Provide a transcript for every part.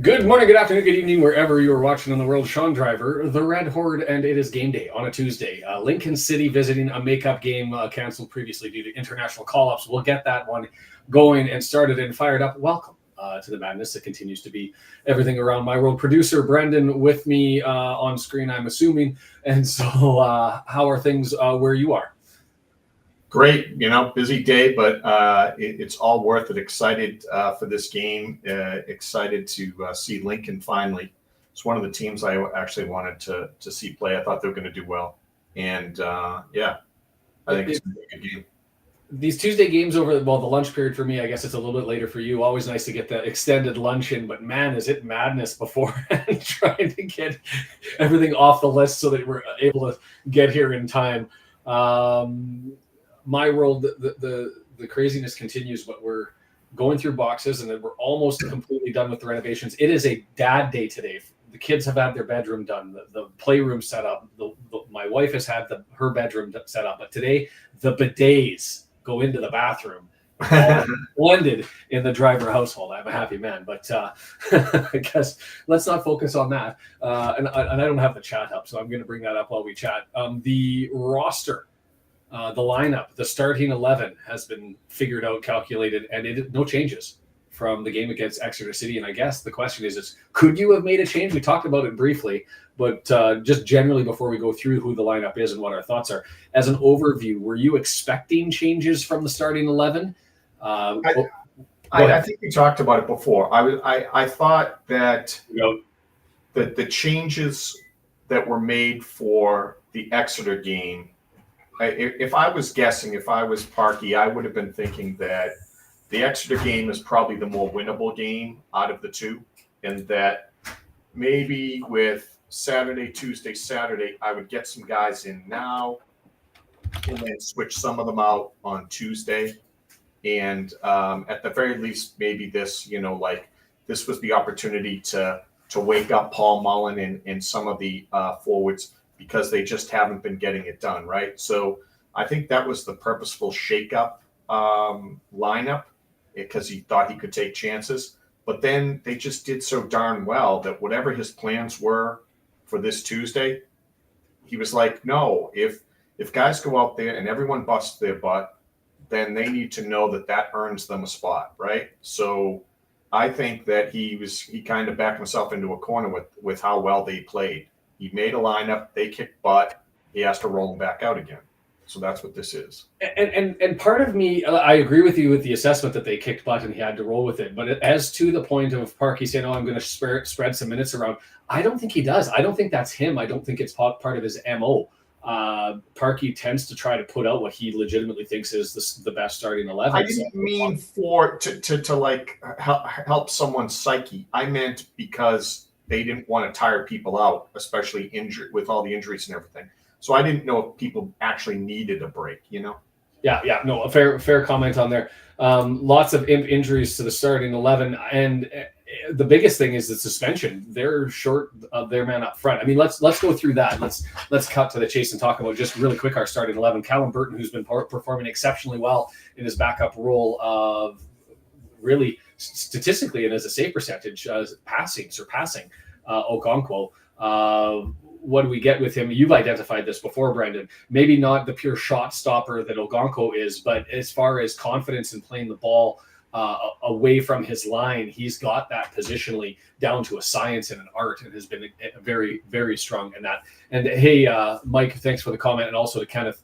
Good morning, good afternoon, good evening, wherever you are watching on the world. Sean Driver, the Red Horde, and it is game day on a Tuesday. Lincoln City visiting a makeup game canceled previously due to international call-ups. We'll get that one going and started and fired up. Welcome to the madness that continues to be everything around my world. Producer Brendan with me on screen, I'm assuming. And so how are things where you are? Great, busy day, but it's all worth it. Excited for this game. Excited to see Lincoln finally. It's one of the teams I actually wanted to see play. I thought they were going to do well, and I think it's going to be a good game. These Tuesday games over the lunch period for me, I guess it's a little bit later for you. Always nice to get the extended lunch in, but man, is it madness beforehand trying to get everything off the list so that we're able to get here in time. My world, the craziness continues, but we're going through boxes and then we're almost completely done with the renovations. It is a dad day today. The kids have had their bedroom done, the playroom set up. My wife has had her bedroom set up, but today the bidets go into the bathroom, all blended in the Driver household. I'm a happy man, but I guess let's not focus on that. And I don't have the chat up, so I'm going to bring that up while we chat. The roster. The lineup, the starting 11 has been figured out, calculated, and no changes from the game against Exeter City. And I guess the question is could you have made a change? We talked about it briefly, but just generally before we go through who the lineup is and what our thoughts are, as an overview, were you expecting changes from the starting 11? I think we talked about it before. I thought that the changes that were made for the Exeter game, if I was guessing, if I was Parky, I would have been thinking that the Exeter game is probably the more winnable game out of the two, and that maybe with Saturday, Tuesday, Saturday, I would get some guys in now and then switch some of them out on Tuesday. And at the very least, maybe this was the opportunity to wake up Paul Mullen and some of the forwards, because they just haven't been getting it done, right? So I think that was the purposeful shakeup lineup, because he thought he could take chances. But then they just did so darn well that whatever his plans were for this Tuesday, he was like, no, if guys go out there and everyone busts their butt, then they need to know that earns them a spot, right? So I think that he kind of backed himself into a corner with how well they played. He made a lineup, they kicked butt, he has to roll them back out again. So that's what this is. And part of me, I agree with you with the assessment that they kicked butt and he had to roll with it. But as to the point of Parky saying, I'm going to spread some minutes around, I don't think he does. I don't think that's him. I don't think it's part of his MO. Parky tends to try to put out what he legitimately thinks is the best starting 11. I didn't mean to like help someone's psyche. I meant because they didn't want to tire people out, especially injured with all the injuries and everything. So I didn't know if people actually needed a break, Yeah, no, a fair comment on there. Lots of injuries to the starting 11, and the biggest thing is the suspension. They're short of their man up front. I mean, let's go through that. Let's cut to the chase and talk about just really quick our starting 11. Callum Burton, who's been performing exceptionally well in his backup role of really statistically and as a save percentage, surpassing Okonkwo. What do we get with him? You've identified this before, Brendan. Maybe not the pure shot stopper that Okonkwo is, but as far as confidence in playing the ball away from his line, he's got that positionally down to a science and an art, and has been very, very strong in that. And hey, Mike, thanks for the comment, and also to Kenneth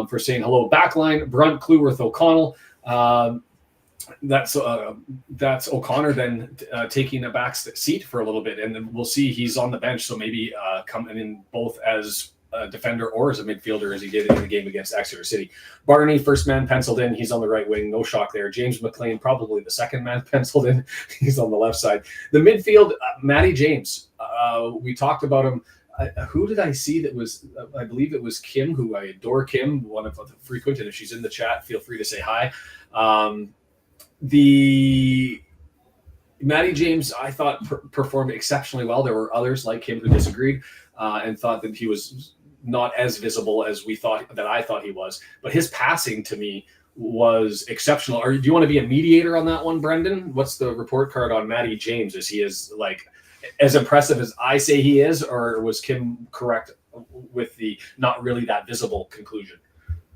for saying hello. Backline, Brunt, Cluworth, O'Connell. That's O'Connor then taking a back seat for a little bit, and then we'll see he's on the bench, so maybe coming in both as a defender or as a midfielder, as he did in the game against Exeter City. Barney, first man penciled in, he's on the right wing, no shock there. James McLean, probably the second man penciled in, he's on the left side. The midfield, Matty James, we talked about him. Who did I see that was, I believe it was Kim, who I adore Kim, one of the frequent, and if she's in the chat, feel free to say hi. The Matty James, I thought, performed exceptionally well. There were others like him who disagreed and thought that he was not as visible as I thought he was. But his passing to me was exceptional. Do you want to be a mediator on that one, Brendan? What's the report card on Matty James? Is he as impressive as I say he is, or was Kim correct with the not really that visible conclusion?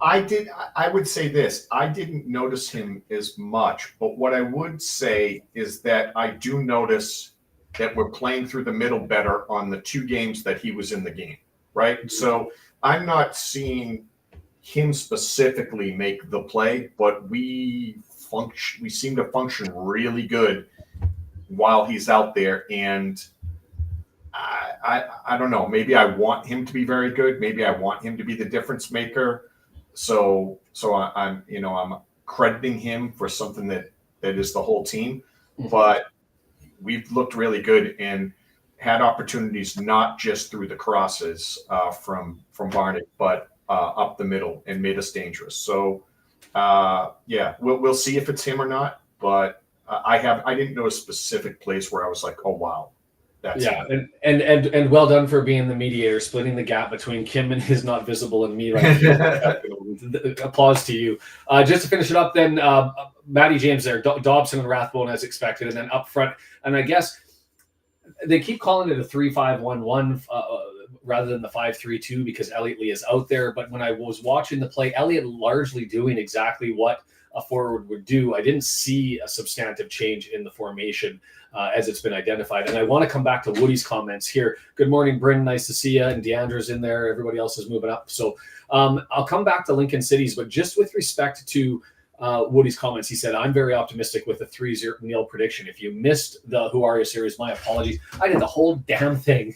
I would say this. I didn't notice him as much, but what I would say is that I do notice that we're playing through the middle better on the 2 games that he was in the game, right? Mm-hmm. So I'm not seeing him specifically make the play, but we seem to function really good while he's out there. And I don't know, maybe I want him to be very good. Maybe I want him to be the difference maker. So I'm crediting him for something that is the whole team, but we've looked really good and had opportunities not just through the crosses from Barnett, but up the middle and made us dangerous. So we'll see if it's him or not. But I didn't know a specific place where I was like, oh wow. And well done for being the mediator, splitting the gap between Kim and his not visible and me. Right? Applause to you. Just to finish it up, then Matty James there, Dobson and Rathbone as expected, and then up front. And I guess they keep calling it a 3-5-1-1 rather than the 5-3-2 because Elliot Lee is out there. But when I was watching the play, Elliot largely doing exactly what a forward would do. I didn't see a substantive change in the formation as it's been identified. And I want to come back to Woody's comments here. Good morning, Bryn. Nice to see you. And Deandra's in there. Everybody else is moving up. So I'll come back to Lincoln Cities, but just with respect to Woody's comments, he said, I'm very optimistic with a 3-0 prediction. If you missed the Who Are You series, my apologies. I did the whole damn thing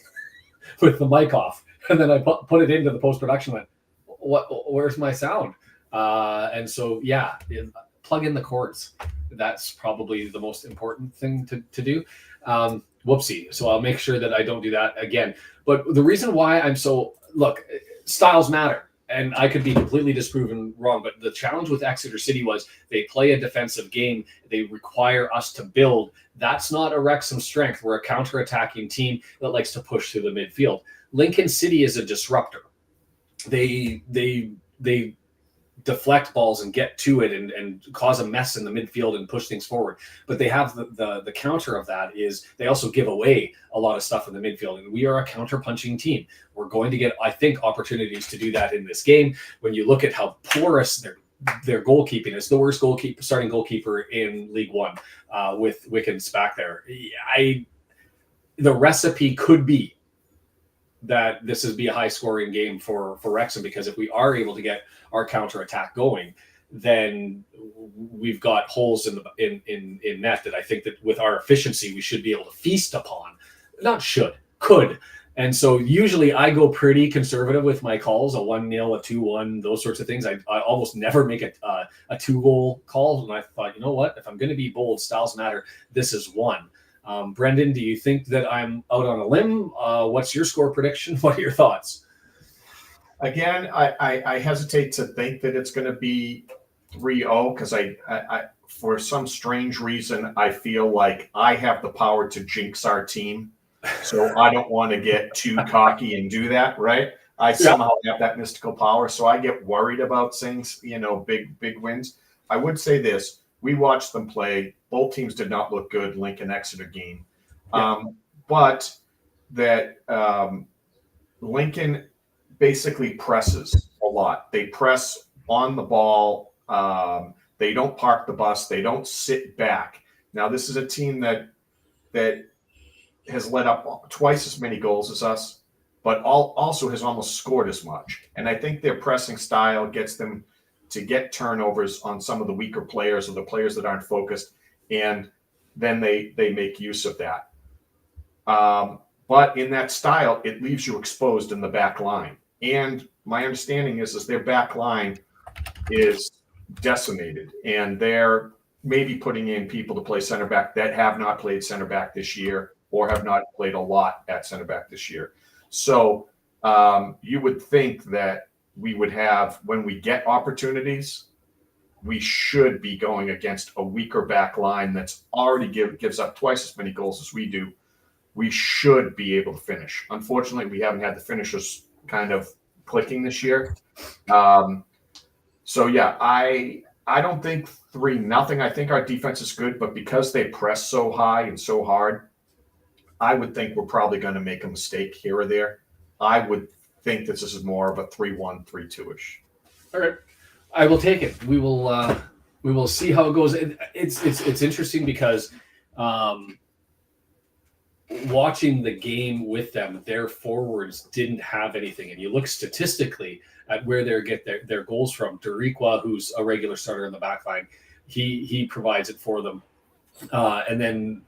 with the mic off. And then I put it into the post-production, went, where's my sound? And so, plug in the cords. That's probably the most important thing to do. Whoopsie. So I'll make sure that I don't do that again. But the reason why styles matter. And I could be completely disproven wrong, but the challenge with Exeter City was they play a defensive game. They require us to build. That's not a Wrexham strength. We're a counter-attacking team that likes to push through the midfield. Lincoln City is a disruptor. They deflect balls and get to it and cause a mess in the midfield and push things forward. But they have the counter of that is they also give away a lot of stuff in the midfield. And we are a counter-punching team. We're going to get, I think, opportunities to do that in this game. When you look at how porous their goalkeeping is, the worst starting goalkeeper in League One with Wickens back there. The recipe could be that this would be a high-scoring game for Wrexham, because if we are able to get our counter-attack going, then we've got holes in net that I think that with our efficiency we should be able to feast upon. Not should, could. And so usually I go pretty conservative with my calls, a 1-0, a 2-1, those sorts of things. I almost never make a 2-goal call. And I thought, you know what? If I'm going to be bold, styles matter. This is one. Brendan, do you think that I'm out on a limb? What's your score prediction? What are your thoughts? Again, I hesitate to think that it's going to be 3-0 because I for some strange reason, I feel like I have the power to jinx our team. So I don't want to get too cocky and do that, right? I somehow have that mystical power. So I get worried about things, big wins. I would say this. We watched them play. Both teams did not look good, Lincoln Exeter game. But that Lincoln basically presses a lot. They press on the ball. They don't park the bus. They don't sit back. Now, this is a team that has let up twice as many goals as us, but also has almost scored as much. And I think their pressing style gets them to get turnovers on some of the weaker players or the players that aren't focused, and then they make use of that. But in that style, it leaves you exposed in the back line. And my understanding is their back line is decimated, and they're maybe putting in people to play center back that have not played center back this year or have not played a lot at center back this year. So you would think that we would have, when we get opportunities, we should be going against a weaker back line that's already gives up twice as many goals as we do. We should be able to finish. Unfortunately, we haven't had the finishers kind of clicking this year. I I don't think 3-0. I think our defense is good, but because they press so high and so hard, I would think we're probably going to make a mistake here or there. I would think this is more of a 3-1, 3-2-ish. All right, I will take it. We will see how it goes. It's interesting because watching the game with them, their forwards didn't have anything, and you look statistically at where they get their goals from. Dariqua, who's a regular starter in the back line, he provides it for them, and then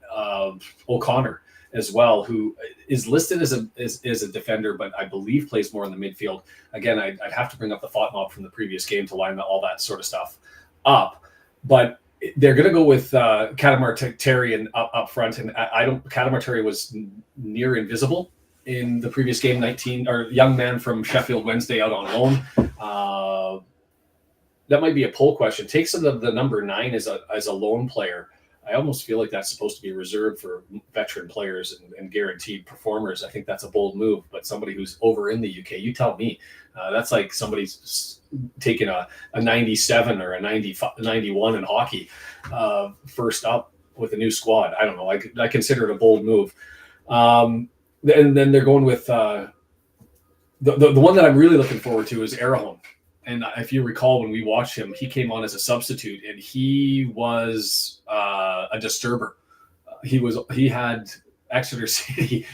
O'Connor as well, who is listed as a defender, but I believe plays more in the midfield. Again, I'd have to bring up the thought mob from the previous game to line all that sort of stuff up, but they're going to go with Katamar up front, and Katamar was near invisible in the previous game. Young man from Sheffield Wednesday out on loan. That might be a poll question. Takes the number 9 as a lone player. I almost feel like that's supposed to be reserved for veteran players and guaranteed performers. I think that's a bold move, but somebody who's over in the UK, you tell me. That's like somebody's taking a 97 or a 91 in hockey first up with a new squad. I don't know. I consider it a bold move. And then they're going with the one that I'm really looking forward to is Arahone. And if you recall, when we watched him, he came on as a substitute, and he was a disturber. He had Exeter City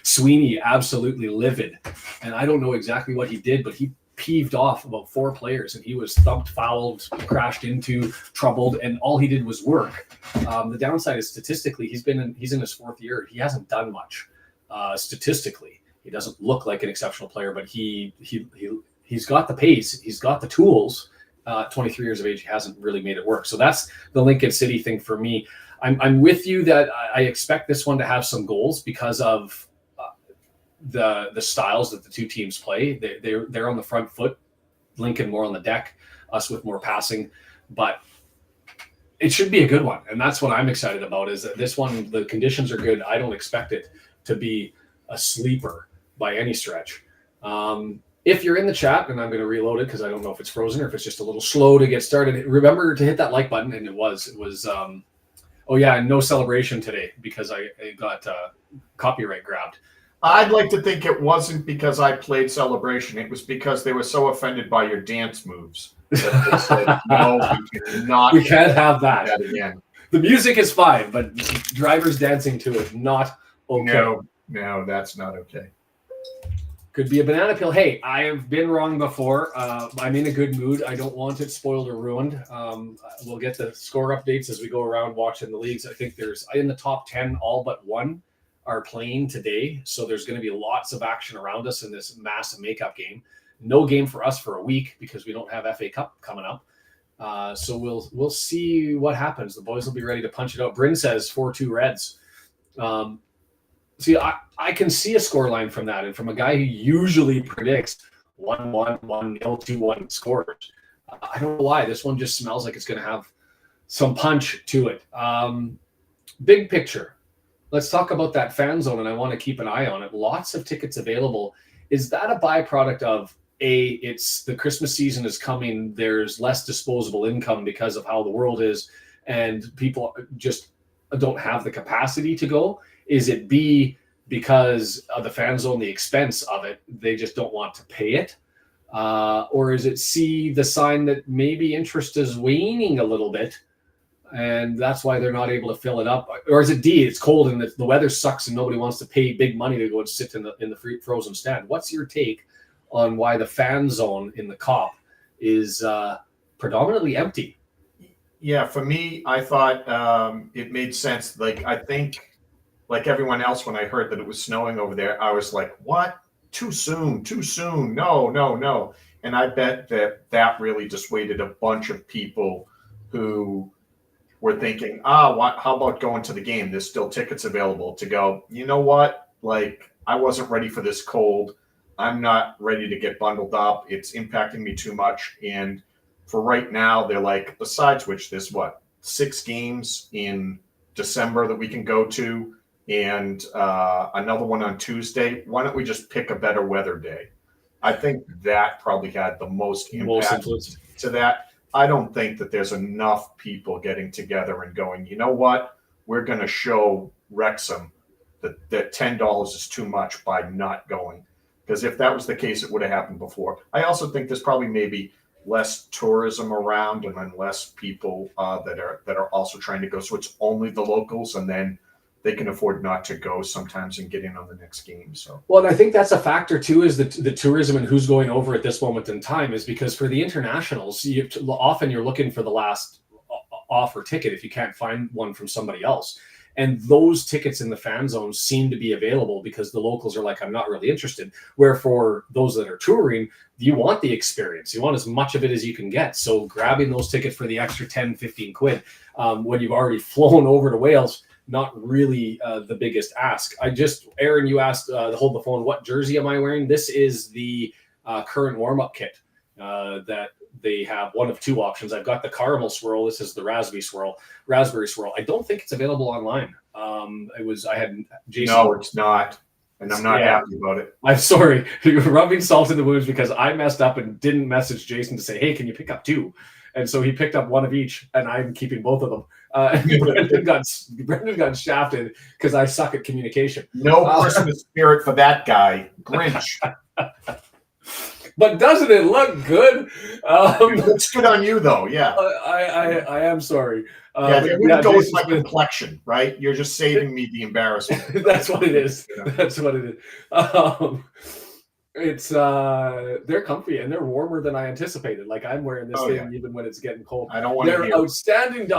Sweeney absolutely livid, and I don't know exactly what he did, but he peeved off about 4 players, and he was thumped, fouled, crashed into, troubled, and all he did was work. The downside is statistically, he's in his 4th year. He hasn't done much statistically. He doesn't look like an exceptional player, but he's got the pace, he's got the tools. 23 years of age, he hasn't really made it work. So that's the Lincoln City thing for me. I'm with you that I expect this one to have some goals because of the styles that the two teams play. They're on the front foot, Lincoln more on the deck, us with more passing, but it should be a good one. And that's what I'm excited about, is that this one, the conditions are good. I don't expect it to be a sleeper by any stretch. If you're in the chat, and I'm going to reload it because I don't know if it's frozen or if it's just a little slow to get started, remember to hit that like button. And it was no celebration today because I got copyright grabbed. I'd like to think it wasn't because I played Celebration. It was because they were so offended by your dance moves that they said, no, we can't have that again. The music is fine, but drivers dancing to it, not okay. No, that's not okay. Could be a banana peel. Hey, I have been wrong before. I'm in a good mood. I don't want it spoiled or ruined. We'll get the score updates as we go around watching the leagues. I think there's in the top 10, all but one are playing today. So there's going to be lots of action around us in this massive makeup game. No game for us for a week because we don't have FA Cup coming up. So we'll see what happens. The boys will be ready to punch it out. Bryn says 4-2 Reds. See, I can see a scoreline from that, and from a guy who usually predicts 1-1, 1-0, 2-1 scores. I don't know why. This one just smells like it's going to have some punch to it. Big picture. Let's talk about that fan zone, and I want to keep an eye on it. Lots of tickets available. Is that a byproduct of, it's the Christmas season is coming, there's less disposable income because of how the world is, and people just don't have the capacity to go? Is it B, because of the fan zone, the expense of it, they just don't want to pay it? Or is it C, the sign that maybe interest is waning a little bit, and that's why they're not able to fill it up? Or is it D, it's cold and the weather sucks and nobody wants to pay big money to go and sit in the frozen stand? What's your take on why the fan zone in the COP is predominantly empty? Yeah, for me, I thought it made sense. I think, like everyone else, when I heard that it was snowing over there, I was like, what? Too soon. No. And I bet that really dissuaded a bunch of people who were thinking, how about going to the game? There's still tickets available to go. You know what? I wasn't ready for this cold. I'm not ready to get bundled up. It's impacting me too much. And for right now, they're like, besides which, there's 6 games in December that we can go to, and another one on Tuesday. Why don't we just pick a better weather day? I think that probably had the most impact to that. I don't think that there's enough people getting together and going, you know what, we're going to show Wrexham that $10 is too much by not going. Because if that was the case, it would have happened before. I also think there's probably maybe less tourism around, and then less people that are also trying to go. So it's only the locals, and then they can afford not to go sometimes and get in on the next game. So, well, and I think that's a factor too, is the tourism and who's going over at this moment in time, is because for the internationals, often you're looking for the last offer ticket if you can't find one from somebody else. And those tickets in the fan zone seem to be available because the locals are like, I'm not really interested. Where for those that are touring, you want the experience. You want as much of it as you can get. So grabbing those tickets for the extra 10, 15 quid when you've already flown over to Wales, not really the biggest ask. Aaron, you asked to hold the phone, what jersey am I wearing? This is the current warm-up kit that they have, one of two options. I've got the caramel swirl. This is the raspberry swirl. I don't think it's available online. I had Jason. No, it's not. And I'm not happy about it. I'm sorry. You're rubbing salt in the wounds because I messed up and didn't message Jason to say, hey, can you pick up two? And so he picked up one of each, and I'm keeping both of them. Brendan got shafted because I suck at communication. No Christmas spirit for that guy. Grinch. But doesn't it look good? It looks good on you, though. Yeah. I am sorry. It wouldn't go with my complexion, right? You're just saving me the embarrassment. That's what it is. Yeah. That's what it is. It's they're comfy and they're warmer than I anticipated. Like I'm wearing this thing even when it's getting cold. I don't want to. They're outstanding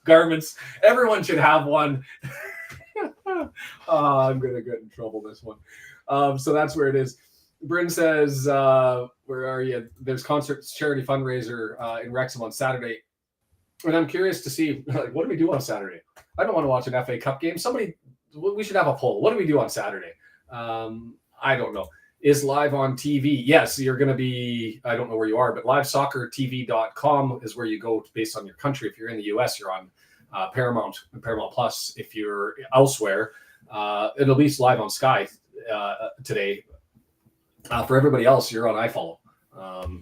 garments. Everyone should have one. I'm gonna get in trouble this one. So that's where it is. Bryn says, where are you? There's concerts, charity fundraiser in Wrexham on Saturday. And I'm curious to see, like, what do we do on Saturday? I don't want to watch an FA Cup game. We should have a poll. What do we do on Saturday? I don't know. Is live on TV? Yes, you're going to be, I don't know where you are, but livesoccertv.com is where you go based on your country. If you're in the US, you're on Paramount Plus. If you're elsewhere, it'll be live on Sky today. For everybody else, you're on iFollow.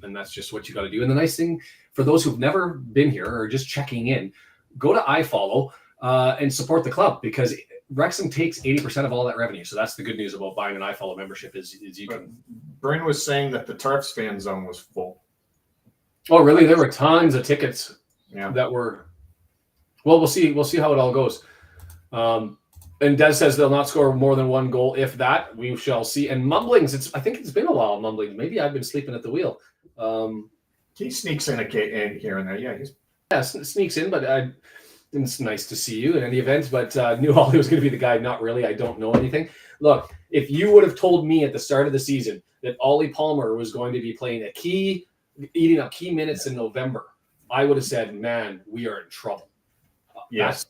And that's just what you got to do. And the nice thing for those who've never been here or just checking in, go to iFollow and support the club, because Wrexham takes 80% of all that revenue. So that's the good news about buying an iFollow membership is you can. Bryn was saying that the Tarps fan zone was full. Oh, really? There were tons of tickets that were. Well, we'll see. We'll see how it all goes. And Des says they'll not score more than one goal. If that, we shall see. And Mumblings, I think it's been a while, Mumblings. Maybe I've been sleeping at the wheel. He sneaks in here and there. Yeah, sneaks in, but it's nice to see you in any event. But knew Ollie was going to be the guy. Not really. I don't know anything. Look, if you would have told me at the start of the season that Ollie Palmer was going to be playing eating up key minutes in November, I would have said, man, we are in trouble. Yes.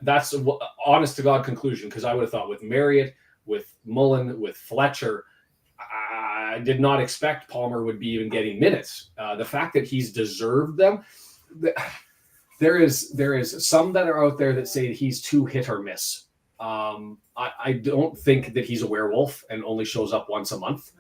That's an honest to God conclusion, because I would have thought with Marriott, with Mullen, with Fletcher, I did not expect Palmer would be even getting minutes. The fact that he's deserved them, there is some that are out there that say he's too hit or miss. I don't think that he's a werewolf and only shows up once a month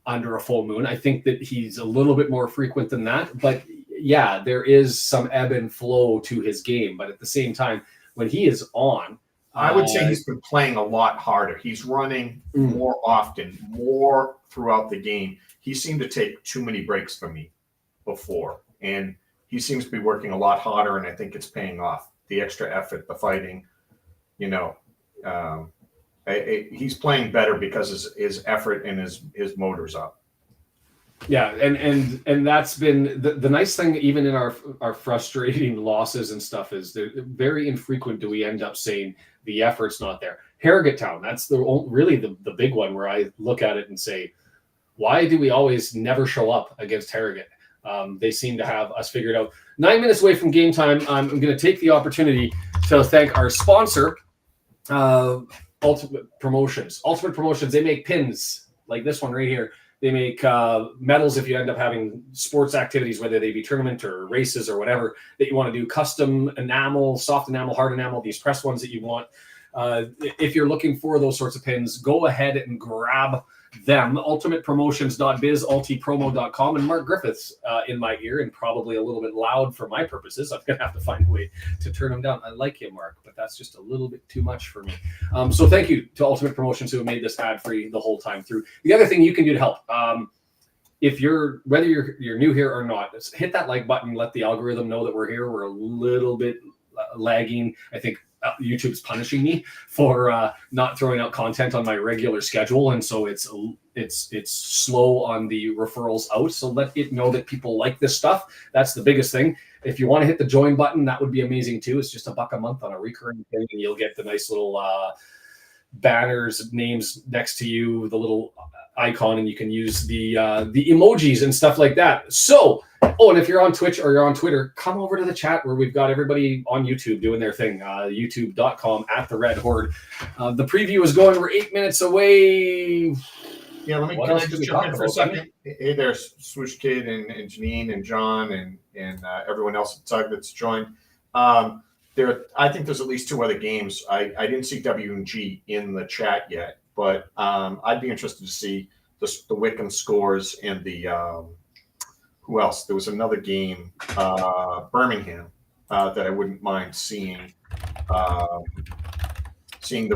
under a full moon. I think that he's a little bit more frequent than that, but yeah, there is some ebb and flow to his game. But at the same time, when he is on, I would say he's been playing a lot harder. He's running more often, more throughout the game. He seemed to take too many breaks from me before, and he seems to be working a lot harder, and I think it's paying off. The extra effort, the fighting, he's playing better because his effort and his motor's up. Yeah, and that's been the nice thing, even in our frustrating losses and stuff, is very infrequent do we end up saying the effort's not there. Harrogate Town, that's really the big one where I look at it and say, why do we always never show up against Harrogate? They seem to have us figured out. 9 minutes away from game time, I'm going to take the opportunity to thank our sponsor, Ultimate Promotions. Ultimate Promotions, they make pins like this one right here. They make medals if you end up having sports activities, whether they be tournament or races or whatever that you want to do. Custom enamel, soft enamel, hard enamel, these press ones that you want. If you're looking for those sorts of pins, go ahead and grab them. ultimatepromotions.biz, ultipromo.com, and Mark Griffiths in my ear, and probably a little bit loud for my purposes. I'm going to have to find a way to turn him down. I like you, Mark, but that's just a little bit too much for me. So thank you to Ultimate Promotions who have made this ad-free the whole time through. The other thing you can do to help, if whether you're new here or not, hit that like button, let the algorithm know that we're here. We're a little bit lagging. I think YouTube's punishing me for not throwing out content on my regular schedule, and so it's slow on the referrals out. So let it know that people like this stuff. That's the biggest thing. If you want to hit the join button, that would be amazing too. It's just $1 a month on a recurring thing, and you'll get the nice little banners, names next to you, the little icon, and you can use the emojis and stuff like that. So, and if you're on Twitch or you're on Twitter, come over to the chat where we've got everybody on YouTube doing their thing. youtube.com/RedHorde. The preview is going. We're 8 minutes away. Yeah, can I just jump in for a second? Hey there, Swoosh Kid and Janine and John and everyone else that's joined. I think there's at least 2 other games. I didn't see W&G in the chat yet, but I'd be interested to see the Wickham scores and the who else? There was another game, Birmingham, that I wouldn't mind seeing the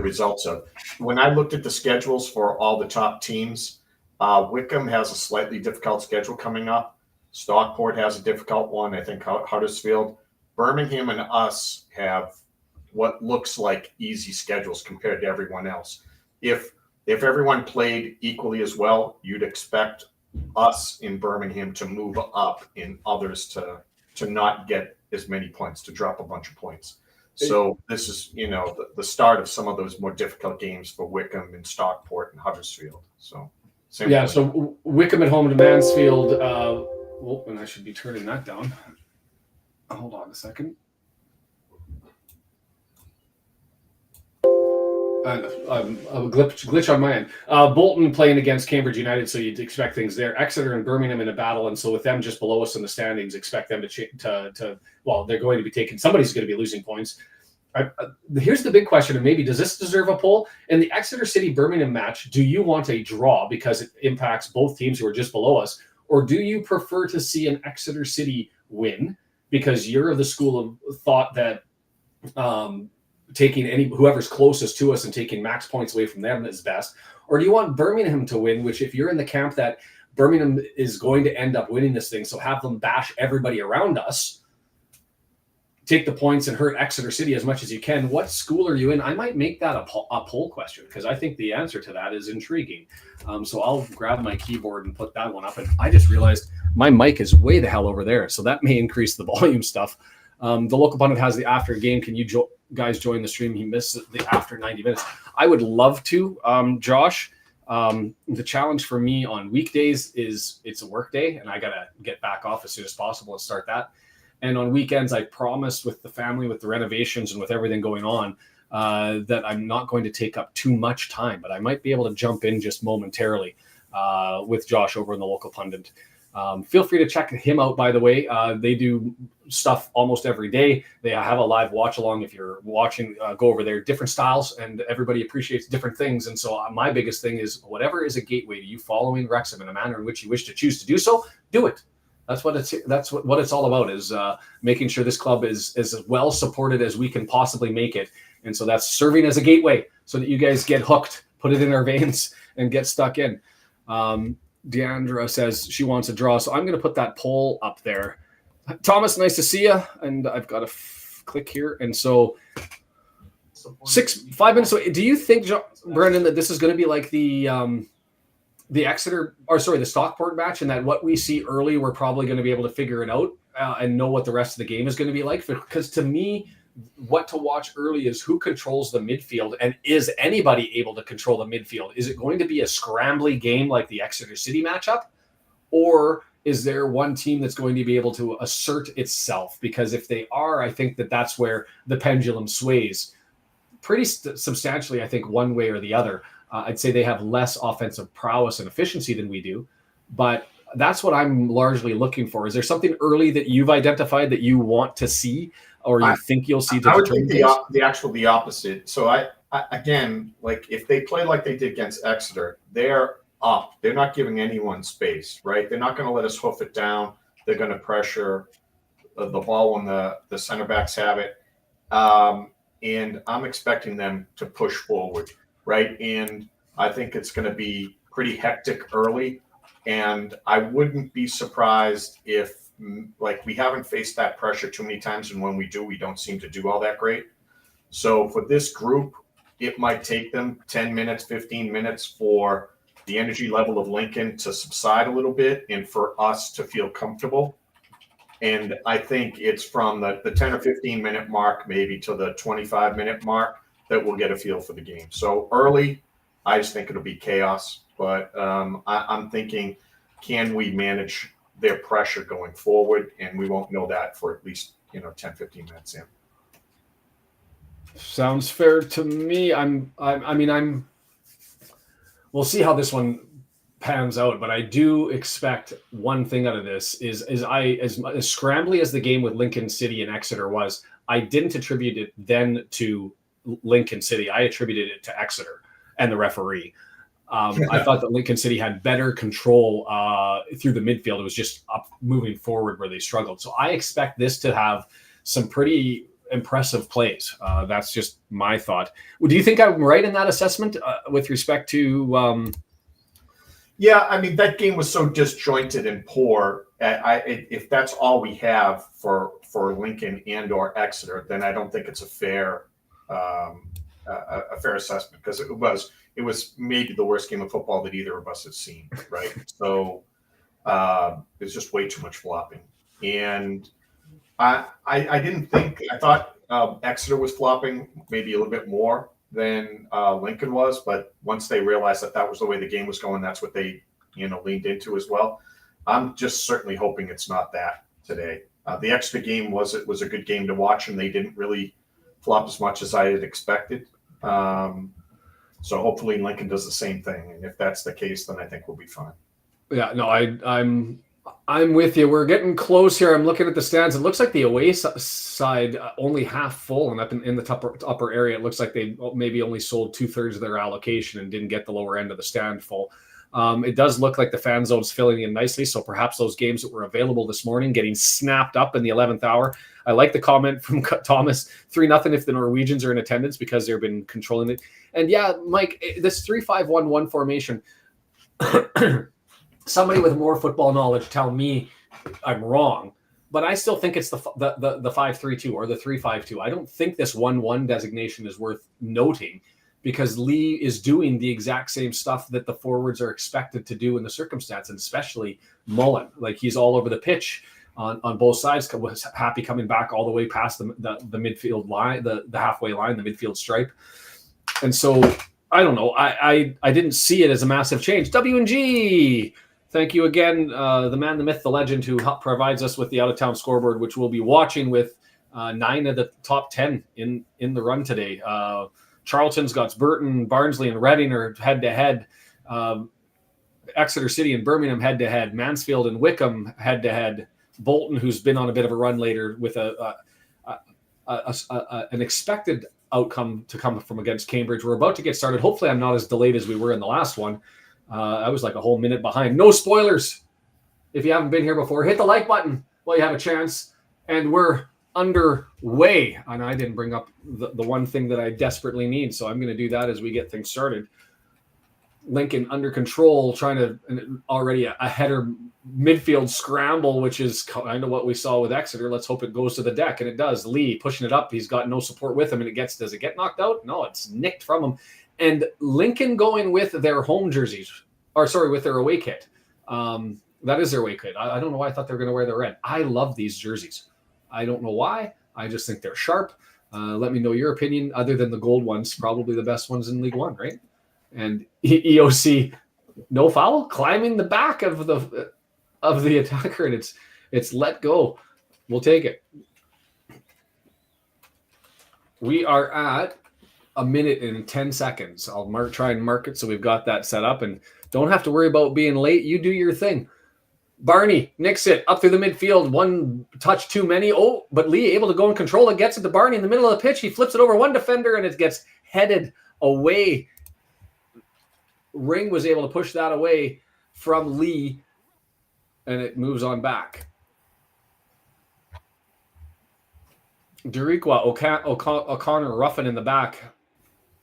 results of. When I looked at the schedules for all the top teams, Wickham has a slightly difficult schedule coming up. Stockport has a difficult one. I think Huddersfield. Birmingham and us have what looks like easy schedules compared to everyone else. If everyone played equally as well, you'd expect us in Birmingham to move up and others to not get as many points, to drop a bunch of points. So this is, the start of some of those more difficult games for Wickham and Stockport and Huddersfield. So so Wickham at home to Mansfield. And I should be turning that down. Hold on a second. A glitch on my end. Bolton playing against Cambridge United, so you'd expect things there. Exeter and Birmingham in a battle, and so with them just below us in the standings, expect them to they're going to be taking. Somebody's going to be losing points. Here's the big question, and maybe does this deserve a poll? In the Exeter City Birmingham match, do you want a draw because it impacts both teams who are just below us, or do you prefer to see an Exeter City win because you're of the school of thought that taking whoever's closest to us and taking max points away from them is best? Or do you want Birmingham to win, which if you're in the camp that Birmingham is going to end up winning this thing, so have them bash everybody around us, take the points and hurt Exeter City as much as you can? What school are you in? I might make that a poll question because I think the answer to that is intriguing. So I'll grab my keyboard and put that one up. And I just realized my mic is way the hell over there, so that may increase the volume stuff. The local pundit has the after game. Can you guys join the stream? He missed the after 90 minutes. I would love to, Josh. The challenge for me on weekdays is it's a work day, and I got to get back off as soon as possible and start that. And on weekends, I promised with the family, with the renovations and with everything going on, that I'm not going to take up too much time, but I might be able to jump in just momentarily with Josh over in the local pundit. Feel free to check him out, by the way. They do stuff almost every day. They have a live watch along. If you're watching, go over there. Different styles, and everybody appreciates different things. And so my biggest thing is whatever is a gateway to you following Wrexham in a manner in which you wish to choose to do so, do it. That's what it's all about, is making sure this club is as well supported as we can possibly make it. And so that's serving as a gateway so that you guys get hooked, put it in our veins, and get stuck in. Deandra says she wants a draw, so I'm going to put that poll up there. Thomas, nice to see you. And I've got to click here. And so 5 minutes away. Do you think, Brendan, that this is going to be like the Stockport match, and that what we see early, we're probably going to be able to figure it out and know what the rest of the game is going to be like? Because to me, what to watch early is who controls the midfield, and is anybody able to control the midfield? Is it going to be a scrambly game like the Exeter City matchup, or is there one team that's going to be able to assert itself? Because if they are, I think that's where the pendulum sways pretty substantially, I think, one way or the other. I'd say they have less offensive prowess and efficiency than we do, but that's what I'm largely looking for. Is there something early that you've identified that you want to see, or you think you'll see? I would think the opposite. So I again, like if they play like they did against Exeter, they're up. They're not giving anyone space, right? They're not going to let us hoof it down. They're going to pressure the ball when the center backs have it. And I'm expecting them to push forward, right? And I think it's going to be pretty hectic early. And I wouldn't be surprised if, like, we haven't faced that pressure too many times. And when we do, we don't seem to do all that great. So for this group, it might take them 10 minutes, 15 minutes for the energy level of Lincoln to subside a little bit and for us to feel comfortable. And I think it's from the 10 or 15 minute mark, maybe to the 25-minute mark, that we'll get a feel for the game. So early, I just think it'll be chaos. But I'm thinking, can we manage their pressure going forward? And we won't know that for at least 10, 15 minutes in. Sounds fair to me. We'll see how this one pans out, but I do expect one thing out of this is as scrambly as the game with Lincoln City and Exeter was, I didn't attribute it then to Lincoln City. I attributed it to Exeter and the referee. I thought that Lincoln City had better control through the midfield. It was just up moving forward where they struggled. So I expect this to have some pretty impressive plays. That's just my thought. Do you think I'm right in that assessment with respect to? Yeah, I mean, that game was so disjointed and poor. If that's all we have for Lincoln and or Exeter, then I don't think it's a fair assessment, because it was maybe the worst game of football that either of us has seen, right? So it's just way too much flopping. And I thought Exeter was flopping maybe a little bit more than Lincoln was, but once they realized that was the way the game was going, that's what they leaned into as well. I'm just certainly hoping it's not that today. The Exeter game was a good game to watch, and they didn't really flop as much as I had expected. So hopefully Lincoln does the same thing, and if that's the case, then I think we'll be fine. Yeah, no, I'm with you. We're getting close here. I'm looking at the stands. It looks like the away side only half full, and up in the upper area, it looks like they maybe only sold 2/3 of their allocation and didn't get the lower end of the stand full. It does look like the fan zone's filling in nicely, so perhaps those games that were available this morning getting snapped up in the 11th hour. I like the comment from Thomas, 3-0 if the Norwegians are in attendance because they've been controlling it. And yeah, Mike, this 3-5-1-1 formation, somebody with more football knowledge tell me I'm wrong, but I still think it's the 5-3-2 or the 3-5-2. I don't think this 1-1 designation is worth noting, because Lee is doing the exact same stuff that the forwards are expected to do in the circumstance, and especially Mullen. Like, he's all over the pitch on both sides. Was happy coming back all the way past the midfield line, the halfway line, the midfield stripe. And so I don't know. I didn't see it as a massive change. W&G. Thank you again, the man, the myth, the legend, who provides us with the out-of-town scoreboard, which we'll be watching with 9 of the top 10 in the run today. Charlton's got Burton, Barnsley, and Reading are head-to-head. Exeter City and Birmingham head-to-head. Mansfield and Wickham head-to-head. Bolton, who's been on a bit of a run later with an expected outcome to come from against Cambridge. We're about to get started. Hopefully I'm not as delayed as we were in the last one. I was like a whole minute behind. No spoilers. If you haven't been here before, hit the like button while you have a chance. And we're underway. And I didn't bring up the one thing that I desperately need, so I'm going to do that as we get things started. Lincoln under control, trying to already a header midfield scramble, which is kind of what we saw with Exeter. Let's hope it goes to the deck, and it does. Lee pushing it up. He's got no support with him, and does it get knocked out? No, it's nicked from him. And Lincoln going with their home jerseys, with their away kit. That is their away kit. I don't know why I thought they were going to wear the red. I love these jerseys. I don't know why. I just think they're sharp. Let me know your opinion. Other than the gold ones, probably the best ones in League One, right? And EOC, no foul, climbing the back of the attacker, and it's let go. We'll take it. We are at 1 minute and 10 seconds. I'll try and mark it so we've got that set up, and don't have to worry about being late. You do your thing. Barney nicks it up through the midfield. One touch too many. Oh, but Lee able to go and control it. Gets it to Barney in the middle of the pitch. He flips it over one defender, and it gets headed away. Ring was able to push that away from Lee, and it moves on back. Duriqua, O'Connor roughing in the back,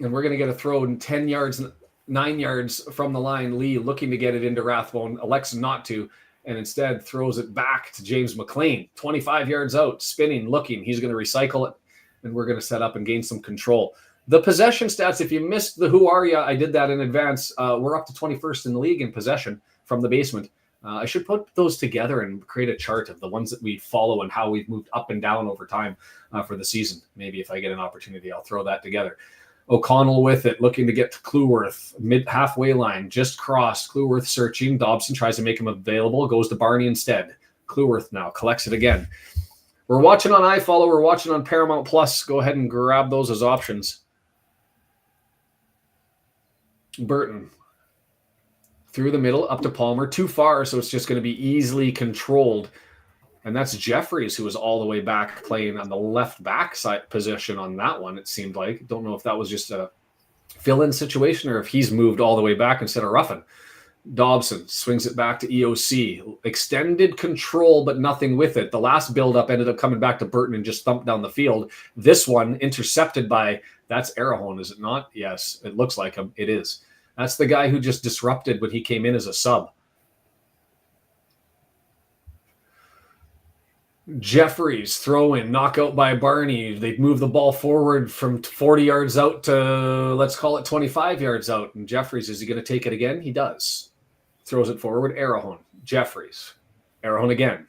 and we're going to get a throw in 10 yards, 9 yards from the line. Lee looking to get it into Rathbone, elects not to, and instead throws it back to James McLean, 25 yards out, spinning, looking. He's going to recycle it, and we're going to set up and gain some control. The possession stats, if you missed the who are ya, I did that in advance. We're up to 21st in the league in possession from the basement. I should put those together and create a chart of the ones that we follow and how we've moved up and down over time for the season. Maybe if I get an opportunity, I'll throw that together. O'Connell with it, looking to get to Cleworth, mid-halfway line, just crossed. Cleworth searching. Dobson tries to make him available, goes to Barney instead. Cleworth now collects it again. We're watching on iFollow. We're watching on Paramount Plus. Go ahead and grab those as options. Burton through the middle up to Palmer, too far, so it's just going to be easily controlled. And that's Jeffries, who was all the way back playing on the left back side position on that one, it seemed like. Don't know if that was just a fill-in situation or if he's moved all the way back instead of roughing. Dobson swings it back to EOC. Extended control, but nothing with it. The last build-up ended up coming back to Burton and just thumped down the field. This one intercepted by, that's Arahone, is it not? Yes, it looks like him. It is. That's the guy who just disrupted when he came in as a sub. Jeffries throw in, knockout by Barney. They move the ball forward from 40 yards out to, let's call it 25 yards out. And Jeffries, is he going to take it again? He does. Throws it forward. Arahone. Jeffries. Arahone again.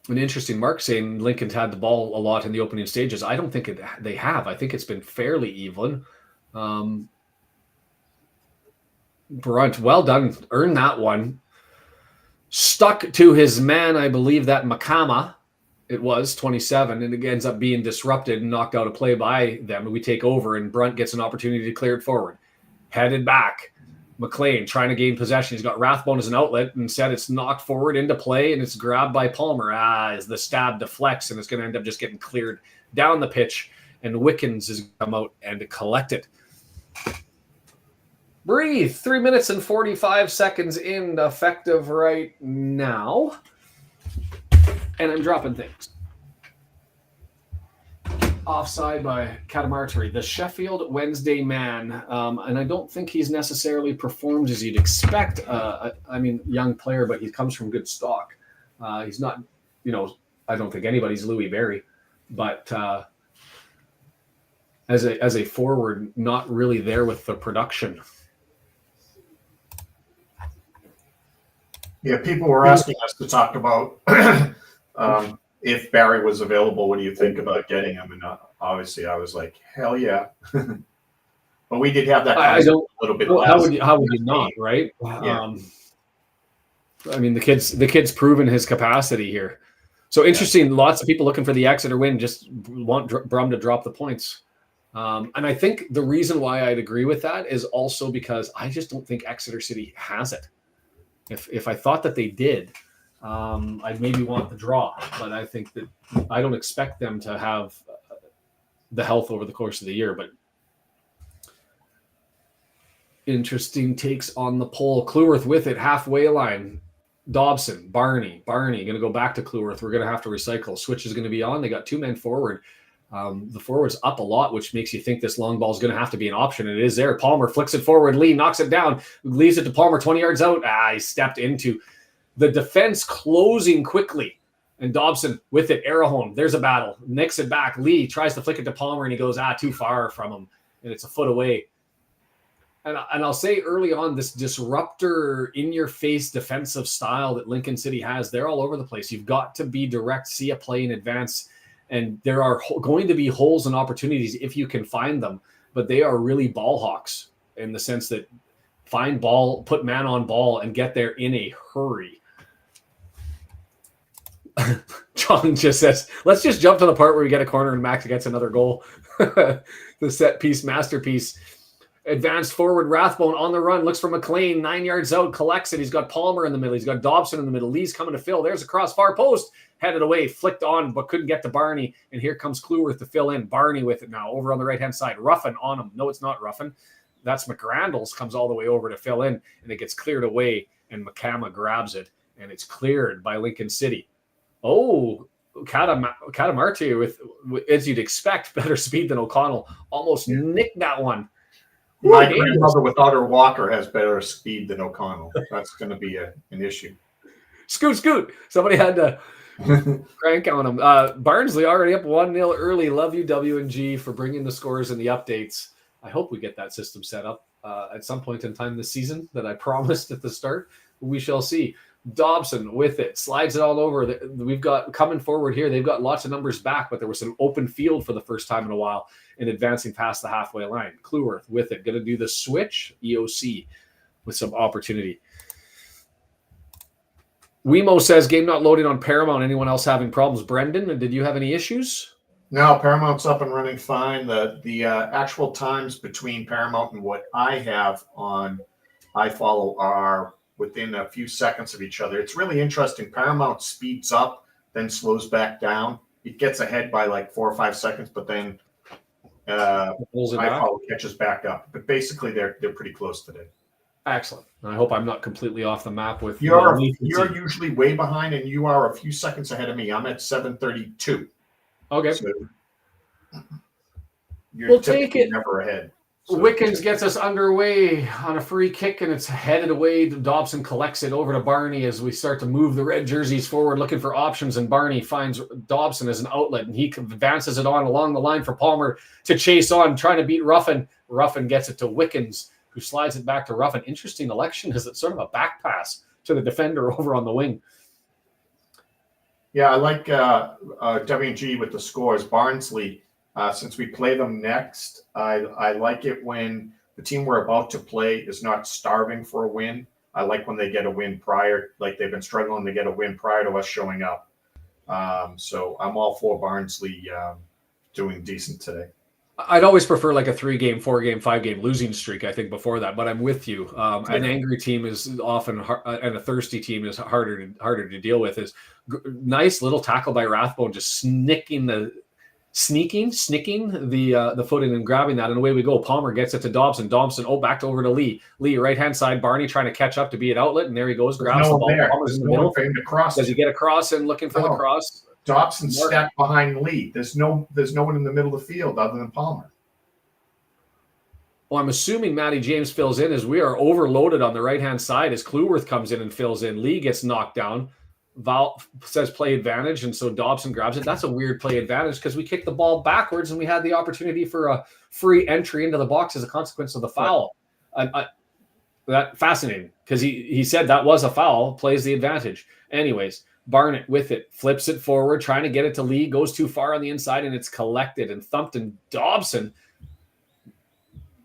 An interesting mark saying Lincoln's had the ball a lot in the opening stages. I don't think they have. I think it's been fairly even. Brunt, well done. Earned that one. Stuck to his man, I believe that Makama, it was 27, and it ends up being disrupted and knocked out a play by them. We take over, and Brunt gets an opportunity to clear it forward. Headed back. McLean trying to gain possession. He's got Rathbone as an outlet. Instead, it's knocked forward into play, and it's grabbed by Palmer. As the stab deflects, and it's going to end up just getting cleared down the pitch, and Wickens is going to come out and collect it. Breathe. 3 minutes and 45 seconds in, effective right now. And I'm dropping things. Offside by Catamarteri, the Sheffield Wednesday man. And I don't think he's necessarily performed as you'd expect. Young player, but he comes from good stock. He's not, I don't think anybody's Louis Barry. But as a forward, not really there with the production. Yeah, people were asking us to talk about if Barry was available, what do you think about getting him? And obviously, I was like, hell yeah. But we did have that a little bit. How would you not, right? Yeah. The kid's proven his capacity here. So interesting. Yeah. Lots of people looking for the Exeter win just want Brum to drop the points. And I think the reason why I'd agree with that is also because I just don't think Exeter City has it. If I thought that they did, I'd maybe want the draw, but I think that I don't expect them to have the health over the course of the year. But interesting takes on the poll. Cleworth with it, halfway line. Dobson, Barney going to go back to Cleworth. We're going to have to recycle. Switch is going to be on. They got two men forward. The forward's up a lot, which makes you think this long ball is going to have to be an option. It is there. Palmer flicks it forward. Lee knocks it down. Leaves it to Palmer 20 yards out. He stepped into the defense closing quickly. And Dobson with it. Arahone. There's a battle. Nicks it back. Lee tries to flick it to Palmer, and he goes, too far from him. And it's a foot away. And I'll say early on, this disruptor, in-your-face defensive style that Lincoln City has, they're all over the place. You've got to be direct, see a play in advance. And there are going to be holes and opportunities if you can find them. But they are really ball hawks in the sense that find ball, put man on ball, and get there in a hurry. John just says, let's just jump to the part where we get a corner and Max gets another goal. The set piece masterpiece. Advanced forward, Rathbone on the run, looks for McLean, 9 yards out, collects it. He's got Palmer in the middle. He's got Dobson in the middle. Lee's coming to fill. There's a cross, far post. Headed away, flicked on, but couldn't get to Barney. And here comes Cleworth to fill in. Barney with it now, over on the right-hand side. Ruffin on him. No, it's not Ruffin. That's McRandles, comes all the way over to fill in, and it gets cleared away, and McCama grabs it, and it's cleared by Lincoln City. Oh, Catamarte with, as you'd expect, better speed than O'Connell. Almost nicked that one. My grandmother without her walker has better speed than O'Connell. That's going to be an issue. Scoot. Somebody had to crank on him. Barnsley already up 1-0 early. Love you, W&G, for bringing the scores and the updates. I hope we get that system set up at some point in time this season that I promised at the start. We shall see. Dobson with it, slides it all over. We've got coming forward here. They've got lots of numbers back, but there was an open field for the first time in a while in advancing past the halfway line. Cleworth with it, going to do the switch. EOC with some opportunity. Wemo says game not loading on Paramount. Anyone else having problems? Brendan, did you have any issues? No, Paramount's up and running fine. The actual times between Paramount and what I have on iFollow are within a few seconds of each other. It's really interesting. Paramount speeds up, then slows back down. It gets ahead by like 4 or 5 seconds, but then iFollow catches back up. But basically, they're pretty close today. Excellent. I hope I'm not completely off the map with you're usually way behind, and you are a few seconds ahead of me. I'm at 7:32. Okay. So we'll take it. Never ahead. So Wickens gets us underway on a free kick, and it's headed away. Dobson collects it over to Barney as we start to move the red jerseys forward, looking for options, and Barney finds Dobson as an outlet, and he advances it on along the line for Palmer to chase on, trying to beat Ruffin. Ruffin gets it to Wickens, who slides it back to Ruffin. Interesting election, is it sort of a back pass to the defender over on the wing. Yeah, I like W&G with the scores. Barnsley, since we play them next, I like it when the team we're about to play is not starving for a win. I like when they get a win prior, like they've been struggling to get a win prior to us showing up. So I'm all for Barnsley doing decent today. I'd always prefer like a 3-game, 4-game, 5-game losing streak, I think, before that. But I'm with you. An angry team is often and a thirsty team is harder to deal with. Is nice little tackle by Rathbone, just snicking the foot in and grabbing that, and away we go. Palmer gets it to Dobson. Dobson, back over to Lee. Lee, right-hand side. Barney trying to catch up to be an outlet, and there he goes. Grabs the ball. Palmer's in the middle. Does he get across and looking for the cross? Dobson stacked behind Lee. There's no one in the middle of the field other than Palmer. Well, I'm assuming Matty James fills in as we are overloaded on the right-hand side as Cleworth comes in and fills in. Lee gets knocked down. Val says play advantage, and so Dobson grabs it. That's a weird play advantage because we kicked the ball backwards and we had the opportunity for a free entry into the box as a consequence of the foul. That fascinating because he said that was a foul, plays the advantage. Anyways, Barnett with it, flips it forward, trying to get it to Lee, goes too far on the inside, and it's collected and thumped, and Dobson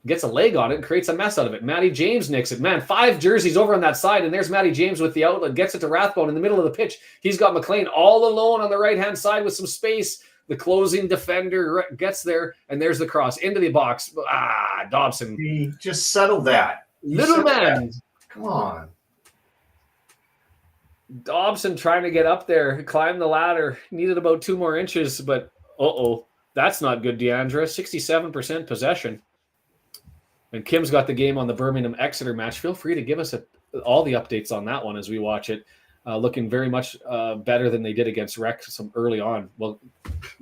gets a leg on it and creates a mess out of it. Matty James nicks it. Man, 5 jerseys over on that side, and there's Matty James with the outlet, gets it to Rathbone in the middle of the pitch. He's got McLean all alone on the right-hand side with some space. The closing defender gets there, and there's the cross into the box. Dobson. He just settled that. Little man. Come on. Dobson trying to get up there, climb the ladder, needed about 2 more inches, but that's not good, Deandra. 67% possession. And Kim's got the game on the Birmingham Exeter match. Feel free to give us all the updates on that one as we watch it. Looking very much better than they did against Wrexham early on. Well,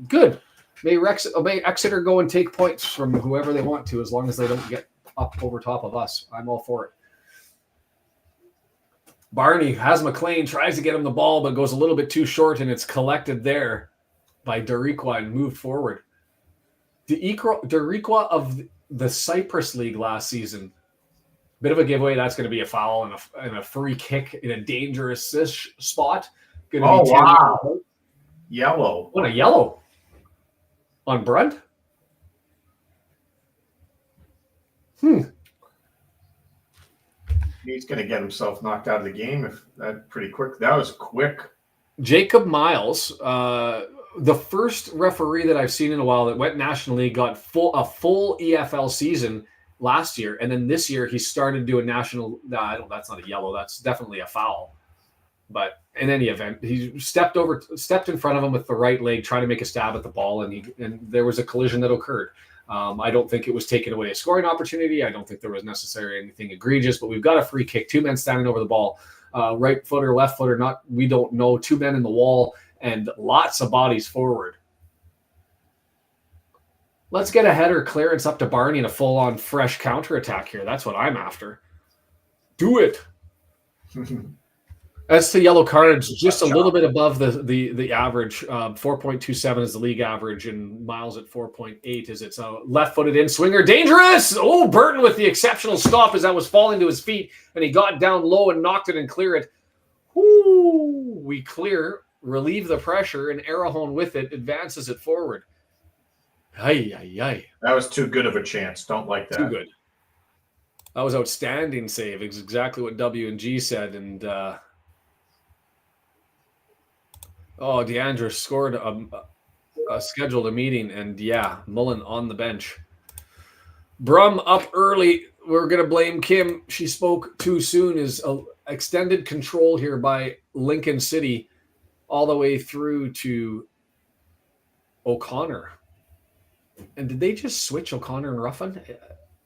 good. May Exeter go and take points from whoever they want to, as long as they don't get up over top of us. I'm all for it. Barney has McLean, tries to get him the ball, but goes a little bit too short, and it's collected there by Dariqua and moved forward. Dariqua of the Cyprus League last season. Bit of a giveaway. That's going to be a foul and a free kick in a dangerous spot. Wow. Yellow. What a yellow. On Brunt? He's going to get himself knocked out of the game pretty quick. That was quick. Jacob Miles, the first referee that I've seen in a while that went National League, got a full EFL season, last year. And then this year he started doing national. No, that's not a yellow. That's definitely a foul. But in any event, he stepped in front of him with the right leg, trying to make a stab at the ball, and there was a collision that occurred. I don't think it was taking away a scoring opportunity. I don't think there was necessarily anything egregious, but we've got a free kick, 2 men standing over the ball, right footer, left footer, we don't know, 2 men in the wall, and lots of bodies forward. Let's get a header clearance up to Barney and a full-on fresh counterattack here. That's what I'm after. Do it. As to yellow cards, just a little bit above the average. 4.27 is the league average, and Miles at 4.8 is it's a left-footed in-swinger. Dangerous! Oh, Burton with the exceptional stop as that was falling to his feet, and he got down low and knocked it and cleared it. Whoo! We clear, relieve the pressure, and Arahone with it advances it forward. That was too good of a chance. Don't like that. Too good. That was outstanding save. It's exactly what W&G said, and DeAndre scored scheduled a meeting, and Mullen on the bench. Brum up early. We're going to blame Kim. She spoke too soon. Is extended control here by Lincoln City all the way through to O'Connor. And did they just switch O'Connor and Ruffin?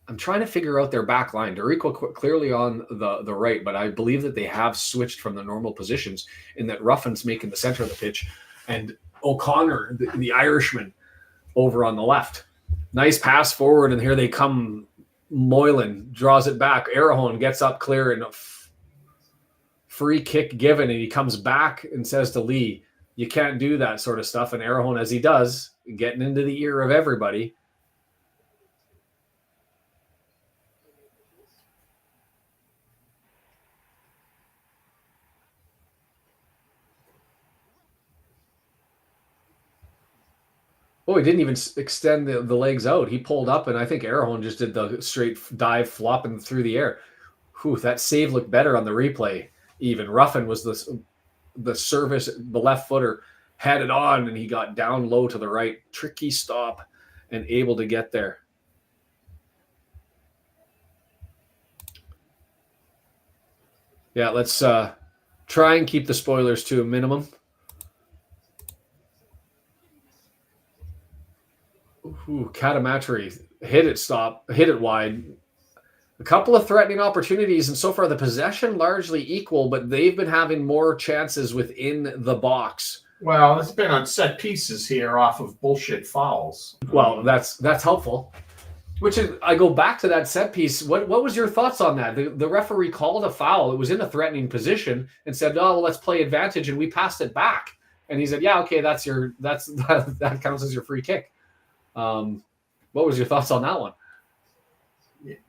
I'm trying to figure out their back line. Dorico clearly on the right, but I believe that they have switched from the normal positions in that Ruffin's making the center of the pitch and O'Connor, the Irishman, over on the left. Nice pass forward, and here they come. Moylan draws it back. Arahone gets up clear and a free kick given, and he comes back and says to Lee, you can't do that sort of stuff. And Arahone, as he does, getting into the ear of everybody. Oh, he didn't even extend the legs out. He pulled up, and I think Arahone just did the straight dive, flopping through the air. Whew, that save looked better on the replay. Even Ruffin was the service, the left footer had it on, and he got down low to the right. Tricky stop and able to get there. Yeah, let's try and keep the spoilers to a minimum. Ooh, Katamatri hit it wide. A couple of threatening opportunities, and so far the possession largely equal, but they've been having more chances within the box. Well, it's been on set pieces here off of bullshit fouls. Well, that's helpful. Which is, I go back to that set piece. What was your thoughts on that? The referee called a foul. It was in a threatening position and said, "Oh, well, let's play advantage," and we passed it back. And he said, "Yeah, okay, that counts as your free kick." What was your thoughts on that one?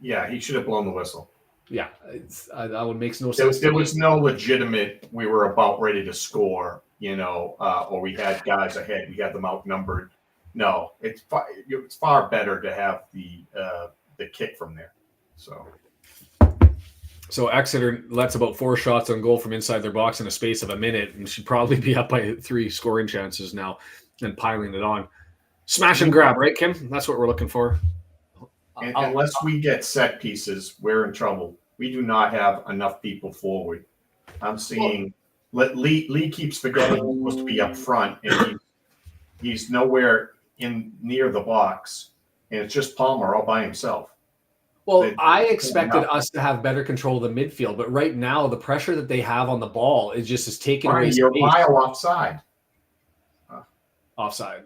Yeah, he should have blown the whistle. Yeah, that one makes no sense. There was no legitimate. We were about ready to score, or we had guys ahead. We had them outnumbered. No, it's far better to have the kick from there. So Exeter lets about 4 shots on goal from inside their box in a space of a minute, and should probably be up by 3 scoring chances now and piling it on. Smash and grab, right, Kim? That's what we're looking for. And unless we get set pieces, we're in trouble. We do not have enough people forward. I'm seeing Lee keeps forgetting he's supposed to be up front, and he's nowhere near the box, and it's just Palmer all by himself. Well, I expected us to have better control of the midfield, but right now the pressure that they have on the ball is taking away space. You're a mile offside. Offside.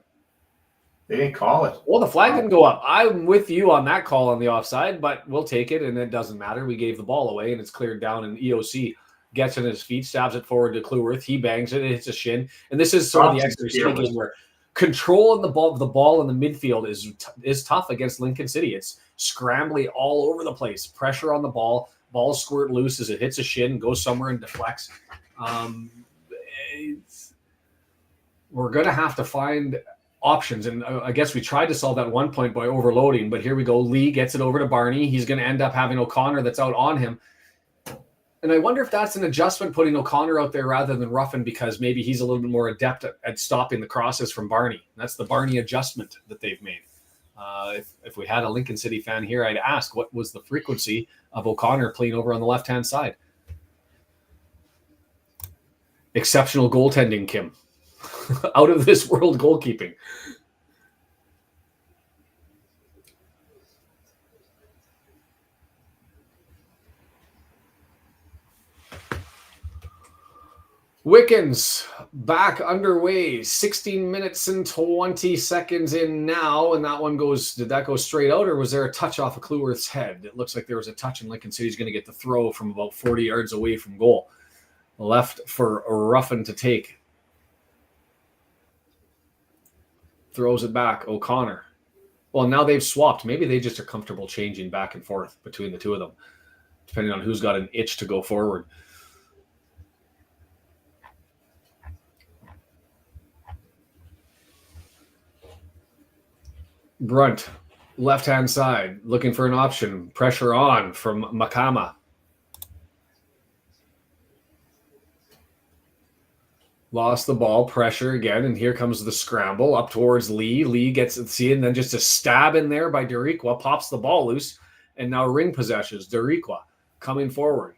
They didn't call it. Well, the flag didn't go up. I'm with you on that call on the offside, but we'll take it, and it doesn't matter. We gave the ball away, and it's cleared down, and EOC gets on his feet, stabs it forward to Cleworth. He bangs it, it hits a shin. And this is sort of the Exeter game where control the ball in the midfield is tough against Lincoln City. It's scrambly all over the place. Pressure on the ball. Balls squirt loose as it hits a shin, goes somewhere and deflects. We're going to have to find options, and I guess we tried to solve that one point by overloading, but here we go. Lee gets it over to Barney. He's going to end up having O'Connor that's out on him, and I wonder if that's an adjustment, putting O'Connor out there rather than Ruffin, because maybe he's a little bit more adept at stopping the crosses from Barney. That's the Barney adjustment that they've made. If we had a Lincoln City fan here, I'd ask what was the frequency of O'Connor playing over on the left-hand side. Exceptional goaltending, Kim. Out of this world goalkeeping. Wickens back underway. 16 minutes and 20 seconds in now, and that one goes. Did that go straight out, or was there a touch off of Cleworth's head? It looks like there was a touch, and Lincoln City's going to get the throw from about 40 yards away from goal. Left for Ruffin to take. Throws it back. O'Connor. Well, now they've swapped. Maybe they just are comfortable changing back and forth between the two of them, depending on who's got an itch to go forward. Brunt, left-hand side, looking for an option. Pressure on from Makama. Lost the ball, pressure again, and here comes the scramble up towards Lee. Lee gets it, see, and then just a stab in there by Deriqua, pops the ball loose, and now ring possessions. Deriqua coming forward.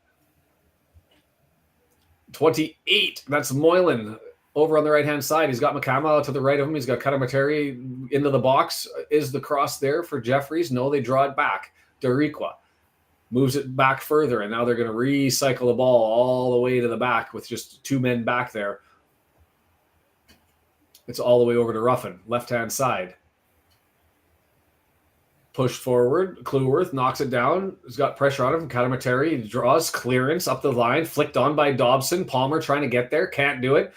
28, that's Moylan. Over on the right-hand side, he's got Makama to the right of him. He's got Katamateri into the box. Is the cross there for Jeffries? No, they draw it back. Deriqua moves it back further, and now they're going to recycle the ball all the way to the back with just two men back there. It's all the way over to Ruffin, left-hand side. Push forward. Cleworth knocks it down. He's got pressure on him from Katamateri. He draws clearance up the line, flicked on by Dobson. Palmer trying to get there, can't do it.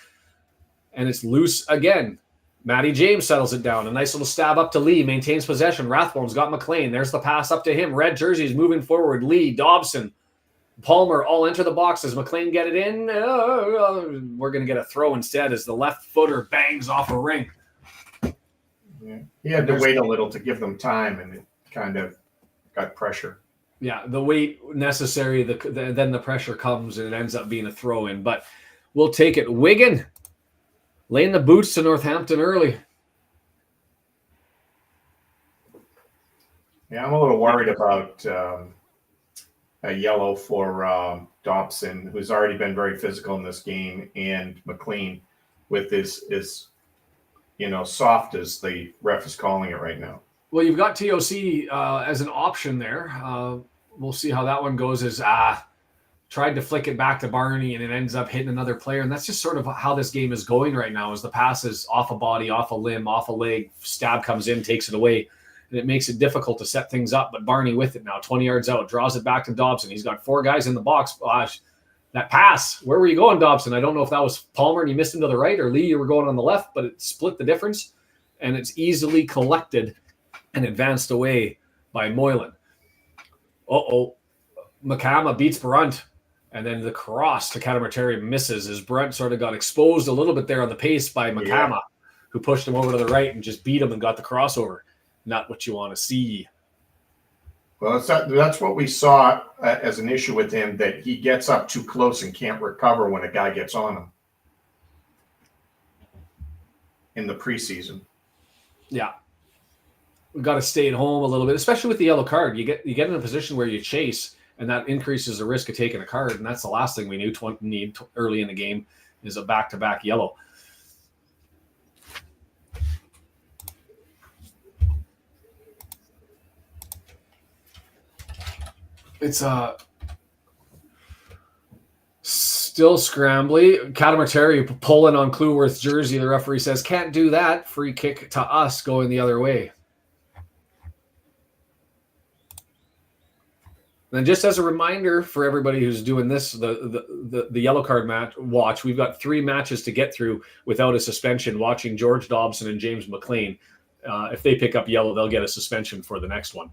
And it's loose again. Matty James settles it down. A nice little stab up to Lee. Maintains possession. Rathbone's got McLean. There's the pass up to him. Red jerseys moving forward. Lee, Dobson, Palmer all enter the box. Does McLean get it in? We're going to get a throw instead as the left footer bangs off a ring. Yeah. He had to wait a little to give them time, and it kind of got pressure. Yeah, the wait necessary. Then the pressure comes, and it ends up being a throw-in. But we'll take it. Wigan laying the boots to Northampton early. Yeah, I'm a little worried about a yellow for Dobson, who's already been very physical in this game, and McLean with his soft as the ref is calling it right now. Well, you've got TOC as an option there. We'll see how that one goes. As tried to flick it back to Barney, and it ends up hitting another player. And that's just sort of how this game is going right now, is the pass is off a body, off a limb, off a leg. Stab comes in, takes it away, and it makes it difficult to set things up. But Barney with it now, 20 yards out, draws it back to Dobson. He's got four guys in the box. Gosh, that pass, where were you going, Dobson? I don't know if that was Palmer and you missed him to the right, or Lee, you were going on the left, but it split the difference, and it's easily collected and advanced away by Moylan. Makama beats Brunt. And then the cross to Katamateri misses as Brunt sort of got exposed a little bit there on the pace by Makama, who pushed him over to the right and just beat him and got the crossover. Not what you want to see. Well, that's what we saw as an issue with him, that he gets up too close and can't recover when a guy gets on him in the preseason. Yeah. We've got to stay at home a little bit, especially with the yellow card. You get in a position where you chase, and that increases the risk of taking a card, and that's the last thing we need early in the game is a back-to-back yellow. It's still scrambly. Katamateri pulling on Cleworth's jersey. The referee says, can't do that. Free kick to us going the other way. And just as a reminder for everybody who's doing this, the yellow card match watch, we've got 3 matches to get through without a suspension, watching George Dobson and James McLean. If they pick up yellow, they'll get a suspension for the next one.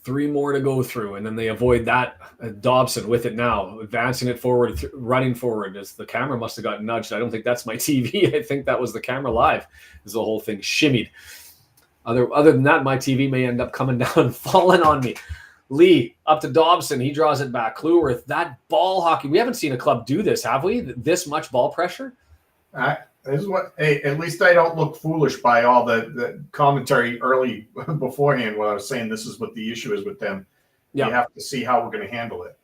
3 more to go through, and then they avoid that. Dobson with it now, advancing it forward, running forward. As the camera must have got nudged. I don't think that's my TV. I think that was the camera live as the whole thing shimmied. Other than that, my TV may end up coming down and falling on me. Lee up to Dobson. He draws it back. Cleworth, that ball hockey. We haven't seen a club do this, have we? This much ball pressure? This is what. Hey, at least I don't look foolish by all the commentary early beforehand when I was saying this is what the issue is with them. Yeah. You have to see how we're going to handle it.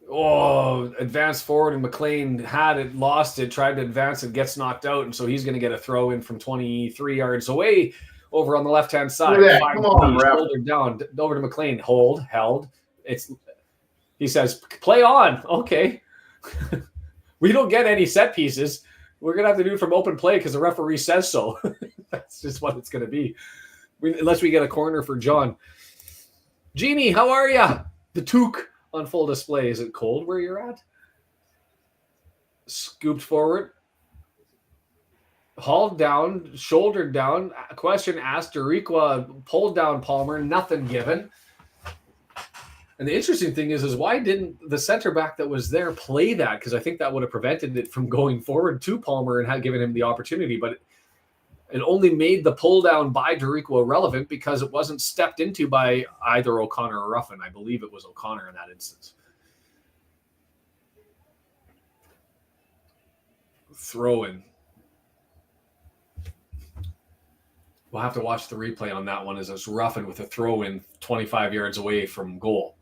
Oh, advanced forward, and McLean had it, lost it, tried to advance it, gets knocked out, and so he's going to get a throw in from 23 yards away over on the left-hand side. Come on, shoulder down, over to McLean. Hold, held. He says, play on. Okay. We don't get any set pieces. We're going to have to do it from open play because the referee says so. That's just what it's going to be. Unless we get a corner for John. Jeannie, how are you? The toque on full display. Is it cold where you're at? Scooped forward. Hauled down. Shouldered down. A question asked. Doriqua pulled down Palmer. Nothing given. And the interesting thing is why didn't the center back that was there play that? Because I think that would have prevented it from going forward to Palmer and had given him the opportunity. But it only made the pull down by Doriqua relevant because it wasn't stepped into by either O'Connor or Ruffin. I believe it was O'Connor in that instance. Throw in. We'll have to watch the replay on that one as it's Ruffin with a throw in 25 yards away from goal.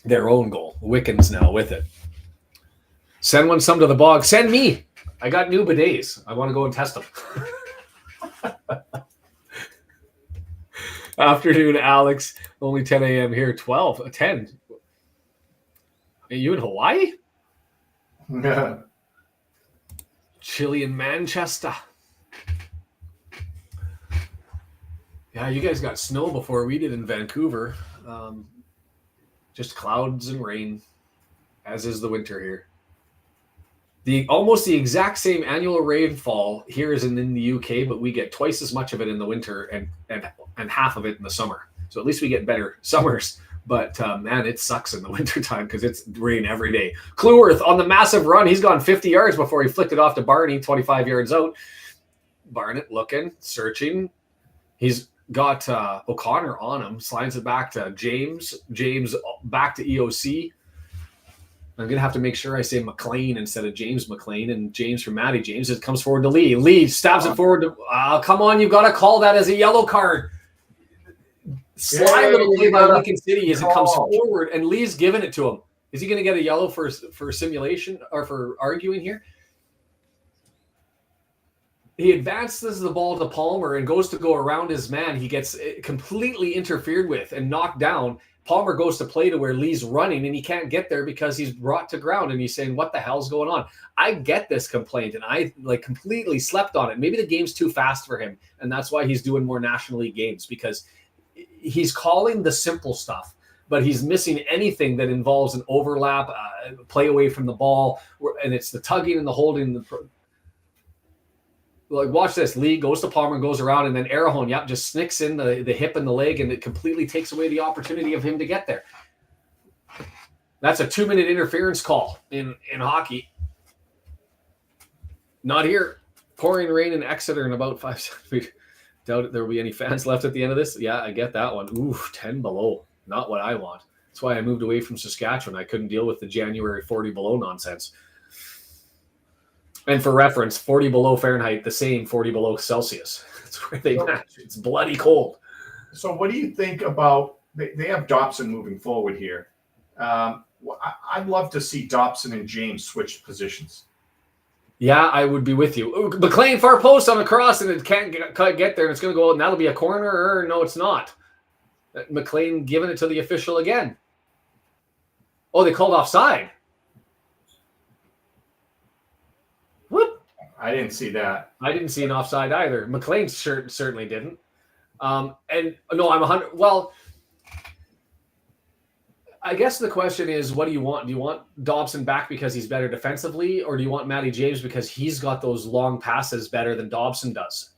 Their own goal. Wickens now with it. Send some to the bog. Send me. I got new bidets. I want to go and test them. Afternoon, Alex. Only 10 a.m. here. 10. Are you in Hawaii? Yeah. Chilly in Manchester. Yeah, you guys got snow before we did in Vancouver. Just clouds and rain, as is the winter here. Almost the exact same annual rainfall here as in the UK, but we get twice as much of it in the winter and half of it in the summer. So at least we get better summers. But man, it sucks in the wintertime because it's rain every day. Cluworth on the massive run. He's gone 50 yards before he flicked it off to Barney, 25 yards out. Barnett looking, searching. He's got O'Connor on him, slides it back to James. James back to EOC. I'm going to have to make sure I say McLean instead of James McLean, and James from Matty James. It comes forward to Lee. Lee stabs it forward to, come on, you've got to call that as a yellow card. Slide little play by Lincoln City as it comes forward, and Lee's giving it to him. Is he going to get a yellow for simulation or for arguing here? He advances the ball to Palmer and goes to go around his man. He gets completely interfered with and knocked down. Palmer goes to play to where Lee's running, and he can't get there because he's brought to ground, and he's saying, what the hell's going on? I get this complaint, and I completely slept on it. Maybe the game's too fast for him, and that's why he's doing more National League games, because he's calling the simple stuff, but he's missing anything that involves an overlap, play away from the ball, and it's the tugging and the holding. Watch this. Lee goes to Palmer, goes around, and then Arahone, just snicks in the hip and the leg, and it completely takes away the opportunity of him to get there. That's a 2-minute interference call in hockey. Not here. Pouring rain in Exeter in about 5 seconds. Doubt there will be any fans left at the end of this. Yeah, I get that one. Ooh, 10 below. Not what I want. That's why I moved away from Saskatchewan. I couldn't deal with the January 40 below nonsense. And for reference, 40 below Fahrenheit, the same 40 below Celsius. That's where they match. It's bloody cold. So what do you think about, they have Dobson moving forward here. I'd love to see Dobson and James switch positions. Yeah, I would be with you. McLean far post on a cross, and it can't get there, and it's going to go out, and that'll be a corner, or no, it's not. McLean giving it to the official again. Oh, they called offside. What? I didn't see that. I didn't see an offside either. McLean certainly didn't. And no, I'm 100. Well, I guess the question is, what do you want? Do you want Dobson back because he's better defensively, or do you want Matty James because he's got those long passes better than Dobson does?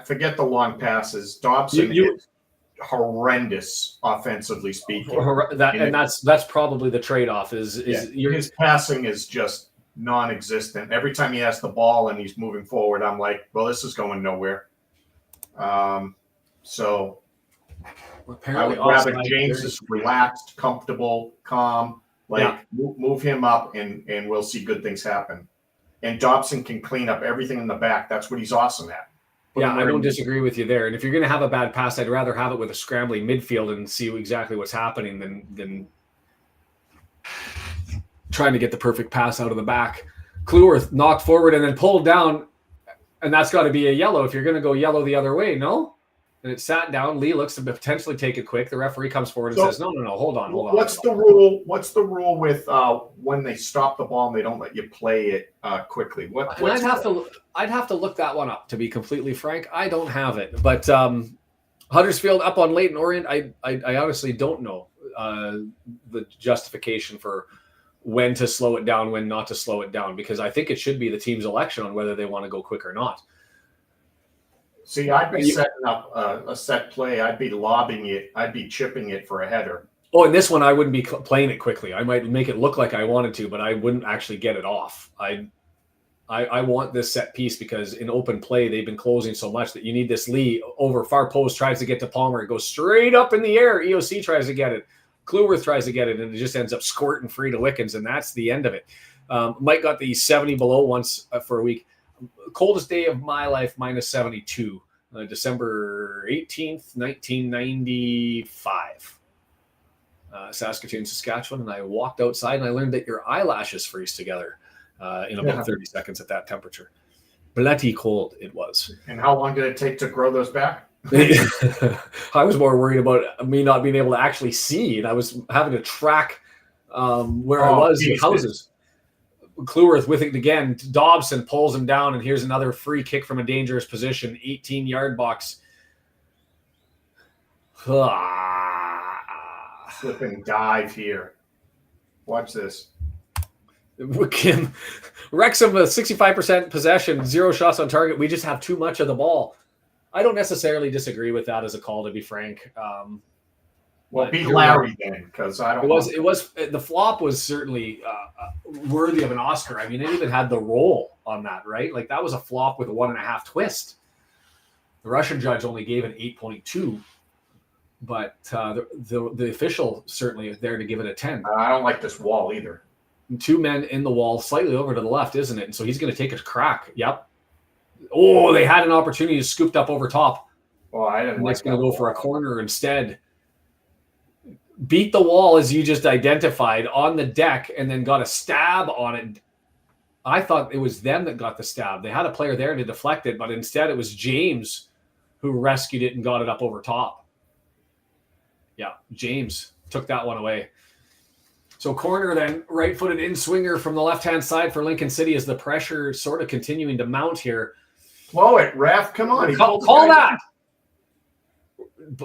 Forget the long passes. Dobson is horrendous offensively speaking. That's probably the trade-off. His passing is just non-existent. Every time he has the ball and he's moving forward, I'm like, well, this is going nowhere. So apparently I would rather James is relaxed, comfortable, calm, Like move him up, and we'll see good things happen. And Dobson can clean up everything in the back. That's what he's awesome at. I don't disagree with you there. And if you're going to have a bad pass, I'd rather have it with a scrambling midfield and see exactly what's happening than trying to get the perfect pass out of the back. Kluwer knocked forward and then pulled down, and that's got to be a yellow if you're going to go yellow the other way, no? And it sat down. Lee looks to potentially take it quick. The referee comes forward and says, no, hold on. What's the rule? What's the rule with when they stop the ball and they don't let you play it quickly? I'd have to look that one up, to be completely frank. I don't have it. But Huddersfield up on Leyton Orient, I honestly don't know the justification for when to slow it down, when not to slow it down, because I think it should be the team's election on whether they want to go quick or not. See, I'd be setting up a set play. I'd be lobbing it. I'd be chipping it for a header. Oh, in this one, I wouldn't be playing it quickly. I might make it look like I wanted to, but I wouldn't actually get it off. I want this set piece because in open play, they've been closing so much that you need this Lee over far post, tries to get to Palmer. It goes straight up in the air. EOC tries to get it. Kluwer tries to get it, and it just ends up squirting free to Wickens, and that's the end of it. Mike got the 70 below once for a week. Coldest day of my life, minus 72, December 18th, 1995. Saskatoon, Saskatchewan, and I walked outside and I learned that your eyelashes freeze together in about 30 seconds at that temperature. Bloody cold it was. And how long did it take to grow those back? I was more worried about me not being able to actually see, and I was having to track where I was in houses. Kluwer with it again. Dobson pulls him down, and here's another free kick from a dangerous position, 18-yard box. Flipping dive here. Watch this. Wrexham, a 65% possession, 0 shots on target. We just have too much of the ball. I don't necessarily disagree with that as a call, to be frank. Well, beat Larry then, because I don't. It was the flop was certainly worthy of an Oscar. I mean, it even had the roll on that, right? Like that was a flop with a 1.5 twist. The Russian judge only gave it 8.2, but the official certainly is there to give it a 10. I don't like this wall either. 2 men in the wall, slightly over to the left, isn't it? And so he's going to take a crack. Yep. Oh, they had an opportunity to scooped up over top. Well, I didn't. Mike's going to go for a corner instead. Beat the wall, as you just identified, on the deck, and then got a stab on it. I thought it was them that got the stab. They had a player there to deflect it, but instead it was James who rescued it and got it up over top. Yeah, James took that one away. So corner then, right-footed in-swinger from the left-hand side for Lincoln City as the pressure sort of continuing to mount here. Blow it, ref. Come on. Call that.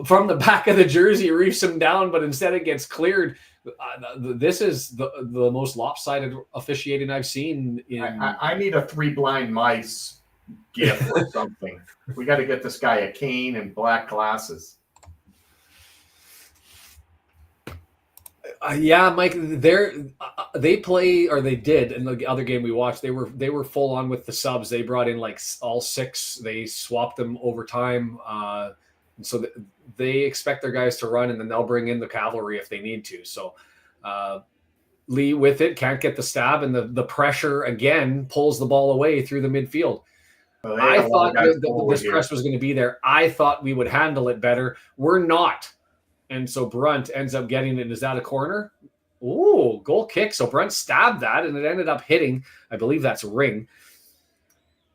From the back of the jersey, reefs him down, but instead it gets cleared. This is the most lopsided officiating I've seen. I need a 3 blind mice gift or something. We got to get this guy a cane and black glasses. Yeah, Mike. They play, or they did in the other game we watched. They were full on with the subs. They brought in like all 6. They swapped them over time. So they expect their guys to run, and then they'll bring in the cavalry if they need to. So Lee with it, can't get the stab, and the pressure again pulls the ball away through the midfield. Well, I thought this press was going to be there. I thought we would handle it better. We're not. And so Brunt ends up getting it. Is that a corner? Ooh, goal kick. So Brunt stabbed that, and it ended up hitting. I believe that's Ring.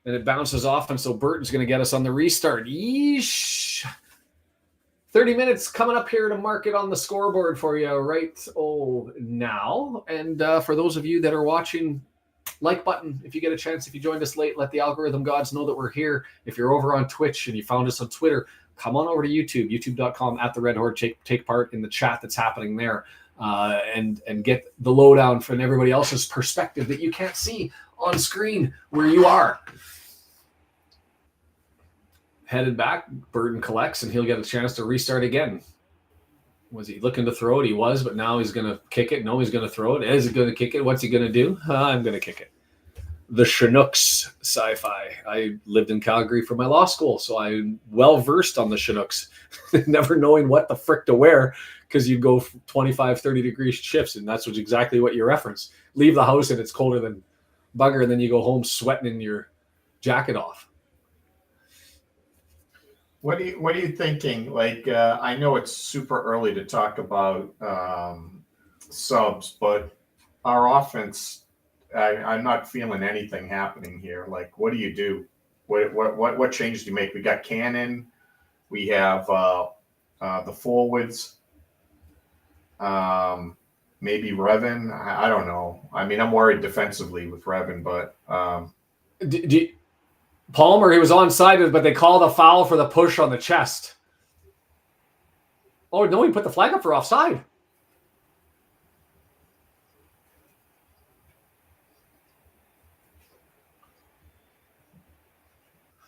And it bounces off, and so Burton's going to get us on the restart. Yeesh. 30 minutes coming up here to mark it on the scoreboard for you right now. And for those of you that are watching, like button if you get a chance. If you joined us late, let the algorithm gods know that we're here. If you're over on Twitch and you found us on Twitter, come on over to YouTube, youtube.com/@the-red-horde. Take part in the chat that's happening there and get the lowdown from everybody else's perspective that you can't see on screen where you are. Headed back, Burton collects, and he'll get a chance to restart again. Was he looking to throw it? He was, but now he's going to kick it. No, he's going to throw it. Is he going to kick it? What's he going to do? I'm going to kick it. The Chinooks sci-fi. I lived in Calgary for my law school, so I'm well-versed on the Chinooks, never knowing what the frick to wear because you go 25, 30 degree shifts, and that's exactly what you reference. Leave the house and it's colder than bugger, and then you go home sweating in your jacket off. What are you thinking? Like, I know it's super early to talk about subs, but our offense, I'm not feeling anything happening here. Like, what do you do? What changes do you make? We got Cannon. We have the forwards. Maybe Revan. I don't know. I mean, I'm worried defensively with Revan, but Palmer, he was onside, but they called a foul for the push on the chest. Oh, no, he put the flag up for offside.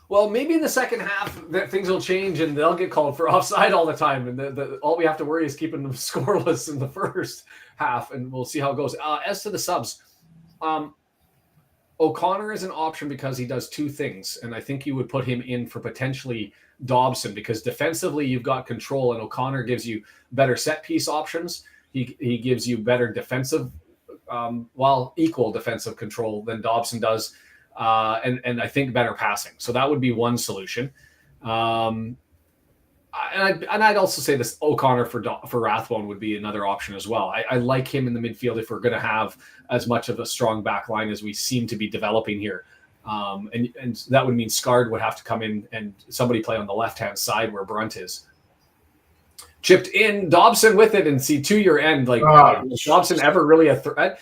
Well, maybe in the second half that things will change and they'll get called for offside all the time. And all we have to worry is keeping them scoreless in the first half, and we'll see how it goes. As to the subs, O'Connor is an option because he does two things, and I think you would put him in for potentially Dobson because defensively you've got control, and O'Connor gives you better set piece options. He gives you better defensive, equal defensive control than Dobson does, and I think better passing. So that would be one solution. And I'd also say this O'Connor for Rathbone would be another option as well. I like him in the midfield if we're going to have as much of a strong back line as we seem to be developing here. And that would mean Scard would have to come in and somebody play on the left-hand side where Brunt is. Chipped in, Dobson with it, and see to your end, like was Dobson ever really a threat?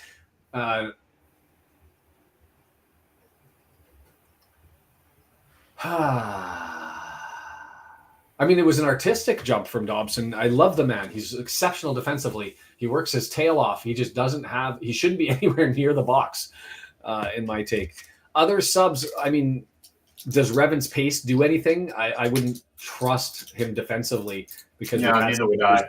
I mean, it was an artistic jump from Dobson. I love the man. He's exceptional defensively. He works his tail off. He just he shouldn't be anywhere near the box, in my take. Other subs, I mean, does Revan's pace do anything? I wouldn't trust him defensively because neither would I.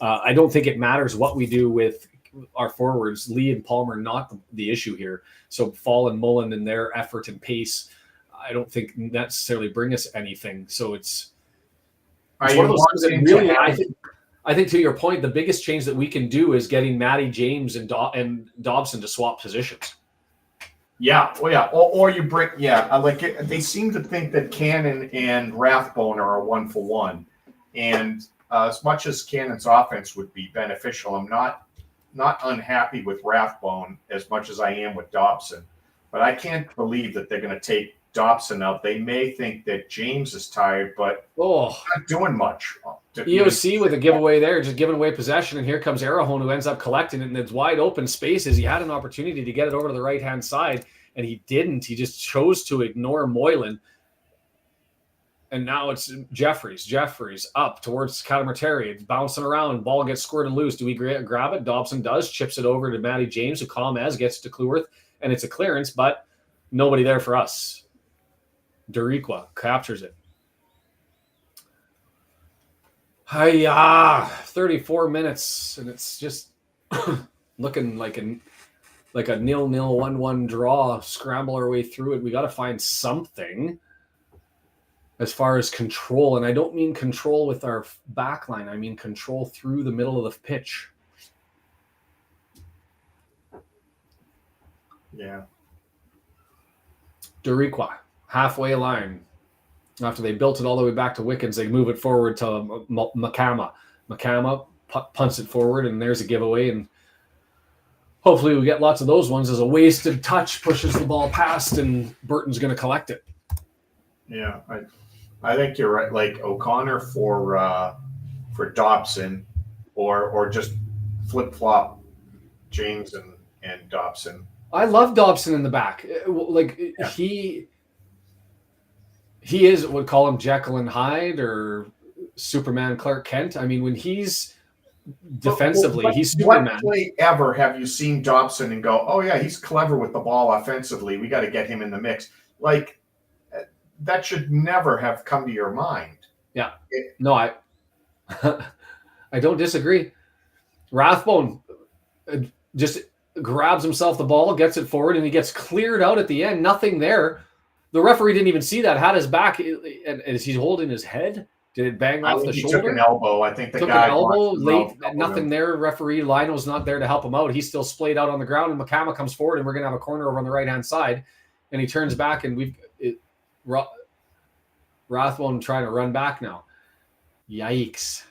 I don't think it matters what we do with our forwards. Lee and Palmer, not the issue here. So Fall and Mullen and their effort and pace, I don't think necessarily bring us anything. So it's one of those things that really, I think to your point, the biggest change that we can do is getting Matty James and Dobson to swap positions. Yeah, well, yeah, or you bring, they seem to think that Cannon and Rathbone are a 1-for-1, and as much as Cannon's offense would be beneficial, I'm not unhappy with Rathbone as much as I am with Dobson, but I can't believe that they're going to take Dobson out. They may think that James is tired, but not doing much. EOC with a giveaway there, just giving away possession, and here comes Arahone who ends up collecting it, and it's wide open spaces. He had an opportunity to get it over to the right-hand side, and he didn't. He just chose to ignore Moylan. And now it's Jeffries up towards Catamarteri. It's bouncing around. Ball gets squirted loose. Do we grab it? Dobson does. Chips it over to Matty James, who Calmez gets to Cleworth, and it's a clearance, but nobody there for us. Duriqua captures it. 34 minutes, and it's just looking like a 0-0, 1-1 draw. Scramble our way through it. We got to find something as far as control, and I don't mean control with our back line. I mean control through the middle of the pitch. Yeah. Duriqua. Halfway line. After they built it all the way back to Wickens, they move it forward to Makama. Makama punts it forward, and there's a giveaway. And hopefully we get lots of those ones as a wasted touch pushes the ball past, and Burton's going to collect it. Yeah, I think you're right. Like O'Connor for Dobson, or just flip flop James and Dobson. I love Dobson in the back. He is, would call him Jekyll and Hyde or Superman Clark Kent. I mean, when he's defensively, he's Superman. What play ever have you seen Dobson and go, oh yeah, he's clever with the ball offensively. We got to get him in the mix. Like that should never have come to your mind. Yeah. I don't disagree. Rathbone just grabs himself the ball, gets it forward, and he gets cleared out at the end. Nothing there. The referee didn't even see that. Had his back, and is he holding his head Did it bang I off think the he shoulder? took an elbow. I think the Took guy an elbow watched him late. out, elbowed Nothing him. there. Referee Lionel's not there to help him out. He's still splayed out on the ground, and McCama comes forward, and we're gonna have a corner over on the right hand side. And he turns back, and Rathbone trying to run back now. Yikes.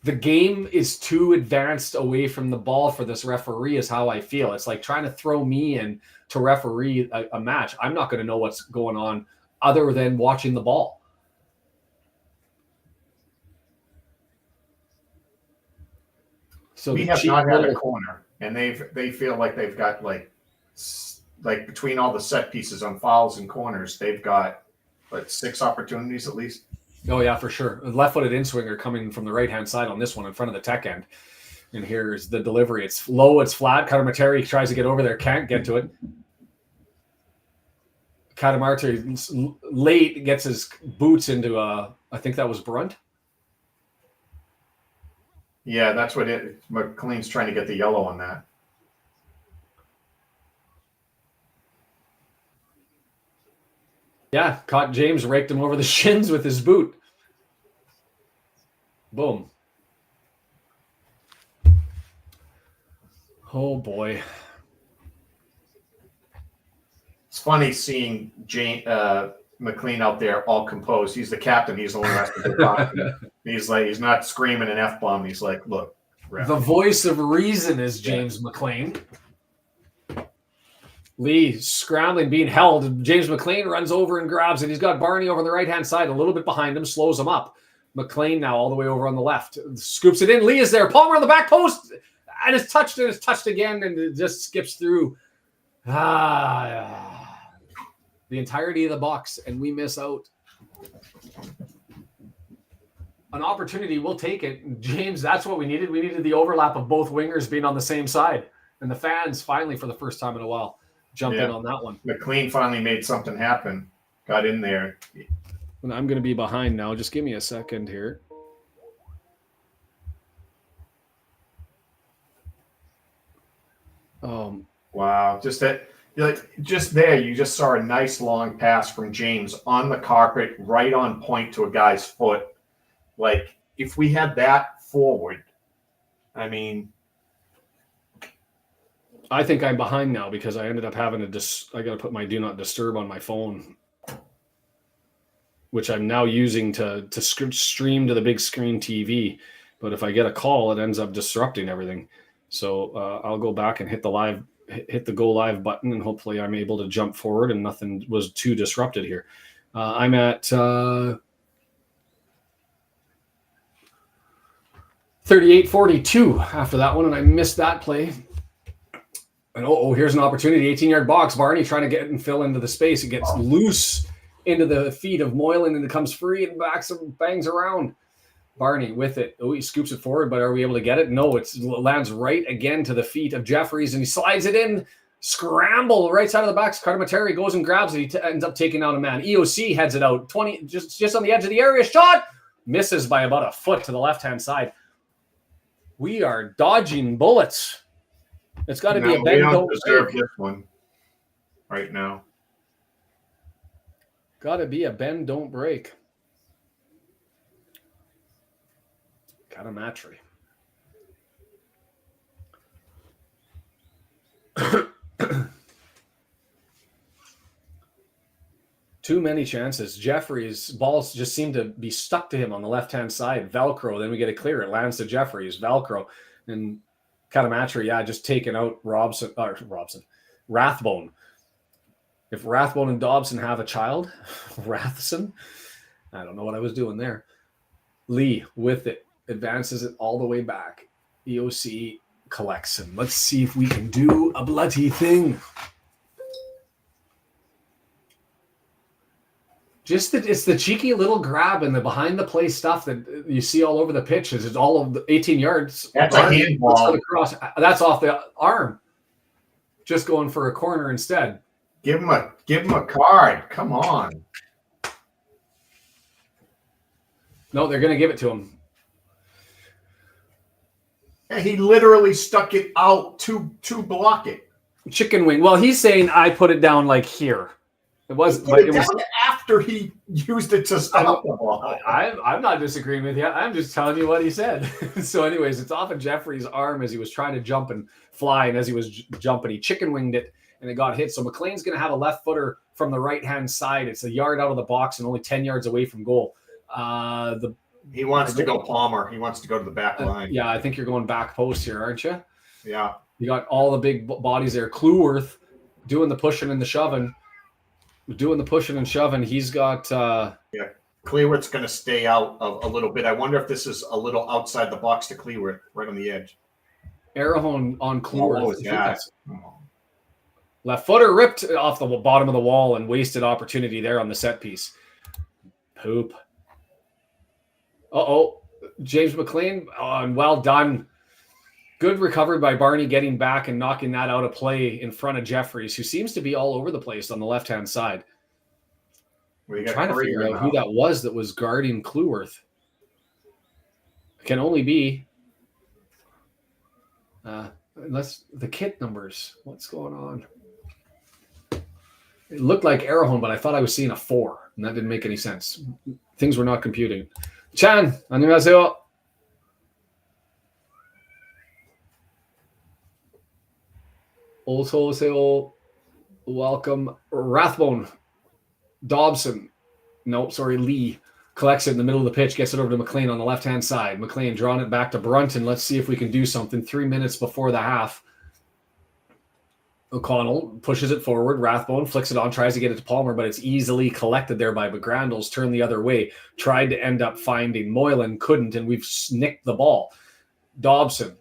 The game is too advanced away from the ball for this referee is how I feel. It's like trying to throw me in to referee a match. I'm not going to know what's going on other than watching the ball. So we have not had a corner, and they feel like they've got like between all the set pieces on fouls and corners, they've got 6 opportunities at least. Oh, yeah, for sure. A left-footed in-swinger coming from the right-hand side on this one in front of the tech end. And here's the delivery. It's low, it's flat. Katamateri tries to get over there, can't get to it. Katamateri late gets his boots into I think that was Brunt. Yeah, that's what McLean's trying to get the yellow on that. Yeah, caught James, raked him over the shins with his boot. Boom. Oh, boy. It's funny seeing McLean out there all composed. He's the captain. He's the one who has to be talking. He's not screaming an F-bomb. He's like, look. Ref. The voice of reason is James McLean. Lee scrambling, being held. James McLean runs over and grabs it. He's got Barney over on the right-hand side, a little bit behind him, slows him up. McLean now all the way over on the left. Scoops it in. Lee is there. Palmer on the back post. And it's touched again, and it just skips through. The entirety of the box, and we miss out. An opportunity, we'll take it. James, that's what we needed. We needed the overlap of both wingers being on the same side. And the fans finally, for the first time in a while, jumped in on that one. McLean finally made something happen. Got in there. And I'm going to be behind now. Just give me a second here. Wow. Just there, you just saw a nice long pass from James on the carpet, right on point to a guy's foot. Like, if we had that forward, I mean, I think I'm behind now because I ended up having I got to put my do not disturb on my phone, which I'm now using to stream to the big screen TV. But if I get a call, it ends up disrupting everything. So I'll go back and hit the go live button, and hopefully I'm able to jump forward and nothing was too disrupted here. I'm at 38-42 after that one, and I missed that play. And here's an opportunity. 18-yard box. Barney trying to get and fill into the space. It gets loose into the feet of Moylan, and it comes free and bangs around. Barney with it. He scoops it forward, but are we able to get it? No, it lands right again to the feet of Jeffries, and he slides it in. Scramble right side of the back. Katamateri goes and grabs it. He ends up taking out a man. EOC heads it out. 20 just on the edge of the area. Shot misses by about a foot to the left-hand side. We are dodging bullets. It's got to be a bend. We don't deserve this one right now. Got to be a bend, don't break. Got a matchery. Too many chances. Jeffries' balls just seem to be stuck to him on the left-hand side. Velcro, then we get it clear. It lands to Jeffries. Velcro. And Katamatri, just taking out Rathbone. If Rathbone and Dobson have a child, Rathson, I don't know what I was doing there. Lee with it, advances it all the way back. EOC collects him. Let's see if we can do a bloody thing. It's the cheeky little grab and the behind the play stuff that you see all over the pitch. It's all of the 18 yards. That's a handball. That's off the arm. Just going for a corner instead. Give him a card. Come on. No, they're going to give it to him. And he literally stuck it out to block it. Chicken wing. Well, he's saying I put it down like here. It was, but it was after after he used it to stop the ball. I'm not disagreeing with you. I'm just telling you what he said. So anyways, it's off of Jeffrey's arm as he was trying to jump and fly. And as he was jumping, he chicken winged it and it got hit. So McLean's going to have a left footer from the right-hand side. It's a yard out of the box and only 10 yards away from goal. He wants to go Palmer. He wants to go to the back line. Yeah, I think you're going back post here, aren't you? Yeah. You got all the big bodies there. Cleworth doing the pushing and the shoving. He's got Cleworth's going to stay out a little bit. I wonder if this is a little outside the box to Cleworth, right on the edge. Arrowhone on Cleworth. Yeah. Left footer ripped off the bottom of the wall and wasted opportunity there on the set piece. Poop. James McLean, and well done. Good recovery by Barney getting back and knocking that out of play in front of Jeffries, who seems to be all over the place on the left-hand side. I'm trying to figure out who that was guarding Cleworth. It can only be unless the kit numbers. What's going on? It looked like Arrowhone, but I thought I was seeing a 4, and that didn't make any sense. Things were not computing. Chan, 안녕하세요. Also 오세요. Welcome. Rathbone. Dobson. No, sorry, Lee. Collects it in the middle of the pitch, gets it over to McLean on the left-hand side. McLean drawing it back to Brunton. Let's see if we can do something. 3 minutes before the half. O'Connell pushes it forward. Rathbone flicks it on, tries to get it to Palmer, but it's easily collected there by McGrandles. Turned the other way. Tried to end up finding Moylan, couldn't, and we've nicked the ball. Dobson.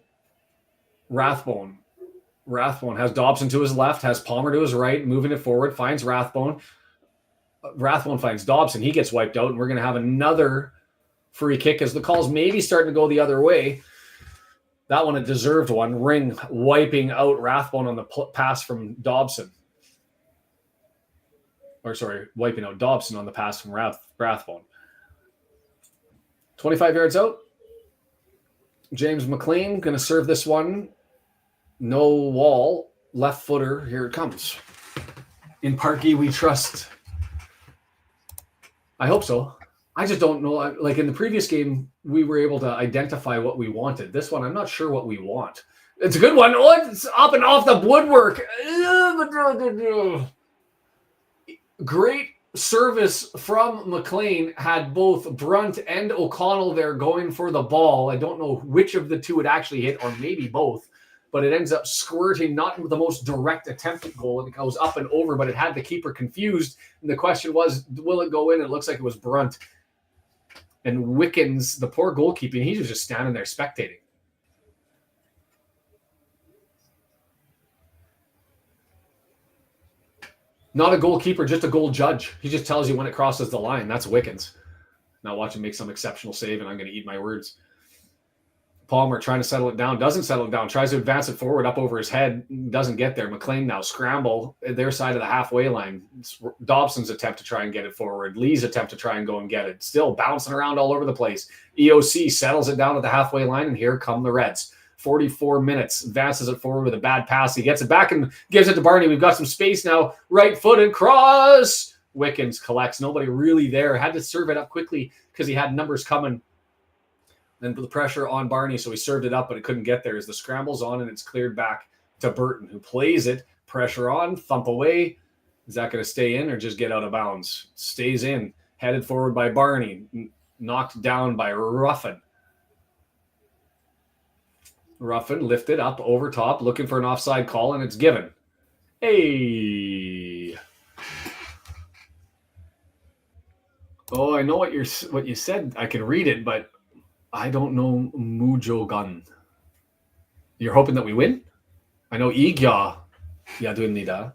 Rathbone. Rathbone has Dobson to his left, has Palmer to his right, moving it forward, finds Rathbone. Rathbone finds Dobson. He gets wiped out, and we're going to have another free kick as the call's maybe starting to go the other way. That one, a deserved one. Ring wiping out Rathbone on the pass from Dobson. Wiping out Dobson on the pass from Rathbone. 25 yards out. James McLean going to serve this one. No wall. Left footer. Here it comes. In Parky, we trust. I hope so. I just don't know. Like in the previous game, we were able to identify what we wanted. This one, I'm not sure what we want. It's a good one. Oh, it's up and off the woodwork. Great service from McLean. Had both Brunt and O'Connell there going for the ball. I don't know which of the two it actually hit, or maybe both. But it ends up squirting, not the most direct attempt at goal. It goes up and over, but it had the keeper confused. And the question was, will it go in? It looks like it was Brunt. And Wickens, the poor goalkeeper, he was just standing there spectating. Not a goalkeeper, just a goal judge. He just tells you when it crosses the line. That's Wickens. Now watch him make some exceptional save, and I'm going to eat my words. Palmer trying to settle it down, doesn't settle it down, tries to advance it forward up over his head, doesn't get there. McLean now scramble their side of the halfway line. It's Dobson's attempt to try and get it forward. Lee's attempt to try and go and get it. Still bouncing around all over the place. EOC settles it down at the halfway line, and here come the Reds. 44 minutes, advances it forward with a bad pass. He gets it back and gives it to Barney. We've got some space now. Right-footed cross. Wickens collects. Nobody really there. Had to serve it up quickly because he had numbers coming. Then the pressure on Barney, so he served it up, but it couldn't get there as the scramble's on, and it's cleared back to Burton, who plays it. Pressure on, thump away. Is that going to stay in or just get out of bounds? Stays in. Headed forward by Barney. Knocked down by Ruffin. Ruffin lifted up over top, looking for an offside call, and it's given. Hey. Oh, I know what you said. I can read it, but I don't know Mujo Gun. You're hoping that we win? I know Igya Yadunida.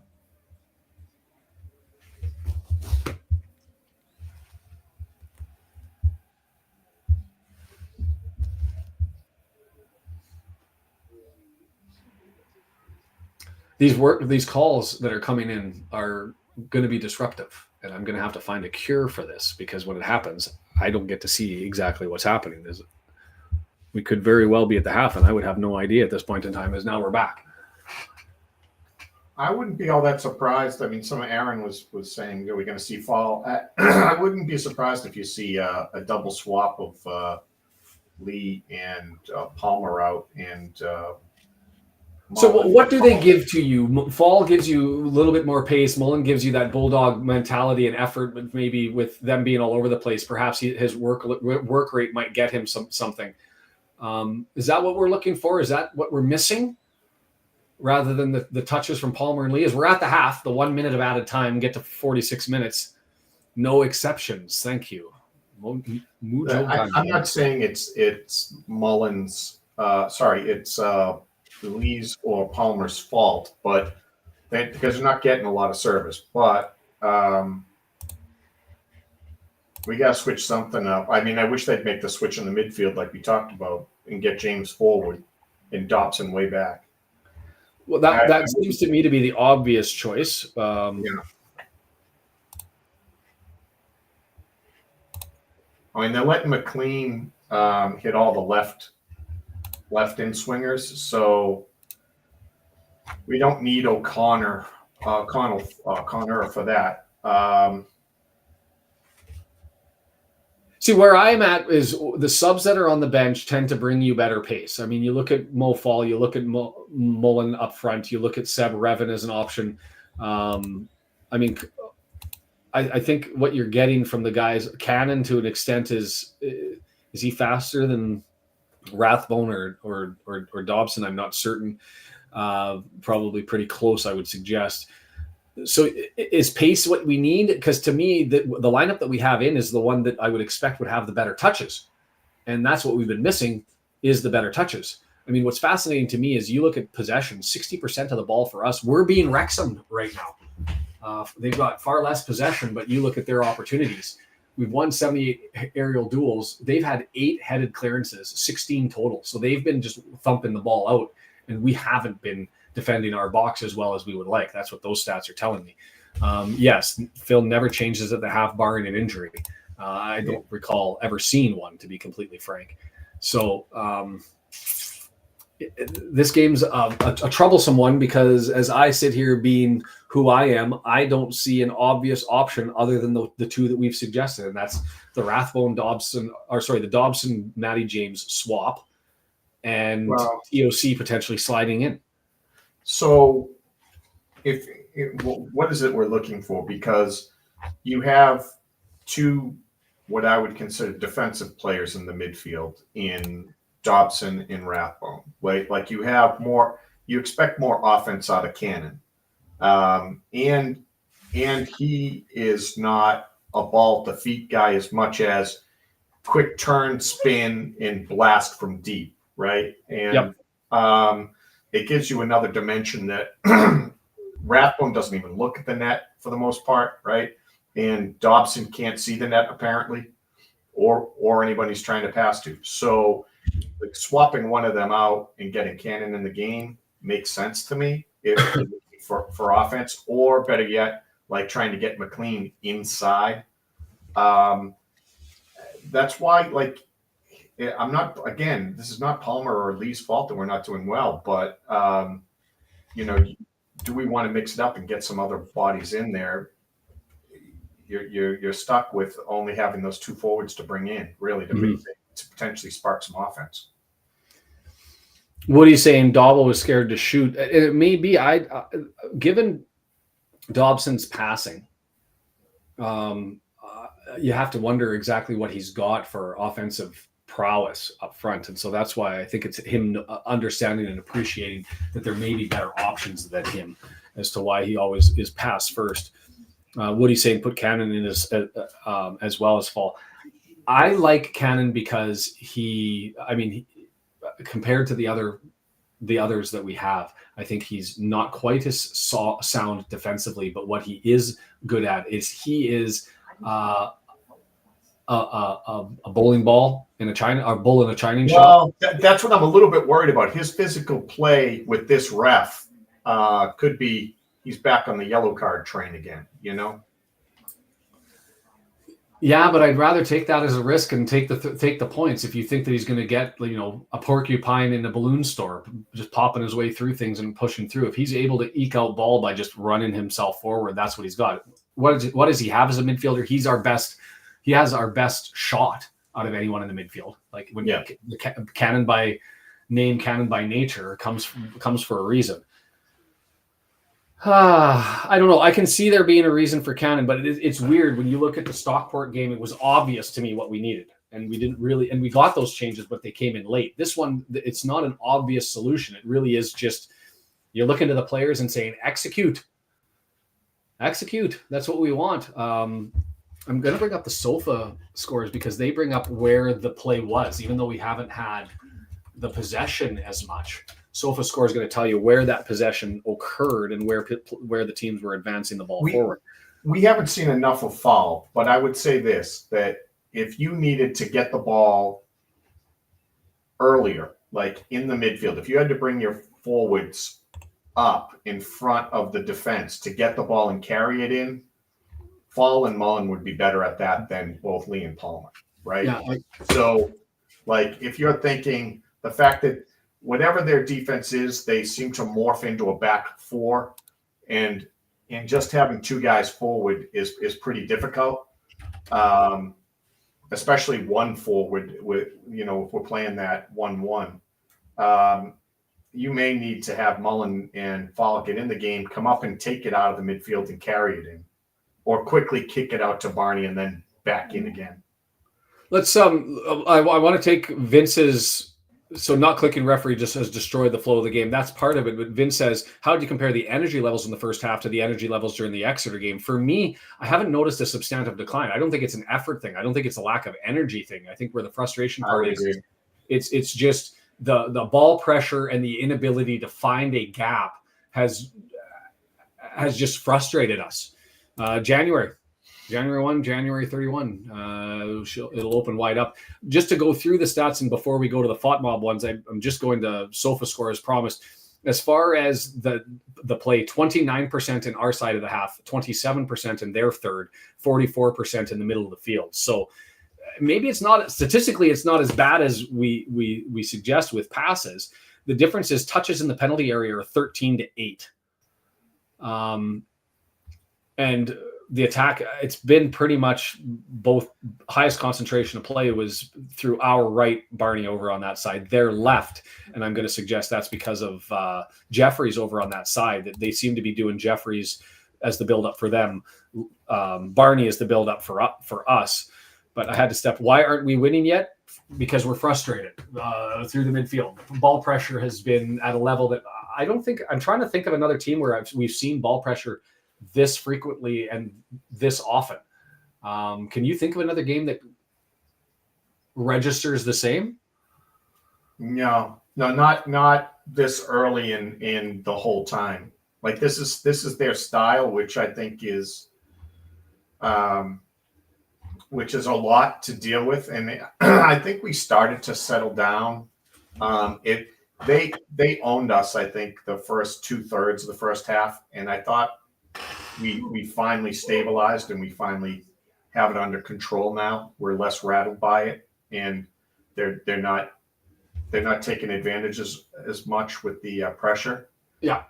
These calls that are coming in are going to be disruptive, and I'm going to have to find a cure for this, because when it happens, I don't get to see exactly what's happening. We could very well be at the half, and I would have no idea at this point in time, as now we're back. I wouldn't be all that surprised. I mean, some of Aaron was saying, are we going to see fall? I wouldn't be surprised if you see a double swap of Lee and Palmer out. And so what do they give to you? Fall gives you a little bit more pace. Mullen gives you that bulldog mentality and effort, but maybe with them being all over the place, perhaps his work rate might get him something. Is that what we're looking for? Is that what we're missing? Rather than the touches from Palmer and Lee, as we're at the half, the 1 minute of added time, get to 46 minutes. No exceptions. Thank you. I'm not saying it's Mullen's. It's Lee's or Palmer's fault, but because they're not getting a lot of service. But we got to switch something up. I mean, I wish they'd make the switch in the midfield like we talked about and get James forward and Dobson way back. Well, that seems to me to be the obvious choice. Yeah. I mean, they're letting McLean hit all the left in swingers, so we don't need O'Connor for that. See, where I'm at is the subs that are on the bench tend to bring you better pace. I mean, you look at Mo Fall, you look at Mullen up front, you look at Seb Revin as an option. I mean, I think what you're getting from the guys, Cannon to an extent is he faster than Rathbone or Dobson? I'm not certain. Probably pretty close, I would suggest. So is pace what we need? Because to me, the lineup that we have in is the one that I would expect would have the better touches. And that's what we've been missing is the better touches. I mean, what's fascinating to me is you look at possession, 60% of the ball for us, we're being Wrexham right now. They've got far less possession, but you look at their opportunities. We've won 78 aerial duels. They've had 8 headed clearances, 16 total. So they've been just thumping the ball out, and we haven't been defending our box as well as we would like. That's what those stats are telling me. Yes, Phil never changes at the half barring an injury. I don't recall ever seeing one, to be completely frank. So this game's a troublesome one because as I sit here being who I am, I don't see an obvious option other than the two that we've suggested, and that's the Rathbone the Dobson Matty James swap and EOC potentially sliding in. So what is it we're looking for? Because you have two, what I would consider defensive players in the midfield in Dobson and Rathbone. Like you have more, you expect more offense out of Cannon. And he is not a ball at the feet guy as much as quick turn, spin, and blast from deep, right? And it gives you another dimension that Rathbone doesn't even look at the net for the most part, right? And Dobson can't see the net apparently, or anybody he's trying to pass to. So like swapping one of them out and getting Cannon in the game makes sense to me for offense, or better yet, like trying to get McLean inside. That's why, like, I'm not, again, this is not Palmer or Lee's fault that we're not doing well, but, do we want to mix it up and get some other bodies in there? You're stuck with only having those two forwards to bring in, really, to potentially spark some offense. What are you saying? Dobble was scared to shoot. It may be, given Dobson's passing, you have to wonder exactly what he's got for offensive prowess up front. And so that's why I think it's him understanding and appreciating that there may be better options than him as to why he always is pass first. Woody's saying put Cannon in as well as Fall. I like Cannon because compared to the others that we have, I think he's not quite as sound defensively, but what he is good at is he is a bowling ball in a bull in a chining shop. Well, that's what I'm a little bit worried about. His physical play with this ref could be he's back on the yellow card train again, Yeah, but I'd rather take that as a risk and take the points if you think that he's going to get, a porcupine in a balloon store, just popping his way through things and pushing through. If he's able to eke out ball by just running himself forward, that's what he's got. What does he have as a midfielder? He has our best shot out of anyone in the midfield. Like when Cannon by name, Cannon by nature comes for a reason. I don't know. I can see there being a reason for Cannon, but it's weird when you look at the Stockport game. It was obvious to me what we needed, and we got those changes, but they came in late. This one, it's not an obvious solution. It really is just you're looking to the players and saying, execute. That's what we want. I'm going to bring up the sofa scores because they bring up where the play was, even though we haven't had the possession as much. Sofa score is going to tell you where that possession occurred and where the teams were advancing the ball forward. We haven't seen enough of foul, but I would say this, that if you needed to get the ball earlier, like in the midfield, if you had to bring your forwards up in front of the defense to get the ball and carry it in, Fall and Mullen would be better at that than both Lee and Palmer, right? Yeah. So, like, if you're thinking the fact that whatever their defense is, they seem to morph into a back four, and just having two guys forward is pretty difficult, especially one forward with, if we're playing that 1-1. You may need to have Mullen and Fall get in the game, come up and take it out of the midfield and carry it in, or quickly kick it out to Barney and then back in again. Let's I want to take Vince's. So not clicking referee just has destroyed the flow of the game. That's part of it. But Vince says, how do you compare the energy levels in the first half to the energy levels during the Exeter game? For me, I haven't noticed a substantive decline. I don't think it's an effort thing. I don't think it's a lack of energy thing. I think where the frustration part is, it's just the ball pressure and the inability to find a gap has just frustrated us. January 1, January 31. It'll open wide up. Just to go through the stats, and before we go to the FOTMob ones, I'm just going to Sofa score as promised. As far as the play, 29% in our side of the half, 27% in their third, 44% in the middle of the field. So maybe it's not statistically, it's not as bad as we suggest with passes. The difference is touches in the penalty area are 13-8. And the attack, it's been pretty much both. Highest concentration of play was through our right, Barney over on that side, their left. And I'm going to suggest that's because of Jeffries over on that side, that they seem to be doing Jeffries as the build up for them. Barney is the build up for us. But I had to step. Why aren't we winning yet? Because we're frustrated through the midfield. Ball pressure has been at a level that I don't think. I'm trying to think of another team where we've seen ball pressure this frequently and this often. Can you think of another game that registers the same? No, not this early in the whole time. Like this is their style, which I think is which is a lot to deal with. And I think we started to settle down. They owned us, I think, the first 2/3 of the first half. And I thought we finally stabilized and we finally have it under control now. We're less rattled by it. And they're not taking advantage as much with the pressure. Yeah.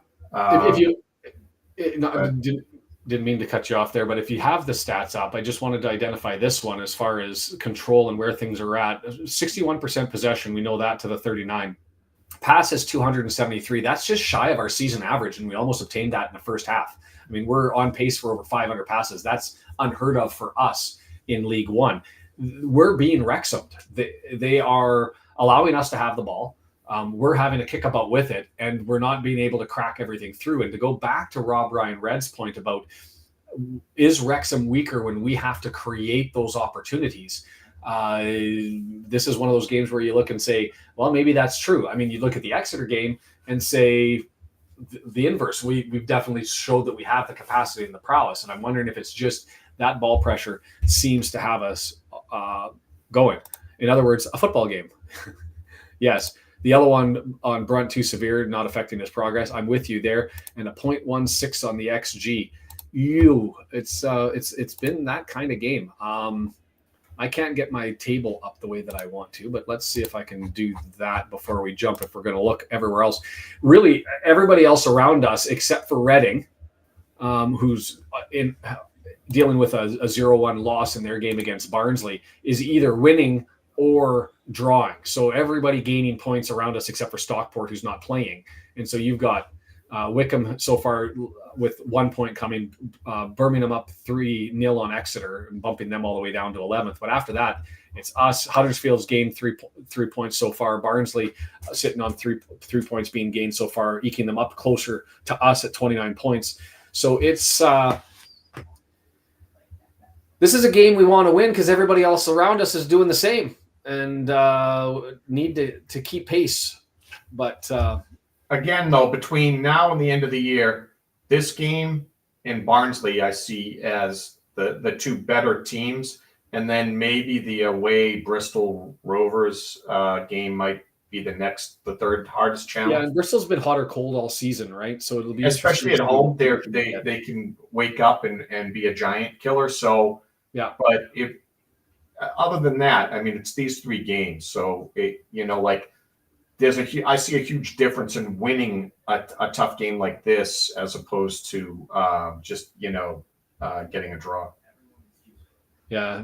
Didn't mean to cut you off there, but if you have the stats up, I just wanted to identify this one as far as control and where things are at. 61% possession, we know that, to the 39. Passes 273. That's just shy of our season average, and we almost obtained that in the first half. I mean, we're on pace for over 500 passes. That's unheard of for us in League One. We're being Wrexhamed. They are allowing us to have the ball. We're having to kick about with it, and we're not being able to crack everything through. And to go back to Rob Ryan Red's point about, is Wrexham weaker when we have to create those opportunities? This is one of those games where you look and say, well, maybe that's true. I mean, you look at the Exeter game and say the inverse. We've definitely showed that we have the capacity and the prowess. And I'm wondering if it's just that ball pressure seems to have us going. In other words, a football game. Yes. The other one on Brunt, too severe, not affecting his progress. I'm with you there. And a 0.16 on the XG. It's been that kind of game. I can't get my table up the way that I want to, but let's see if I can do that before we jump, if we're going to look everywhere else. Really, everybody else around us, except for Reading, who's in dealing with a 0-1 loss in their game against Barnsley, is either winning or drawing. So everybody gaining points around us except for Stockport, who's not playing. And so you've got Wickham so far with 1 point coming, Birmingham up 3-0 on Exeter and bumping them all the way down to 11th. But after that, it's us. Huddersfield's gained 3 points so far. Barnsley sitting on 3 points being gained so far, eking them up closer to us at 29 points. So it's this is a game we want to win because everybody else around us is doing the same and need to keep pace. But again, though, between now and the end of the year, this game and Barnsley I see as the two better teams. And then maybe the away Bristol Rovers game might be the third hardest challenge. Yeah, and Bristol's been hot or cold all season, right? So it'll be especially at home. They can wake up and be a giant killer. So yeah, but if other than that, I mean, it's these 3 games. So I see a huge difference in winning a tough game like this as opposed to just getting a draw. Yeah,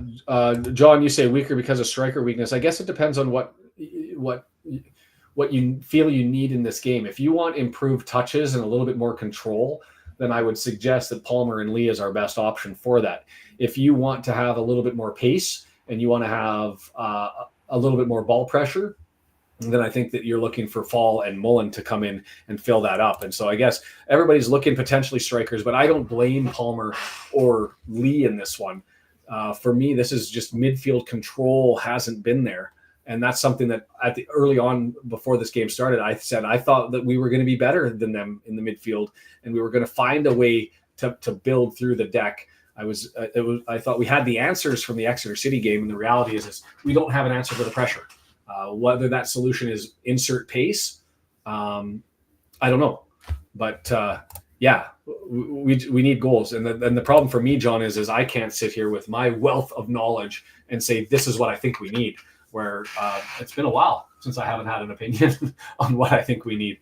John, you say weaker because of striker weakness. I guess it depends on what you feel you need in this game. If you want improved touches and a little bit more control, then I would suggest that Palmer and Lee is our best option for that. If you want to have a little bit more pace and you want to have a little bit more ball pressure, then I think that you're looking for Fall and Mullen to come in and fill that up. And so I guess everybody's looking potentially strikers, but I don't blame Palmer or Lee in this one. For me, this is just midfield control hasn't been there. And that's something that early on before this game started, I said I thought that we were going to be better than them in the midfield, and we were going to find a way to build through the deck. I thought we had the answers from the Exeter City game, and the reality is we don't have an answer for the pressure. Whether that solution is insert pace, I don't know, but yeah, we need goals. And the problem for me, John, is I can't sit here with my wealth of knowledge and say this is what I think we need. Where it's been a while since I haven't had an opinion on what I think we need.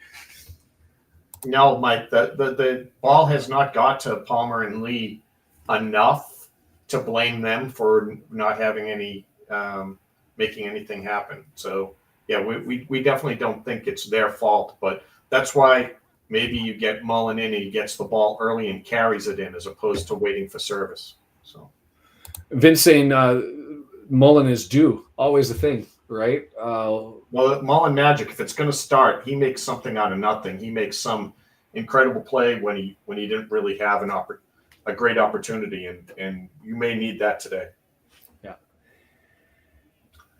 No, Mike, the ball has not got to Palmer and Lee enough to blame them for not having any making anything happen. So yeah, we definitely don't think it's their fault, but that's why maybe you get Mullen in and he gets the ball early and carries it in as opposed to waiting for service. So Vince saying Mullen is due, always a thing, right? Well, Mullen magic. If it's going to start, he makes something out of nothing. He makes some incredible play when he didn't really have a great opportunity, and you may need that today. Yeah.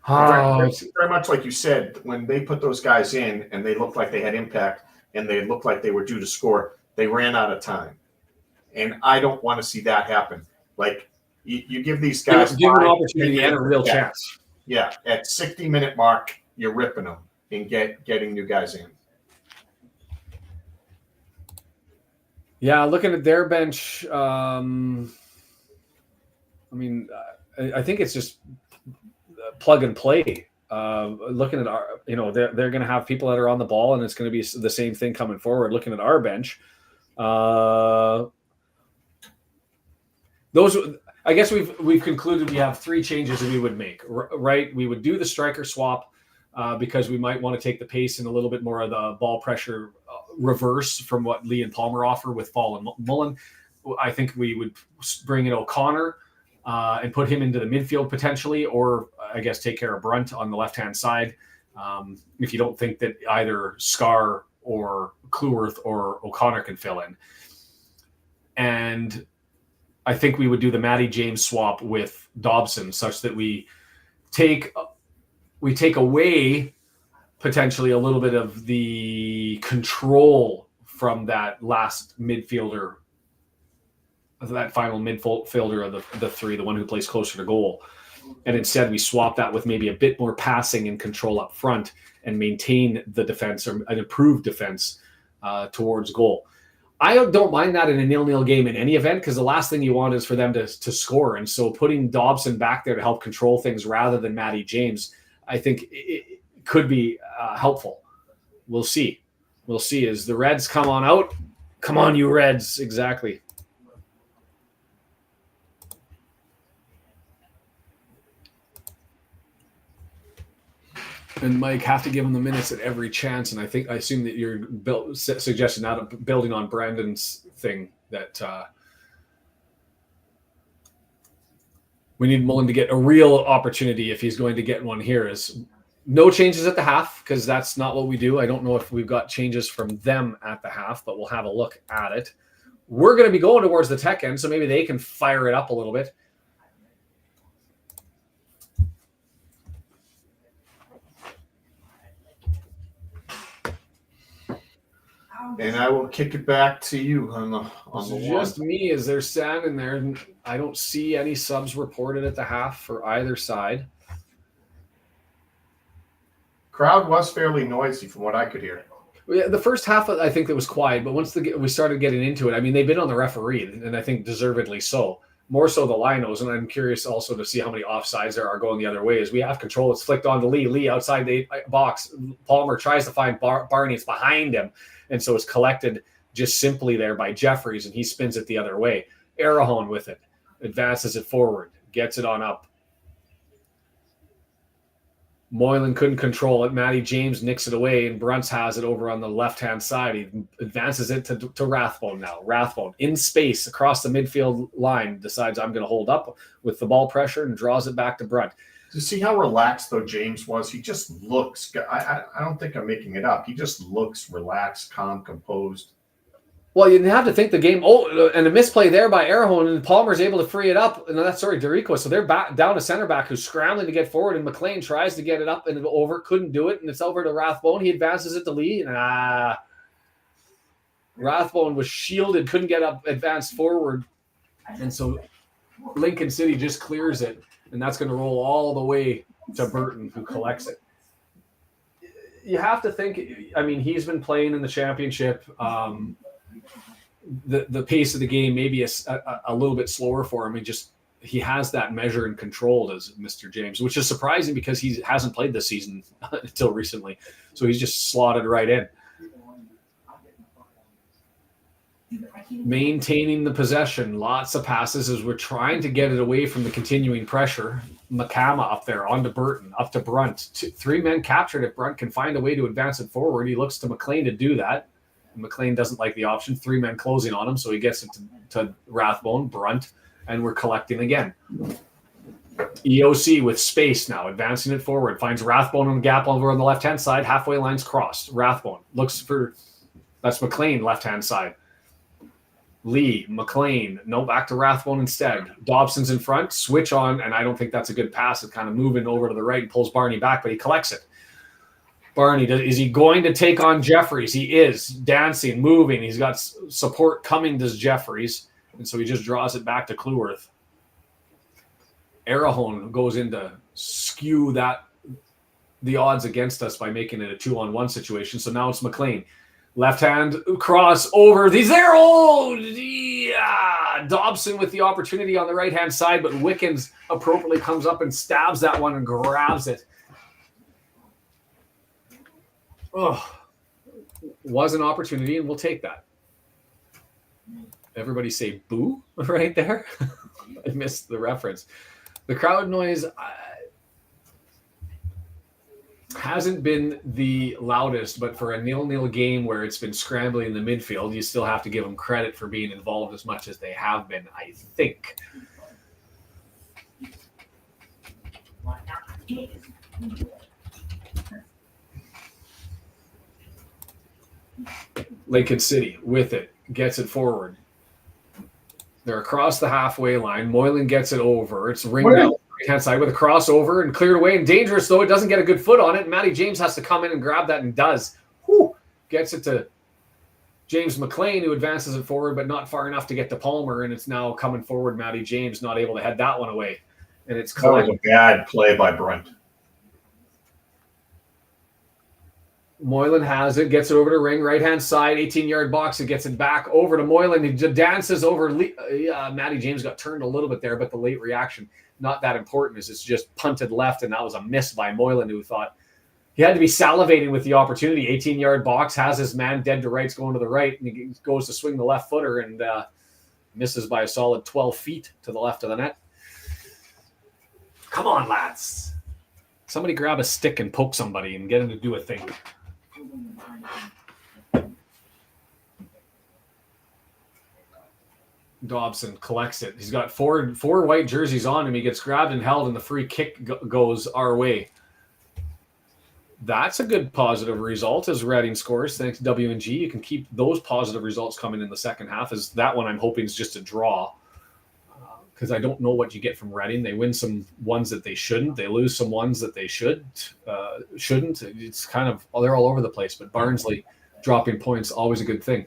Very much like you said, when they put those guys in and they looked like they had impact and they looked like they were due to score, they ran out of time, and I don't want to see that happen. Like. You give these guys give an opportunity and a real chance. Yeah, at 60-minute mark, you're ripping them and getting new guys in. Yeah, looking at their bench, I mean, I think it's just plug and play. Looking at our, they're going to have people that are on the ball, and it's going to be the same thing coming forward. Looking at our bench, those. I guess we've concluded we have 3 changes that we would make, right? We would do the striker swap because we might want to take the pace and a little bit more of the ball pressure reverse from what Lee and Palmer offer with Fall and Mullen. I think we would bring in O'Connor and put him into the midfield potentially, or I guess take care of Brunt on the left-hand side. If you don't think that either Scar or Cleworth or O'Connor can fill in. And I think we would do the Matty James swap with Dobson such that we take away potentially a little bit of the control from that last midfielder, that final midfielder of the 3, the one who plays closer to goal. And instead we swap that with maybe a bit more passing and control up front and maintain the defense or an improved defense towards goal. I don't mind that in a 0-0 game in any event, because the last thing you want is for them to score. And so putting Dobson back there to help control things rather than Matty James, I think it could be helpful. We'll see. We'll see as the Reds come on out. Come on, you Reds. Exactly. And Mike, have to give him the minutes at every chance. And I assume that you're suggesting that building on Brandon's thing that we need Mullen to get a real opportunity if he's going to get one here. Is no changes at the half, because that's not what we do. I don't know if we've got changes from them at the half, but we'll have a look at it. We're going to be going towards the tech end, so maybe they can fire it up a little bit. And I will kick it back to you on the just one. Me, as they're standing there, and I don't see any subs reported at the half for either side. Crowd was fairly noisy from what I could hear. Yeah, the first half, I think it was quiet, but once we started getting into it, I mean, they've been on the referee, and I think deservedly so. More so the linos, and I'm curious also to see how many offsides there are going the other way. As we have control, it's flicked on to Lee. Lee outside the box. Palmer tries to find Barney. It's behind him. And so it's collected just simply there by Jeffries, and he spins it the other way. Arahone with it. Advances it forward. Gets it on up. Moylan couldn't control it. Matty James nicks it away, and Brunts has it over on the left-hand side. He advances it to Rathbone now. Rathbone in space across the midfield line decides I'm going to hold up with the ball pressure and draws it back to Brunt. To see how relaxed, though, James was, he just looks – I don't think I'm making it up. He just looks relaxed, calm, composed. Well, you have to think the game. Oh, and a misplay there by Arahone, and Palmer's able to free it up. And that's Dorico. So they're back down to center back who's scrambling to get forward, and McLean tries to get it up and over, couldn't do it, and it's over to Rathbone. He advances it to Lee, and Rathbone was shielded, couldn't get up, advanced forward, and so Lincoln City just clears it, and that's going to roll all the way to Burton, who collects it. You have to think. I mean, he's been playing in the championship. The pace of the game maybe a little bit slower for him. He has that measure and controlled as Mr. James, which is surprising because he hasn't played this season until recently. So he's just slotted right in. Maintaining the possession, lots of passes as we're trying to get it away from the continuing pressure. McCama up there, on to Burton, up to Brunt. Three men captured. If Brunt can find a way to advance it forward, he looks to McLean to do that. McLean doesn't like the option. Three men closing on him, so he gets it to Rathbone, Brunt, and we're collecting again. EOC with space now, advancing it forward. Finds Rathbone in the gap over on the left-hand side. Halfway line's crossed. Rathbone looks for – that's McLean, left-hand side. Lee, McLean, no, back to Rathbone instead. Dobson's in front, switch on, and I don't think that's a good pass. It's kind of moving over to the right and pulls Barney back, but he collects it. Barney, is he going to take on Jeffries? He is dancing, moving. He's got support coming to Jeffries, and so he just draws it back to Cleworth. Arahone goes in to skew the odds against us by making it a 2-on-1 situation. So now it's McLean. Left hand cross over. He's there. Oh, yeah. Dobson with the opportunity on the right-hand side, but Wickens appropriately comes up and stabs that one and grabs it. Oh, was an opportunity, and we'll take that. Everybody say boo right there. I missed the reference. The crowd noise hasn't been the loudest, but for a 0-0 game where it's been scrambling in the midfield, you still have to give them credit for being involved as much as they have been, I think. Lincoln City with it, gets it forward. They're across the halfway line. Moylan gets it over. It's ringed out right-hand side with a crossover and cleared away. And dangerous, though. It doesn't get a good foot on it. Matty James has to come in and grab that and does. Whew. Gets it to James McLean, who advances it forward, but not far enough to get to Palmer. And it's now coming forward. Matty James not able to head that one away. And it's that was a bad play by Brunt. Moylan has it, gets it over to Ring, right-hand side, 18-yard box. It gets it back over to Moylan. He dances over. Matty James got turned a little bit there, but the late reaction, not that important, as it's just punted left, and that was a miss by Moylan, who thought he had to be salivating with the opportunity. 18-yard box, has his man dead to rights going to the right, and he goes to swing the left footer and misses by a solid 12 feet to the left of the net. Come on, lads. Somebody grab a stick and poke somebody and get him to do a thing. Dobson collects it. He's got four white jerseys on him. He gets grabbed and held, and the free kick goes our way. That's a good positive result as Reading scores. Thanks to W&G. You can keep those positive results coming in the second half. As that one I'm hoping is just a draw, because I don't know what you get from Reading. They win some ones that they shouldn't. They lose some ones that they shouldn't. It's kind of, they're all over the place. But Barnsley dropping points, always a good thing.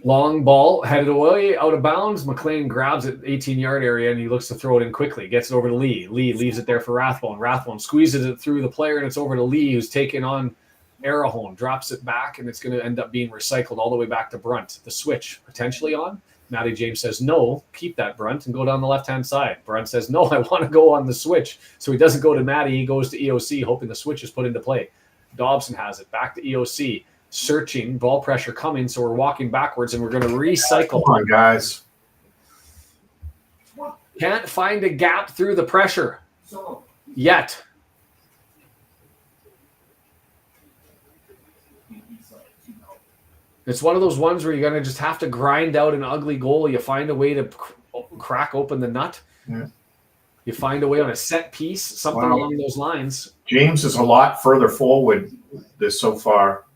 Long ball headed away, out of bounds. McLean grabs it 18-yard area, and he looks to throw it in quickly. Gets it over to Lee. Lee leaves it there for Rathbone. Rathbone squeezes it through the player, and it's over to Lee, who's taking on Arahone. Drops it back, and it's going to end up being recycled all the way back to Brunt. The switch potentially on. Matty James says, no, keep that, Brunt, and go down the left-hand side. Brunt says, no, I want to go on the switch. So he doesn't go to Matty. He goes to EOC, hoping the switch is put into play. Dobson has it. Back to EOC. Searching, ball pressure coming, so we're walking backwards, and we're going to recycle. Come on, guys. Can't find a gap through the pressure yet. It's one of those ones where you're going to just have to grind out an ugly goal. You find a way to crack open the nut. Yeah. You find a way on a set piece, something along those lines. James is a lot further forward this so far.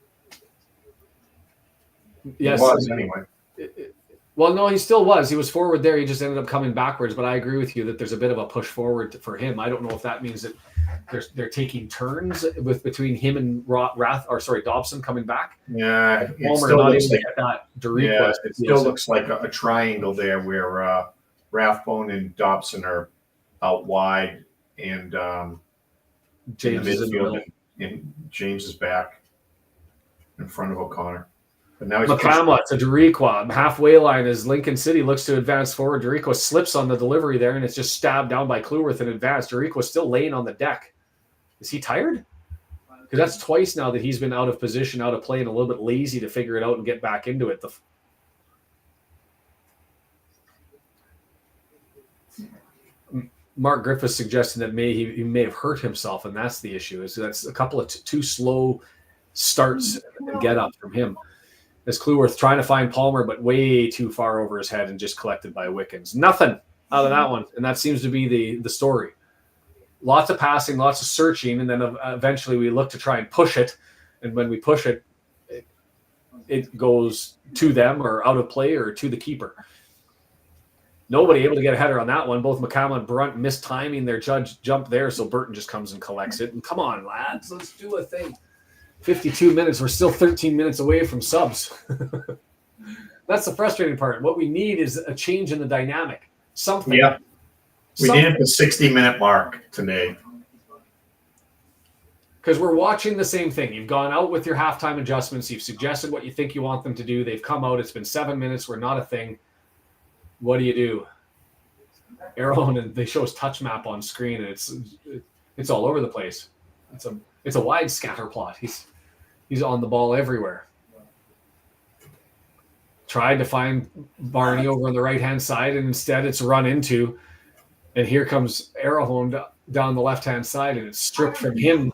Yes. He was, anyway. Well, no, he still was. He was forward there. He just ended up coming backwards. But I agree with you that there's a bit of a push forward for him. I don't know if that means that they're taking turns between him and Dobson coming back. Yeah, it still looks like that. Yeah, it still looks like a triangle there where Rathbone and Dobson are out wide, and James is in the middle. And James is back in front of O'Connor. But now he's Makama to Deriqua. Halfway line as Lincoln City looks to advance forward. Deriqua slips on the delivery there, and it's just stabbed down by Cleworth in advance. Deriqua's still laying on the deck. Is he tired? Because that's twice now that he's been out of position, out of play, and a little bit lazy to figure it out and get back into it. Mark Griffiths suggesting that he may have hurt himself, and that's the issue. Is that's a couple of too slow starts and get up from him. As Cleworth trying to find Palmer, but way too far over his head and just collected by Wickens. Nothing out of that one, and that seems to be the story. Lots of passing, lots of searching, and then eventually we look to try and push it, and when we push it, it goes to them or out of play or to the keeper. Nobody able to get a header on that one. Both McCallum and Brunt mistiming their jump there, so Burton just comes and collects it. And come on, lads, let's do a thing. 52 minutes. We're still 13 minutes away from subs. That's the frustrating part. What we need is a change in the dynamic. Something. Yeah. We needed the 60-minute mark today. Because we're watching the same thing. You've gone out with your halftime adjustments. You've suggested what you think you want them to do. They've come out. It's been 7 minutes. We're not a thing. What do? Arrow, and they show his touch map on screen, and it's all over the place. It's a wide scatter plot. He's on the ball everywhere. Tried to find Barney over on the right-hand side, and instead it's run into. And here comes Arrowhone down the left-hand side, and it's stripped from him.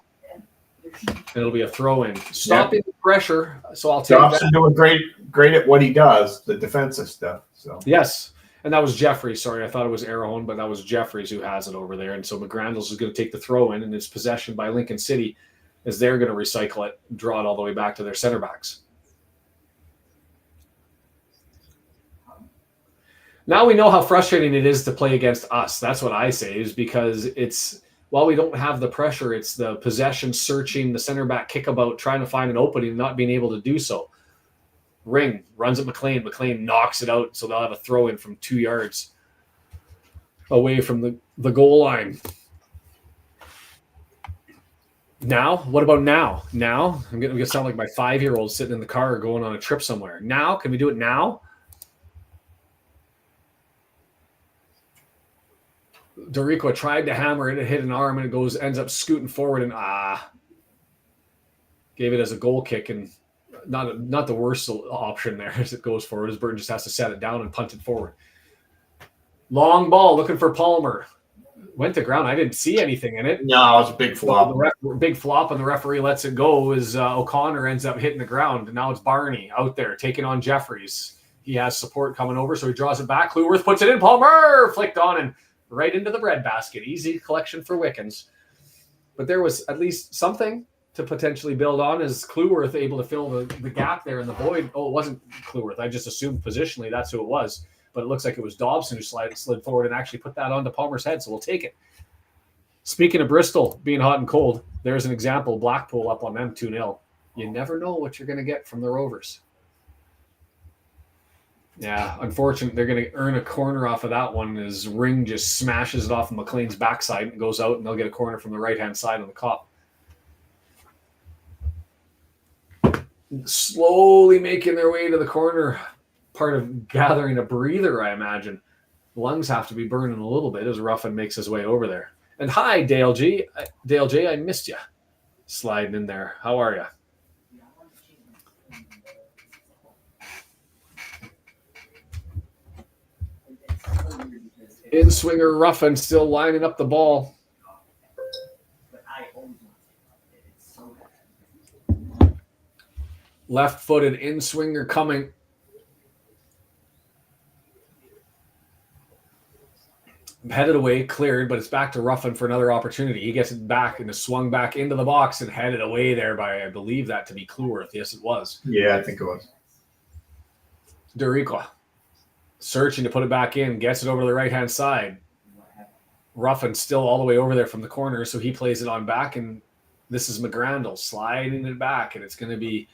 And it'll be a throw-in. Stopping the pressure, so I'll take Dobson that. doing great at what he does, the defensive stuff. So Yes, and that was Jeffries. Sorry, I thought it was Arrowhone, but that was Jeffries who has it over there. And so McGrandles is going to take the throw-in, and it's possession by Lincoln City as they're going to recycle it, draw it all the way back to their center backs. Now we know how frustrating it is to play against us. That's what I say, is because while we don't have the pressure, it's the possession searching, the center back kickabout, trying to find an opening and not being able to do so. Ring runs at McLean. McLean knocks it out, so they'll have a throw in from 2 yards away from the goal line. Now? What about now? Now? I'm going to sound like my 5-year-old sitting in the car going on a trip somewhere. Now? Can we do it now? Dorico tried to hammer it. It hit an arm, and it ends up scooting forward, and gave it as a goal kick, and not the worst option there as it goes forward, as Burton just has to set it down and punt it forward. Long ball, looking for Palmer. Went to ground. I didn't see anything in it. No, it was a big flop. Big flop, and the referee lets it go as O'Connor ends up hitting the ground. And now it's Barney out there taking on Jeffries. He has support coming over, so he draws it back. Clueworth puts it in. Palmer flicked on and right into the breadbasket. Easy collection for Wickens. But there was at least something to potentially build on. As Clueworth able to fill the gap there in the void. Oh, it wasn't Clueworth. I just assumed positionally that's who it was. But it looks like it was Dobson who slid forward and actually put that onto Palmer's head, so we'll take it. Speaking of Bristol being hot and cold, there's an example. Blackpool up on them 2-0. You never know what you're going to get from the Rovers. Yeah, unfortunately, they're going to earn a corner off of that one as Ring just smashes it off of McLean's backside and goes out, and they'll get a corner from the right-hand side on the Cop. Slowly making their way to the corner, part of gathering a breather, I imagine. Lungs have to be burning a little bit as Ruffin makes his way over there. And hi, Dale G. Dale J, I missed you. Sliding in there. How are you? In-swinger Ruffin still lining up the ball. Left-footed in-swinger coming. Headed away, cleared, but it's back to Ruffin for another opportunity. He gets it back and is swung back into the box and headed away there by, I believe that to be Clueworth. Yes, it was. Yeah, I think it was. Dorico searching to put it back in, gets it over to the right-hand side. Ruffin still all the way over there from the corner, so he plays it on back, and this is McGrandle sliding it back, and it's going to be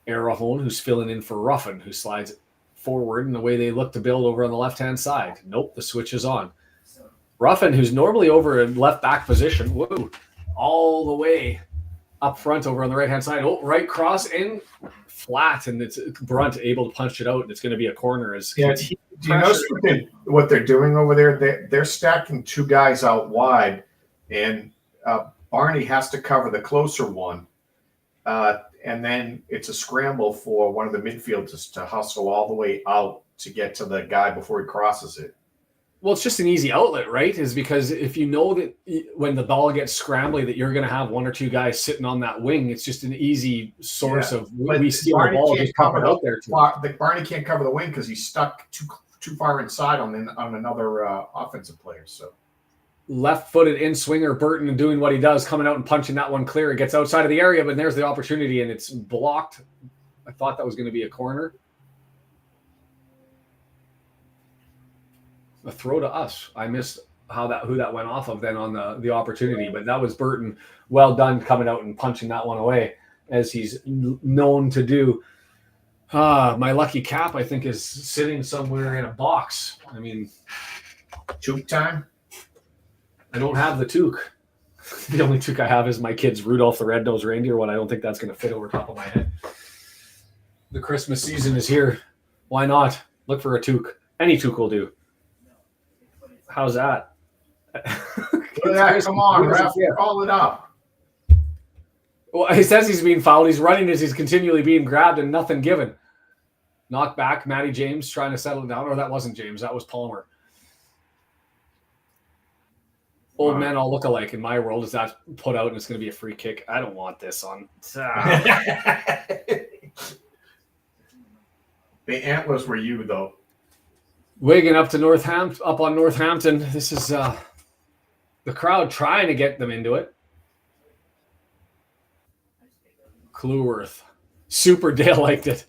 Arahone who's filling in for Ruffin, who slides it forward in the way they look to build over on the left-hand side. Nope, the switch is on. Ruffin, who's normally over in left back position, all the way up front over on the right-hand side. Oh, right cross in flat, and it's Brunt able to punch it out, and it's going to be a corner. Do you notice what they're doing over there? They're stacking two guys out wide, and Barney has to cover the closer one. And then it's a scramble for one of the midfielders to hustle all the way out to get to the guy before he crosses it. Well, it's just an easy outlet, right? Is because if you know that when the ball gets scrambly that you're going to have one or two guys sitting on that wing, it's just an easy source of we steal the ball just cover out there. Barney can't cover the wing because he's stuck too far inside on another offensive player. So left-footed in-swinger Burton doing what he does, coming out and punching that one clear. It gets outside of the area, but there's the opportunity, and it's blocked. I thought that was going to be a corner. A throw to us. I missed who that went off of then on the opportunity, but that was Burton. Well done coming out and punching that one away, as he's known to do. My lucky cap, I think, is sitting somewhere in a box. I mean, toque time? I don't have the toque. The only toque I have is my kid's Rudolph the Red-Nosed Reindeer one. I don't think that's going to fit over top of my head. The Christmas season is here. Why not? Look for a toque. Any toque will do. How's that? Come on, ref, call it up. Well, he says he's being fouled. He's running as he's continually being grabbed and nothing given. Knocked back. Matty James trying to settle it down. Or that wasn't James. That was Palmer. Old men all look alike in my world. Is that put out and it's going to be a free kick? I don't want this on. The antlers were you, though. Wigan up on Northampton. This is the crowd trying to get them into it. Clueworth. Super Dale liked it.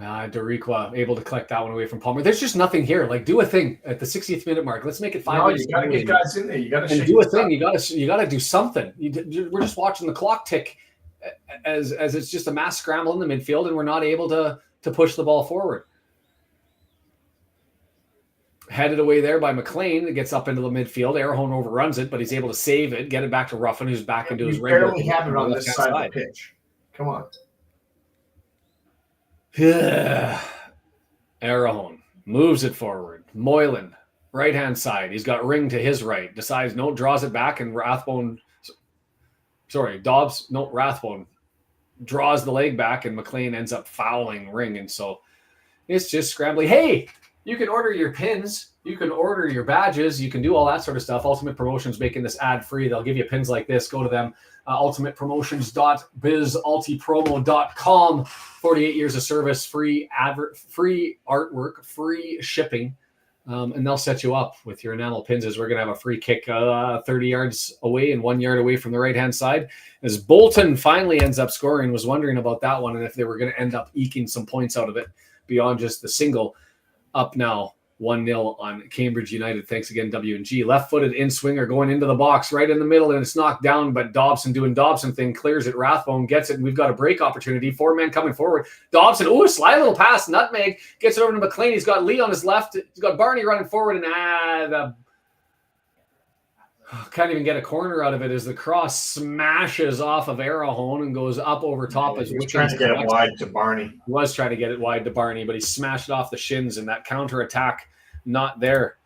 Doriqua able to collect that one away from Palmer. There's just nothing here. Like, do a thing at the 60th minute mark. Let's make it 5 minutes. You got to get guys in there. You got to do a thing. You got to do something. We're just watching the clock tick as it's just a mass scramble in the midfield, and we're not able to push the ball forward. Headed away there by McLean. It gets up into the midfield. Arahone overruns it, but he's able to save it, get it back to Ruffin, who's back into his regular. Barely have it on this side of the pitch. Come on. Arahone moves it forward. Moylan, right-hand side. He's got Ring to his right. Decides no, draws it back, and Rathbone draws the leg back, and McLean ends up fouling Ring. And so it's just scrambling. Hey, you can order your pins. You can order your badges. You can do all that sort of stuff. Ultimate Promotions making this ad-free. They'll give you pins like this. Go to them. ultimatepromotions.bizultipromo.com. 48 years of service, free artwork, free shipping. And they'll set you up with your enamel pins as we're going to have a free kick 30 yards away and 1 yard away from the right-hand side. As Bolton finally ends up scoring, was wondering about that one and if they were going to end up eking some points out of it beyond just the single. Up now, 1-0 on Cambridge United. Thanks again, W&G. Left-footed in-swinger going into the box right in the middle, and it's knocked down, but Dobson doing Dobson thing, clears it. Rathbone gets it, and we've got a break opportunity. 4 men coming forward. Dobson, a sly little pass, nutmeg, gets it over to McLean. He's got Lee on his left. He's got Barney running forward, and can't even get a corner out of it as the cross smashes off of Arahone and goes up over top. He was trying to get it wide to Barney. He was trying to get it wide to Barney, but he smashed it off the shins, and that counterattack not there.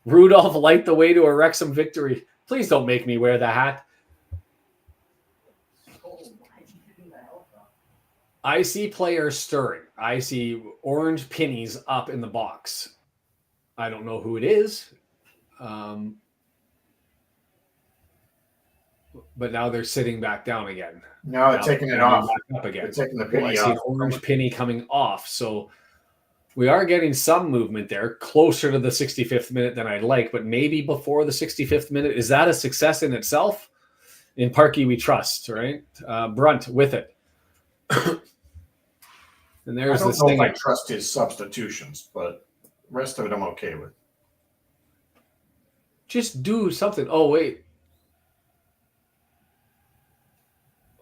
Rudolph light the way to a Wrexham victory. Please don't make me wear the hat. I see players stirring. I see orange pennies up in the box. I don't know who it is. But now they're sitting back down again. No, they're taking it off. Up again. They're taking the penny I see off. orange penny coming off. So we are getting some movement there, closer to the 65th minute than I'd like, but maybe before the 65th minute. Is that a success in itself? In Parky we trust, right? Brunt with it. And there's I don't this know thing. if I trust his substitutions, but the rest of it I'm okay with. Just do something. Oh, wait.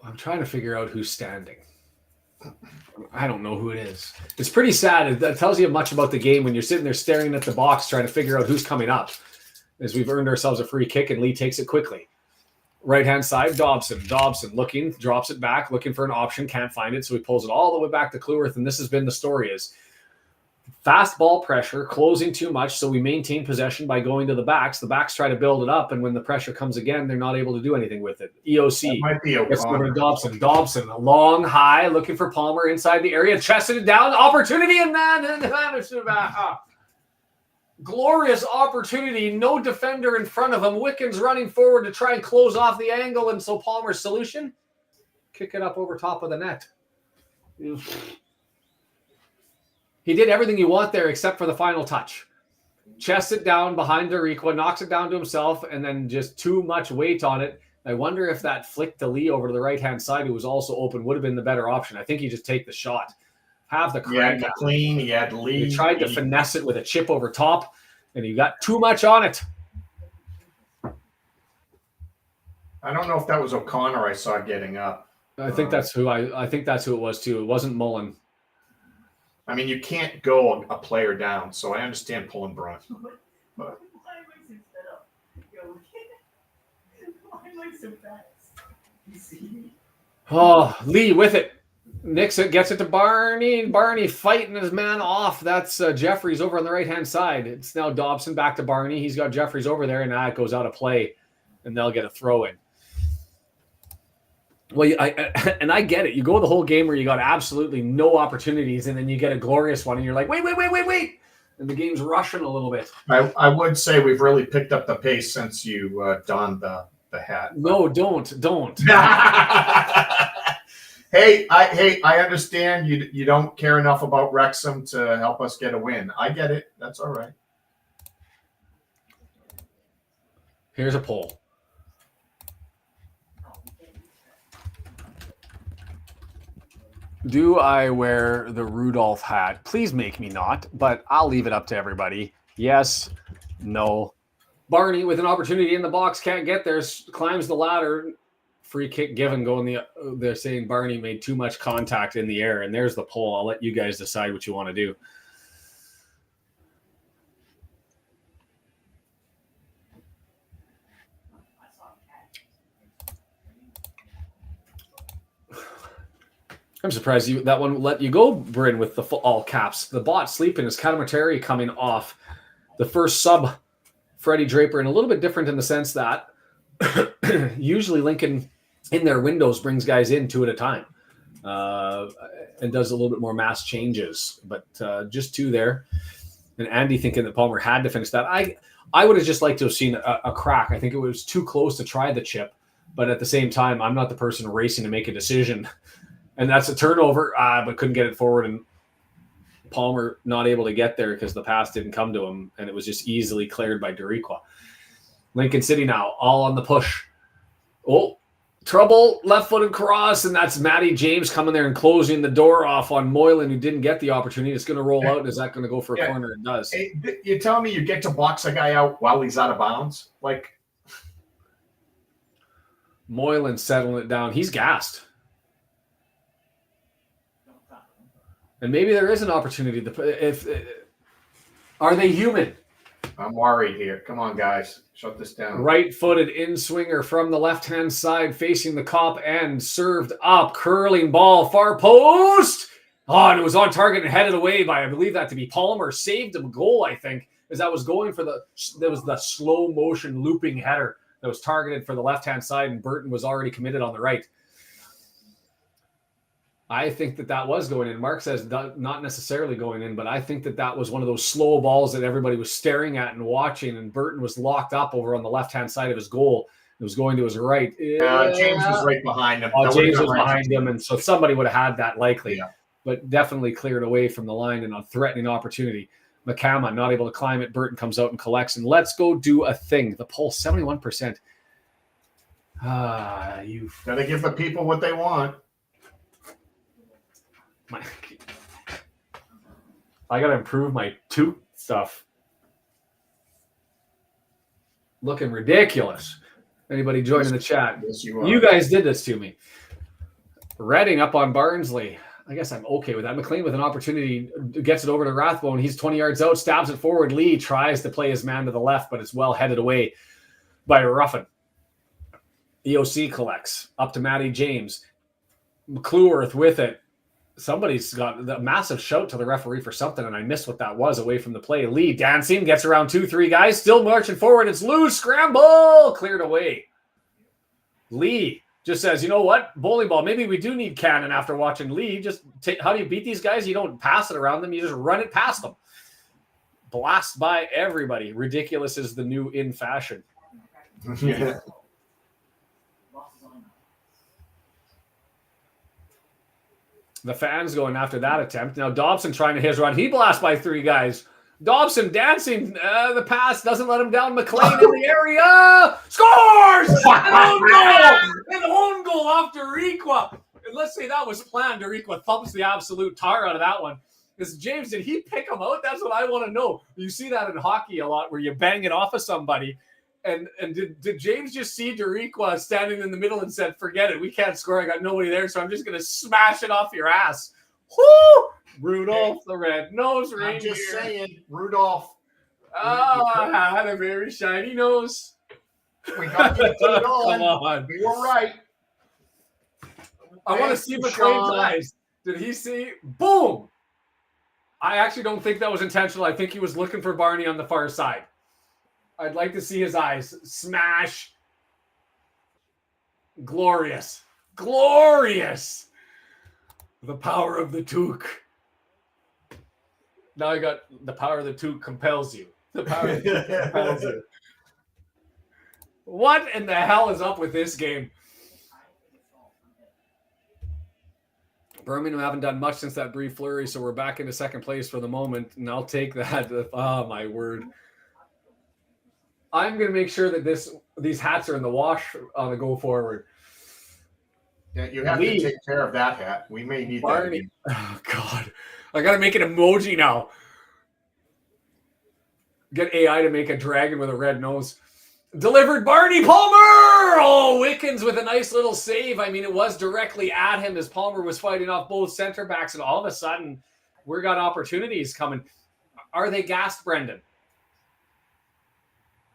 I'm trying to figure out who's standing. I don't know who it is. It's pretty sad. That tells you much about the game when you're sitting there staring at the box trying to figure out who's coming up, as we've earned ourselves a free kick and Lee takes it quickly. Right-hand side, Dobson looking, drops it back, looking for an option, can't find it, so he pulls it all the way back to Cleworth, and this has been the story is fast ball pressure, closing too much, so we maintain possession by going to the backs. The backs try to build it up, and when the pressure comes again, they're not able to do anything with it. EOC. That might be Gets over to Dobson. Dobson, a long high, looking for Palmer inside the area, chested it down, opportunity, and glorious opportunity, no defender in front of him. Wickens running forward to try and close off the angle, and so Palmer's solution, kick it up over top of the net. He did everything you want there except for the final touch. Chests it down behind Dariqua, knocks it down to himself, and then just too much weight on it. I wonder if that flick to Lee over to the right-hand side, who was also open, would have been the better option. I think you just take the shot. Have the crank. He had McLean, he had Lee. He tried to finesse it with a chip over top, and he got too much on it. I don't know if that was O'Connor I saw getting up. I think that's who it was too. It wasn't Mullen. I mean, you can't go a player down, so I understand pulling Brunt. But oh, Lee with it. Nixon gets it to Barney. Barney fighting his man off. That's Jeffries over on the right-hand side. It's now Dobson back to Barney. He's got Jeffries over there, and it goes out of play, and they'll get a throw in. Well, I get it. You go the whole game where you got absolutely no opportunities, and then you get a glorious one, and you're like, wait. And the game's rushing a little bit. I would say we've really picked up the pace since you donned the hat. No, don't. Hey, I understand you don't care enough about Wrexham to help us get a win. I get it. That's all right. Here's a poll. Do I wear the Rudolph hat? Please make me not, but I'll leave it up to everybody. Yes, no. Barney with an opportunity in the box, can't get there, climbs the ladder. Free kick given going they're saying Barney made too much contact in the air, and there's the poll. I'll let you guys decide what you want to do. I'm surprised that one let you go, Bryn, with the all caps. The bot sleeping is Cadamateri coming off. The first sub, Freddie Draper, and a little bit different in the sense that usually Lincoln in their windows brings guys in 2 at a time and does a little bit more mass changes, but just 2 there. And Andy thinking that Palmer had to finish that. I would have just liked to have seen a crack. I think it was too close to try the chip, but at the same time, I'm not the person racing to make a decision. And that's a turnover, but couldn't get it forward. And Palmer not able to get there because the pass didn't come to him, and it was just easily cleared by Dariqua. Lincoln City now, all on the push. Oh, trouble, left-footed cross, and that's Matty James coming there and closing the door off on Moylan, who didn't get the opportunity. It's going to roll out, and is that going to go for a corner? It does. Hey, you're telling me you get to box a guy out while he's out of bounds? Like, Moylan settling it down. He's gassed. And maybe there is an opportunity. Are they human? I'm worried here. Come on, guys. Shut this down. Right-footed in-swinger from the left-hand side facing the cop end. Served up. Curling ball. Far post. Oh, and it was on target and headed away by, I believe that to be Palmer. Saved him a goal, I think, as that was going for there was the slow-motion looping header that was targeted for the left-hand side, and Burton was already committed on the right. I think that was going in. Mark says not necessarily going in, but I think that was one of those slow balls that everybody was staring at and watching, and Burton was locked up over on the left-hand side of his goal. It was going to his right. James was right behind him. James was behind him, and so somebody would have had that likely, but definitely cleared away from the line and a threatening opportunity. McCama not able to climb it. Burton comes out and collects, and let's go do a thing. The pulse, 71%. You gotta give the people what they want. I gotta improve my toot stuff. Looking ridiculous. Anybody joining the chat? Yes, you are. You guys did this to me. Redding up on Barnsley. I guess I'm okay with that. McLean with an opportunity gets it over to Rathbone. He's 20 yards out, stabs it forward. Lee tries to play his man to the left, but it's well headed away by Ruffin. EOC collects up to Matty James. McCluworth with it. Somebody's got a massive shout to the referee for something, and I missed what that was away from the play. Lee dancing, gets around 2-3 guys, still marching forward. It's loose, scramble, cleared away. Lee just says, you know what, bowling ball, maybe we do need Cannon after watching Lee. Just how do you beat these guys? You don't pass it around them, you just run it past them. Blast by everybody. Ridiculous is the new in fashion. Yeah. The fans going after that attempt. Now Dobson trying to his run. He blasts by 3 guys. Dobson dancing. The pass doesn't let him down. McLean in the area. Scores! An own goal off Dariqua. And let's say that was planned. Dariqua thumps the absolute tar out of that one. Because James, did he pick him out? That's what I want to know. You see that in hockey a lot where you bang it off of somebody. And did James just see Dariqua standing in the middle and said, forget it, we can't score, I got nobody there, so I'm just going to smash it off your ass. Whoo! Rudolph the red-nosed reindeer. I'm just saying, Rudolph. Had a very shiny nose. We got to put it on. Come on. We were right. I want to see McLean's eyes. Did he see? Boom! I actually don't think that was intentional. I think he was looking for Barney on the far side. I'd like to see his eyes. Smash. Glorious. Glorious. The power of the toque. Now I got the power of the toque compels you. The power of the toque compels you. What in the hell is up with this game? Birmingham haven't done much since that brief flurry, so we're back into second place for the moment, and I'll take that. Oh, my word. I'm going to make sure that these hats are in the wash on the go forward. Yeah, you have to take care of that hat. We may need Barney. that. Oh, God. I got to make an emoji now. Get AI to make a dragon with a red nose. Delivered Barney Palmer! Oh, Wickens with a nice little save. I mean, it was directly at him as Palmer was fighting off both center backs, and all of a sudden, we got opportunities coming. Are they gassed, Brendan?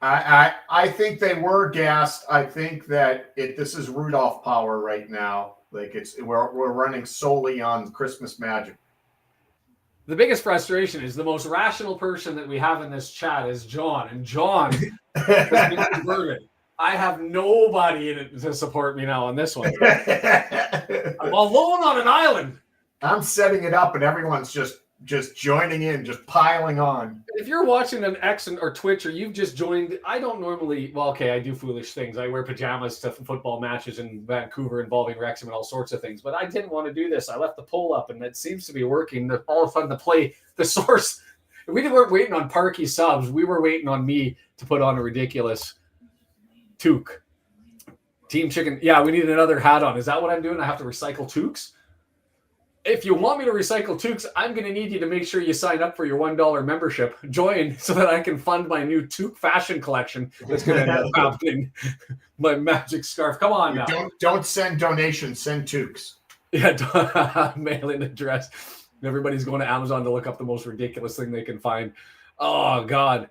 I think they were gassed. I think that this is Rudolph power right now. Like we're running solely on Christmas magic. The biggest frustration is the most rational person that we have in this chat is John, and John has been converted. I have nobody in it to support me now on this one. I'm alone on an island. I'm setting it up, and everyone's just joining in, just piling on. If you're watching an X or Twitch, or you've just joined, I don't normally. Well, okay, I do foolish things. I wear pajamas to football matches in Vancouver involving Wrexham and all sorts of things. But I didn't want to do this. I left the poll up, and it seems to be working. All of a sudden, the source. We weren't waiting on Parky subs. We were waiting on me to put on a ridiculous toque. Team Chicken. Yeah, we need another hat on. Is that what I'm doing? I have to recycle toques? If you want me to recycle toques, I'm going to need you to make sure you sign up for your $1 membership. Join so that I can fund my new toque fashion collection that's going to end up happening. My magic scarf. Come on now. Don't send donations. Send toques. Yeah, mailing address. Everybody's going to Amazon to look up the most ridiculous thing they can find. Oh, God.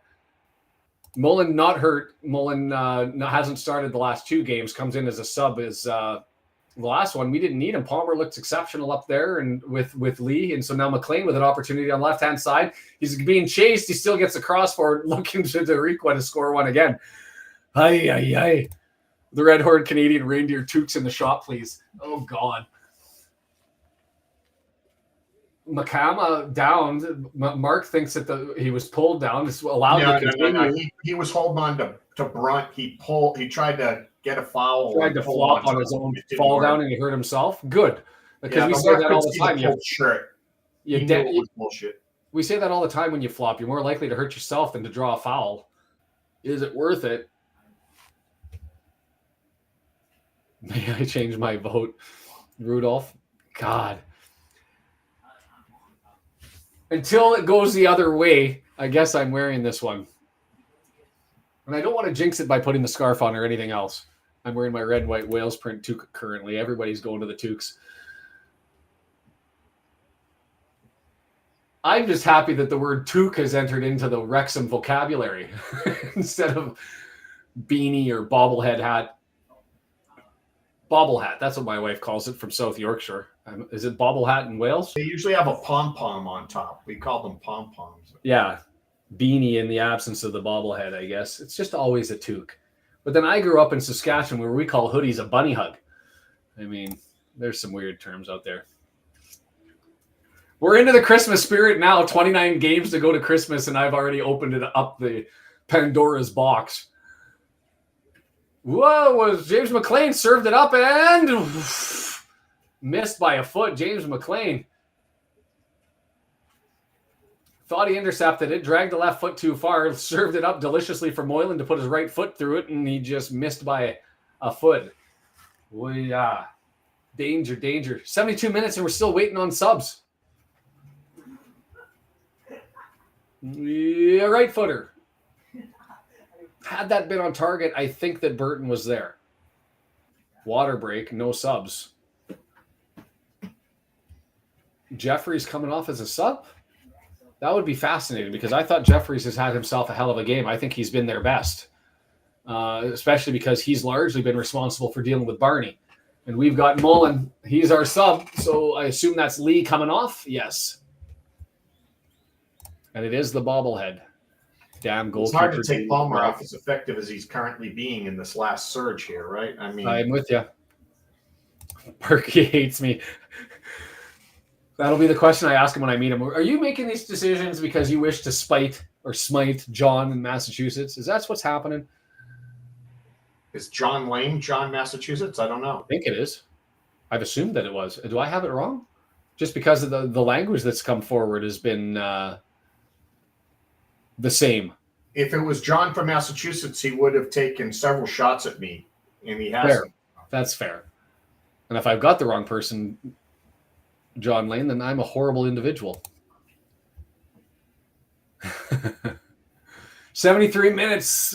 Mullen not hurt. Mullen hasn't started the last 2 games. Comes in as a sub the last one. We didn't need him. Palmer looked exceptional up there and with Lee. And so now McLean with an opportunity on the left-hand side. He's being chased. He still gets a cross forward, looking to Deriqua to score one again. Ay. The Red Horn Canadian Reindeer toques in the shop, please. Oh, God. Makama down. Mark thinks that he was pulled down. It's allowed to continue. No. He was holding on to Brunt. He tried to get a foul. Tried to flop on his own fall down, and he hurt himself. Good, because we say that all the time. Bullshit. We say that all the time. When you flop, you're more likely to hurt yourself than to draw a foul. Is it worth it? May I change my vote, Rudolph? God. Until it goes the other way, I guess I'm wearing this one. And I don't want to jinx it by putting the scarf on or anything else. I'm wearing my red, white Wales print toque currently. Everybody's going to the toques. I'm just happy that the word toque has entered into the Wrexham vocabulary instead of beanie or bobblehead hat. Bobble hat. That's what my wife calls it from South Yorkshire. Is it bobble hat in Wales? They usually have a pom-pom on top. We call them pom-poms. Yeah. Beanie in the absence of the bobblehead, I guess. It's just always a toque. But then I grew up in Saskatchewan where we call hoodies a bunny hug. I mean, there's some weird terms out there. We're into the Christmas spirit now. 29 games to go to Christmas, and I've already opened it up, the Pandora's box. Whoa, was James McLean served it up and missed by a foot. James McLean thought he intercepted it, dragged the left foot too far, served it up deliciously for Moylan to put his right foot through it, and he just missed by a foot. Danger. 72 minutes, and we're still waiting on subs. Yeah, right footer. Had that been on target, I think that Burton was there. Water break, no subs. Jeffries coming off as a sub? That would be fascinating because I thought Jeffries has had himself a hell of a game. I think he's been their best, especially because he's largely been responsible for dealing with Barney. And we've got Mullen. He's our sub, so I assume that's Lee coming off? Yes. And it is the bobblehead. Damn goalkeeper. It's hard to take Palmer off as effective as he's currently being in this last surge here, right? I mean, I'm with you. Perky hates me. That'll be the question I ask him when I meet him. Are you making these decisions because you wish to smite John in Massachusetts? Is that what's happening? Is John Lane John, Massachusetts? I don't know. I think it is. I've assumed that it was. Do I have it wrong? Just because of the language that's come forward has been the same. If it was John from Massachusetts, he would have taken several shots at me, and he hasn't. Fair. That's fair. And if I've got the wrong person, John Lane, then I'm a horrible individual. 73 minutes.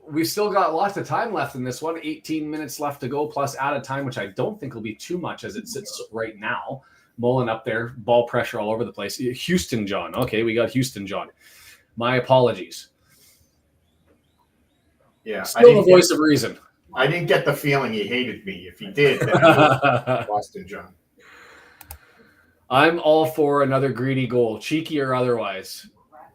We've still got lots of time left in this one. 18 minutes left to go, plus added time, which I don't think will be too much as it sits right now. Mullen up there, ball pressure all over the place. Houston John. Okay, we got Houston John. My apologies. Yeah, still the voice of reason. I didn't get the feeling he hated me. If he did, then I Boston John. I'm all for another greedy goal, cheeky or otherwise.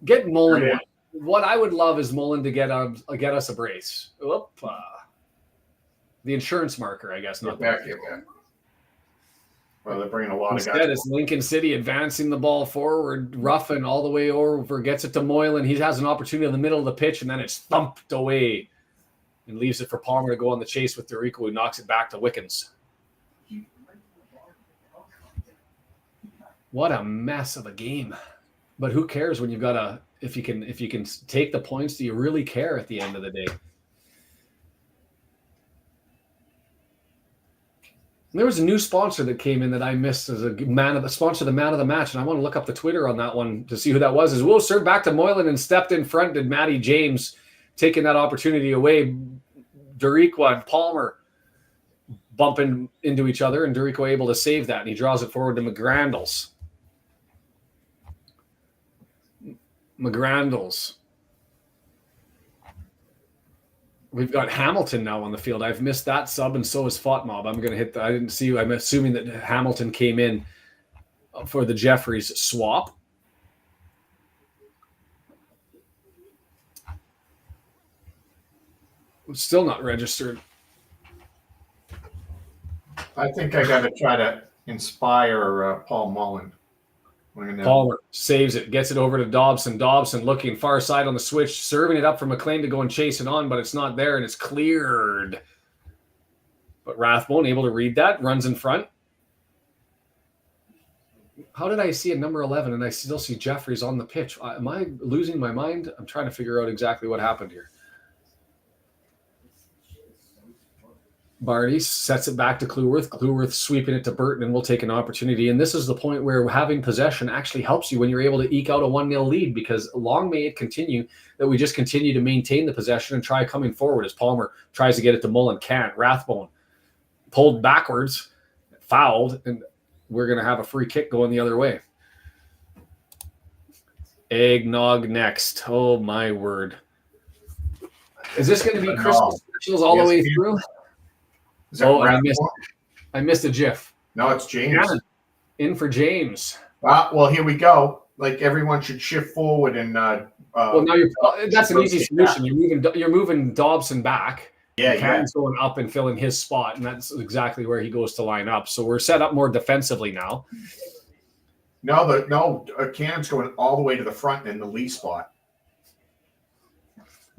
Get Mullen one. What I would love is Mullen to get us a brace. Oop, the insurance marker, I guess. Not back. Well, they're bringing a lot of guys. Instead, it's Lincoln City advancing the ball forward, roughing all the way over, gets it to Moylan. He has an opportunity in the middle of the pitch, and then it's thumped away and leaves it for Palmer to go on the chase with Dorico, who knocks it back to Wickens. What a mess of a game. But who cares when you've got if you can take the points, do you really care at the end of the day? There was a new sponsor that came in that I missed as the man of the match, and I want to look up the Twitter on that one to see who that was. As Will served back to Moylan and stepped in front, did Matty James, taking that opportunity away. Dorico and Palmer bumping into each other, and Dorico able to save that, and he draws it forward to McGrandles. We've got Hamilton now on the field. I've missed that sub, and so is Fotmob. I'm going to hit I didn't see you. I'm assuming that Hamilton came in for the Jeffries swap. Still not registered. I think I got to try to inspire Paul Mullen. Palmer saves it, gets it over to Dobson. Dobson looking far side on the switch, serving it up for McLean to go and chase it on, but it's not there, and it's cleared. But Rathbone able to read that, runs in front. How did I see a number 11 and I still see Jeffries on the pitch? Am I losing my mind? I'm trying to figure out exactly what happened here. Barney sets it back to Cleworth. Cleworth sweeping it to Burton, and we'll take an opportunity. And this is the point where having possession actually helps you when you're able to eke out a 1-0 lead, because long may it continue that we just continue to maintain the possession and try coming forward as Palmer tries to get it to Mullen. Can't. Rathbone pulled backwards, fouled, and we're going to have a free kick going the other way. Eggnog next. Oh, my word. Is this going to be Christmas specials all the way through? I missed a GIF. No, it's James. Yeah. In for James. Well, here we go. Like, everyone should shift forward and. Well, now that's an easy solution. You're moving Dobson back. Yeah, Cannon's going up and filling his spot, and that's exactly where he goes to line up. So we're set up more defensively now. No, Cannon's going all the way to the front in the Lee spot.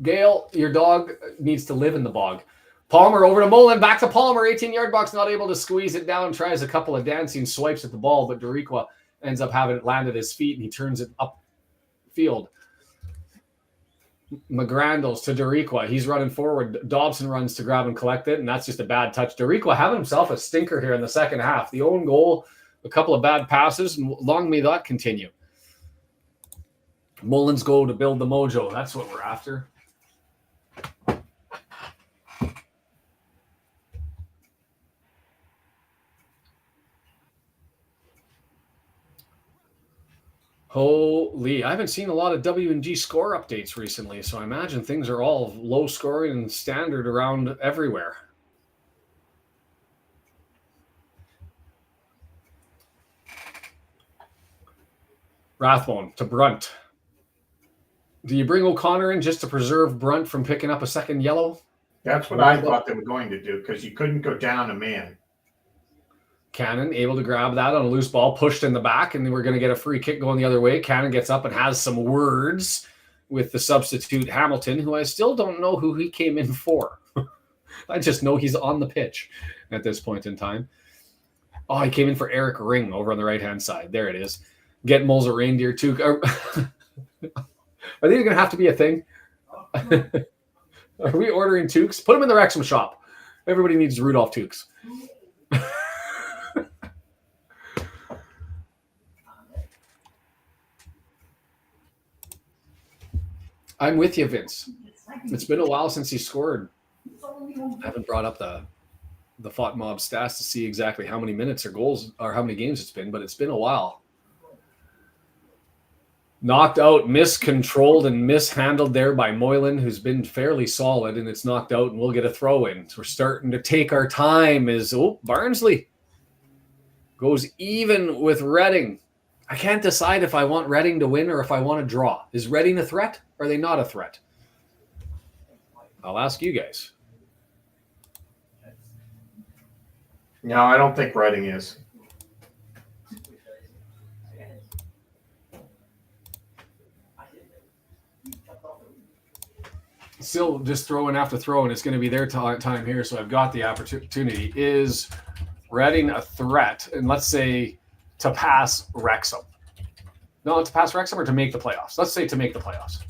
Gail, your dog needs to live in the bog. Palmer over to Mullen, back to Palmer, 18-yard box, not able to squeeze it down, tries a couple of dancing swipes at the ball, but Dorico ends up having it land at his feet, and he turns it upfield. McGrandles to Dorico. He's running forward. Dobson runs to grab and collect it, and that's just a bad touch. Dorico having himself a stinker here in the second half. The own goal, a couple of bad passes, and long may that continue. Mullen's goal to build the mojo. That's what we're after. Holy, I haven't seen a lot of W&G score updates recently, so I imagine things are all low scoring and standard around everywhere. Rathbone to Brunt. Do you bring O'Connor in just to preserve Brunt from picking up a second yellow? That's what I thought they were going to do, because you couldn't go down a man. Cannon able to grab that on a loose ball, pushed in the back, and then we're going to get a free kick going the other way. Cannon gets up and has some words with the substitute Hamilton, who I still don't know who he came in for. I just know he's on the pitch at this point in time. Oh, he came in for Eric Ring over on the right-hand side. There it is. Get Moles a reindeer too. Are these going to have to be a thing? Are we ordering toques? Put them in the Wrexham shop. Everybody needs Rudolph toques. I'm with you, Vince. It's been a while since he scored. I haven't brought up the Fought Mob stats to see exactly how many minutes or goals or how many games it's been, but it's been a while. Knocked out, miscontrolled, and mishandled there by Moylan, who's been fairly solid, and it's knocked out, and we'll get a throw in. So we're starting to take our time as Barnsley goes even with Reading. I can't decide if I want Reading to win or if I want to draw. Is Reading a threat? Or are they not a threat? I'll ask you guys. No, I don't think Reading is. Still just throwing after throw, and it's going to be their time here, so I've got the opportunity. Is Reading a threat? And let's say to pass Wrexham. No, to pass Wrexham or to make the playoffs? Let's say to make the playoffs,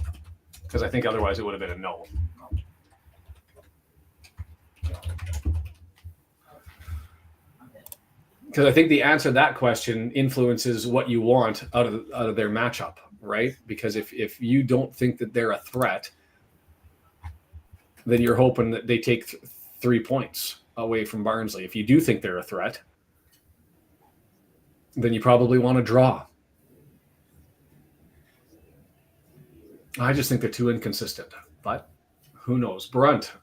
because I think otherwise it would have been a no. Because I think the answer to that question influences what you want out of their matchup, right? Because if you don't think that they're a threat, then you're hoping that they take 3 points away from Barnsley. If you do think they're a threat, then you probably want to draw. I just think they're too inconsistent, but who knows? Brunt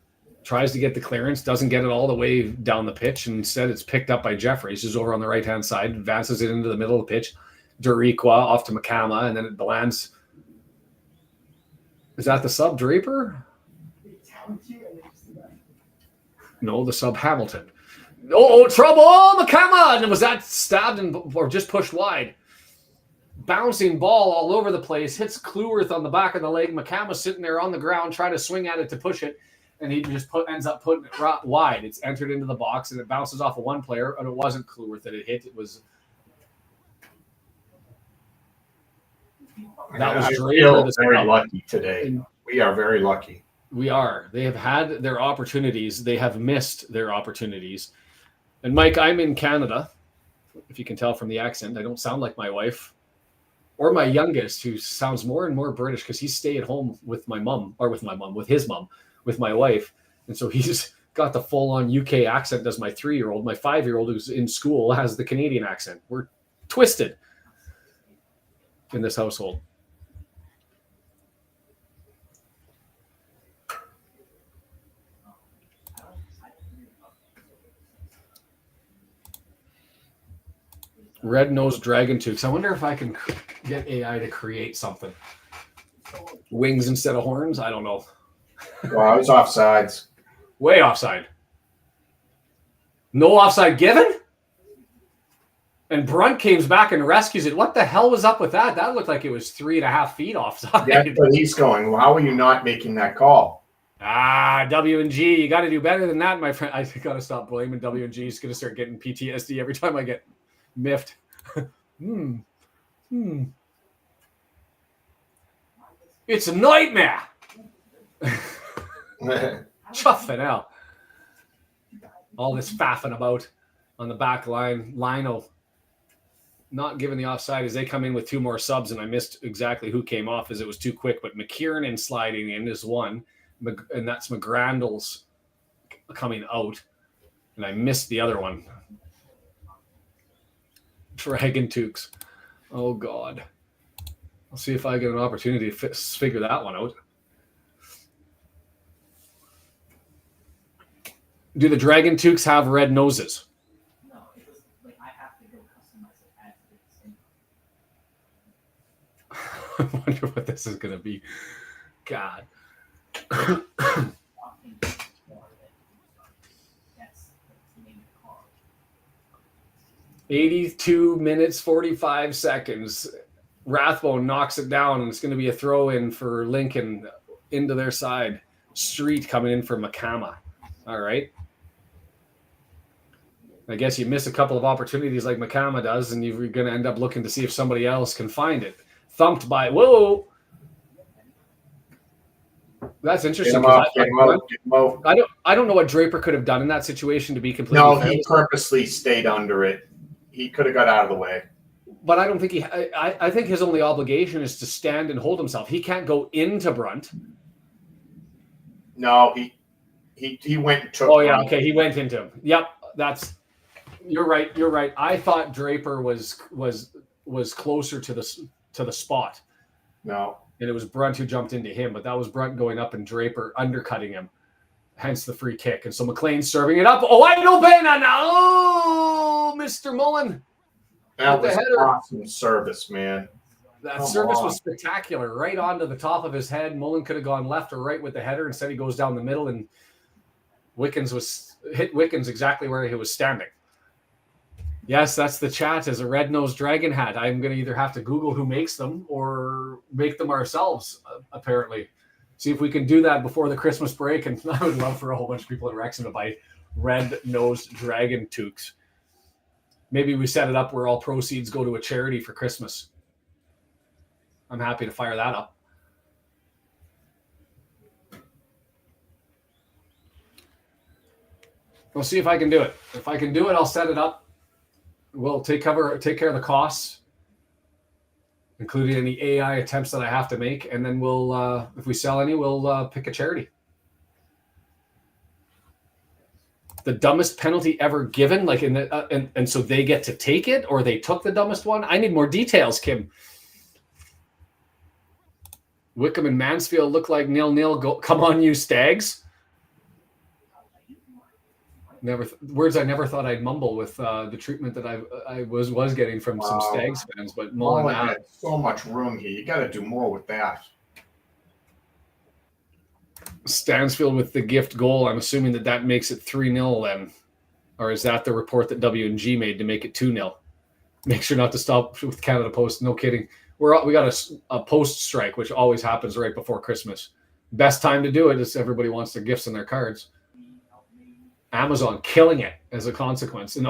tries to get the clearance, doesn't get it all the way down the pitch, and instead it's picked up by Jeffries, who's over on the right-hand side, advances it into the middle of the pitch. Duriqua off to McCama, and then it lands. Is that the sub Draper? No, the sub Hamilton. Oh, trouble! McCama! And was that stabbed or just pushed wide? Bouncing ball all over the place, hits Cleworth on the back of the leg. McCama sitting there on the ground trying to swing at it to push it, and he just ends up putting it wide. It's entered into the box, and it bounces off of one player, and it wasn't Cleworth that it hit. It was... That was Draper. Very lucky today. We are very lucky. We are. They have had their opportunities. They have missed their opportunities. And Mike, I'm in Canada. If you can tell from the accent, I don't sound like my wife or my youngest, who sounds more and more British because he's staying at home with my mom, or with his mom, with my wife. And so he's got the full-on UK accent as my 3-year-old. My 5-year-old, who's in school, has the Canadian accent. We're twisted in this household. Red-nosed dragon tooth. I wonder if I can get AI to create something. Wings instead of horns? I don't know. Well, I was offsides. Way offside. No offside given? And Brunt comes back and rescues it. What the hell was up with that? That looked like it was 3.5 feet offside. Yeah, but he's going, well, how are you not making that call? W&G. You got to do better than that, my friend. I got to stop blaming W&G. He's going to start getting PTSD every time I get miffed. It's a nightmare. Chuffing out. All this faffing about on the back line. Lionel not given the offside as they come in with 2 more subs, and I missed exactly who came off as it was too quick. But McKiernan sliding in is one, and that's McGrandles coming out, and I missed the other one. Dragon Tukes. Oh, God. I'll see if I get an opportunity to figure that one out. Do the Dragon Tukes have red noses? No, it was like I have to go customize it. I wonder what this is going to be. God. 82 minutes, 45 seconds. Rathbone knocks it down, and it's going to be a throw-in for Lincoln into their side. Street coming in for McCama. All right. I guess you miss a couple of opportunities like McCama does, and you're going to end up looking to see if somebody else can find it. Thumped by, whoa. That's interesting. I don't know what Draper could have done in that situation to be completely No, fair. he purposely stayed under it. He could have got out of the way. But I don't think I think his only obligation is to stand and hold himself. He can't go into Brunt. No, he went and took. Oh yeah, okay, he went into him. Yep, you're right. I thought Draper was closer to the spot No. And it was Brunt who jumped into him, but that was Brunt going up and Draper undercutting him. Hence the free kick. And so McLean serving it up. Oh, wide open. And oh, Mr. Mullen. That was header. Awesome service, man. That service was spectacular. Right onto the top of his head. Mullen could have gone left or right with the header. Instead, he goes down the middle, and hit Wickens exactly where he was standing. Yes, that's the chat as a red-nosed dragon hat. I'm going to either have to Google who makes them or make them ourselves, apparently. See if we can do that before the Christmas break. And I would love for a whole bunch of people in Wrexham to buy red-nosed dragon toques. Maybe we set it up where all proceeds go to a charity for Christmas. I'm happy to fire that up. We'll see if I can do it. If I can do it, I'll set it up. We'll take care of the costs, including any AI attempts that I have to make, and then we'll, if we sell any, we'll pick a charity. The dumbest penalty ever given, like in the and so they get to take it, or they took the dumbest one. I need more details, Kim. Wickham and Mansfield look like 0-0. Come on, you Stags. Words I never thought I'd mumble with the treatment that I was getting from some Stags fans, but Mullen had so much room here. You got to do more with that. Stansfield with the gift goal. I'm assuming that makes it 3-0 then, or is that the report that W&G made to make it 2-0? Make sure not to stop with Canada Post. No kidding. We got a post strike, which always happens right before Christmas. Best time to do it is everybody wants their gifts and their cards. Amazon killing it as a consequence. And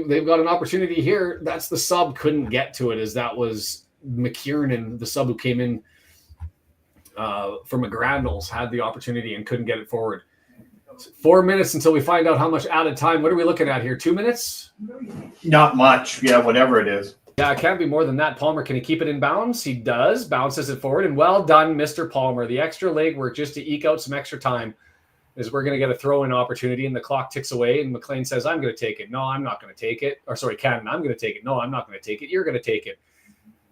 they've got an opportunity here. That's the sub couldn't get to it, as that was McKiernan, the sub who came in from McGrandles, had the opportunity and couldn't get it forward. 4 minutes until we find out how much added time. What are we looking at here? 2 minutes? Not much. Yeah, whatever it is. Yeah, it can't be more than that. Palmer, can he keep it in bounds? He does. Bounces it forward. And well done, Mr. Palmer. The extra leg work just to eke out some extra time. Is we're going to get a throw-in opportunity, and the clock ticks away, and McLean says, I'm going to take it. No, I'm not going to take it. Or sorry, Cannon, I'm going to take it. No, I'm not going to take it. You're going to take it.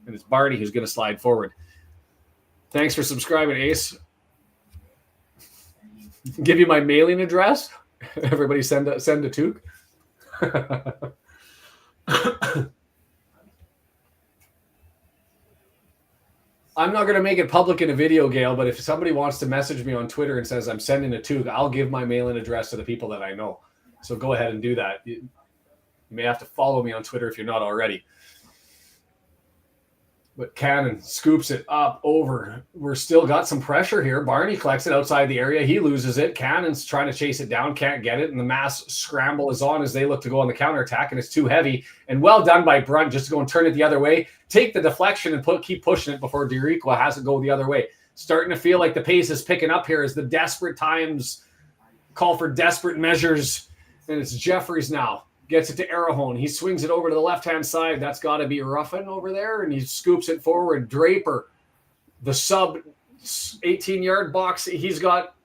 And it's Barty who's going to slide forward. Thanks for subscribing, Ace. Give you my mailing address. Everybody send a toque. I'm not going to make it public in a video, Gail, but if somebody wants to message me on Twitter and says I'm sending a toque, I'll give my mailing address to the people that I know. So go ahead and do that. You may have to follow me on Twitter if you're not already. But Cannon scoops it up over. We're still got some pressure here. Barney collects it outside the area. He loses it. Cannon's trying to chase it down, can't get it. And the mass scramble is on as they look to go on the counterattack, and it's too heavy. And well done by Brunt just to go and turn it the other way. Take the deflection and keep pushing it before Diriqua has it go the other way. Starting to feel like the pace is picking up here as the desperate times call for desperate measures. And it's Jeffries now. Gets it to Arahone. He swings it over to the left-hand side. That's got to be Ruffin over there, and he scoops it forward. Draper, the sub 18-yard box. He's got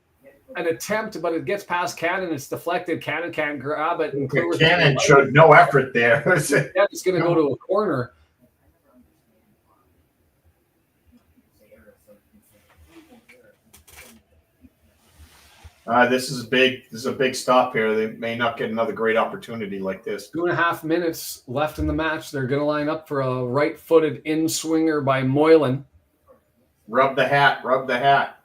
an attempt, but it gets past Cannon. It's deflected. Cannon can't grab it. And Cannon showed no effort there. Yeah, it's going to go to a corner. This is a big stop here. They may not get another great opportunity like this. 2.5 minutes left in the match. They're going to line up for a right-footed in-swinger by Moylan. Rub the hat. Rub the hat.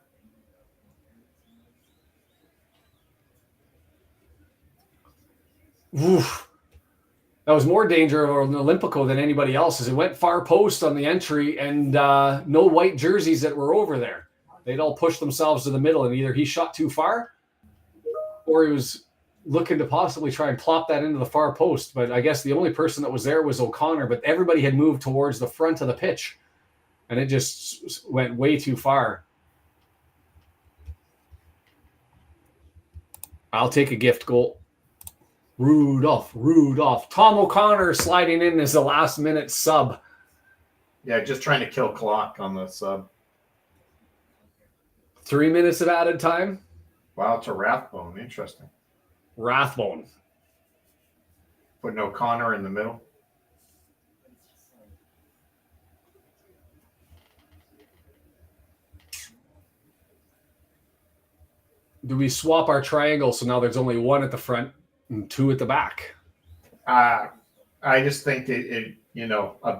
Oof. That was more danger on Olympico than anybody else, as it went far post on the entry, and no white jerseys that were over there. They'd all pushed themselves to the middle, and either he shot too far or he was looking to possibly try and plop that into the far post. But I guess the only person that was there was O'Connor, but everybody had moved towards the front of the pitch, and it just went way too far. I'll take a gift goal. Rudolph. Tom O'Connor sliding in as the last-minute sub. Yeah, just trying to kill clock on the sub. 3 minutes of added time. Wow, it's a Rathbone. Interesting. Rathbone. Putting O'Connor in the middle. Do we swap our triangle so now there's only one at the front and two at the back? I just think a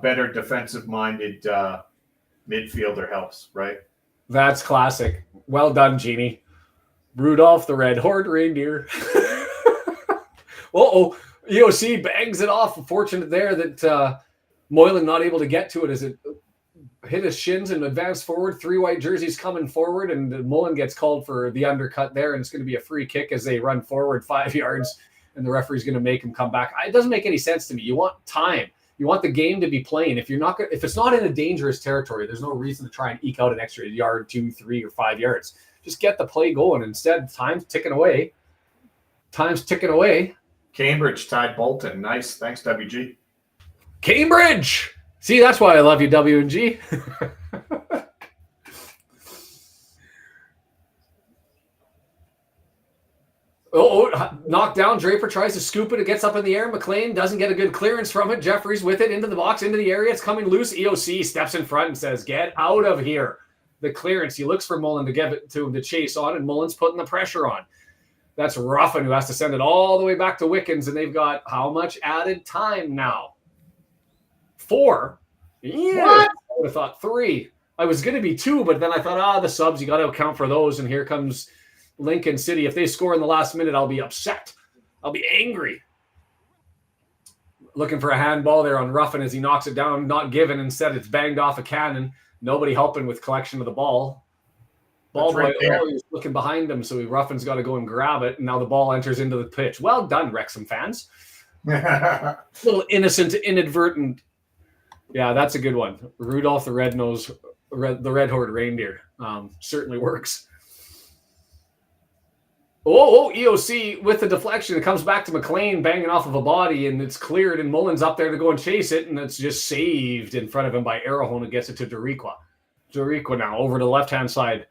better defensive-minded midfielder helps, right? That's classic. Well done, Jeannie. Rudolph the red-horned reindeer. EOC bangs it off. Fortunate there that Moylan not able to get to it as it hit his shins and advanced forward. 3 white jerseys coming forward, and Mullen gets called for the undercut there, and it's going to be a free kick as they run forward 5 yards, and the referee's going to make him come back. It doesn't make any sense to me. You want time. You want the game to be playing. If it's not in a dangerous territory, there's no reason to try and eke out an extra yard, 2, 3, or 5 yards. Just get the play going. Instead, time's ticking away. Cambridge tied Bolton. Nice. Thanks, WG. Cambridge! See, that's why I love you, W&G. Knocked down. Draper tries to scoop it. It gets up in the air. McLean doesn't get a good clearance from it. Jeffries with it into the box, into the area. It's coming loose. EOC steps in front and says, get out of here. The clearance. He looks for Mullen to give it to him to chase on, and Mullen's putting the pressure on. That's Ruffin who has to send it all the way back to Wickens, and they've got how much added time now? 4? Yeah. What? I would have thought 3. I was going to be 2, but then I thought, the subs, you got to account for those, and here comes Lincoln City. If they score in the last minute, I'll be upset. I'll be angry. Looking for a handball there on Ruffin as he knocks it down, not given. Instead, it's banged off a cannon. Nobody helping with collection of the ball. Ball boy, he's looking behind him, so Ruffin's got to go and grab it, and now the ball enters into the pitch. Well done, Wrexham fans. A little innocent, inadvertent. Yeah, that's a good one. Rudolph the red-horned reindeer. Certainly works. EOC with the deflection. It comes back to McLean banging off of a body, and it's cleared, and Mullen's up there to go and chase it, and it's just saved in front of him by Arrowhone, who gets it to Doriqua. Doriqua now over to the left-hand side.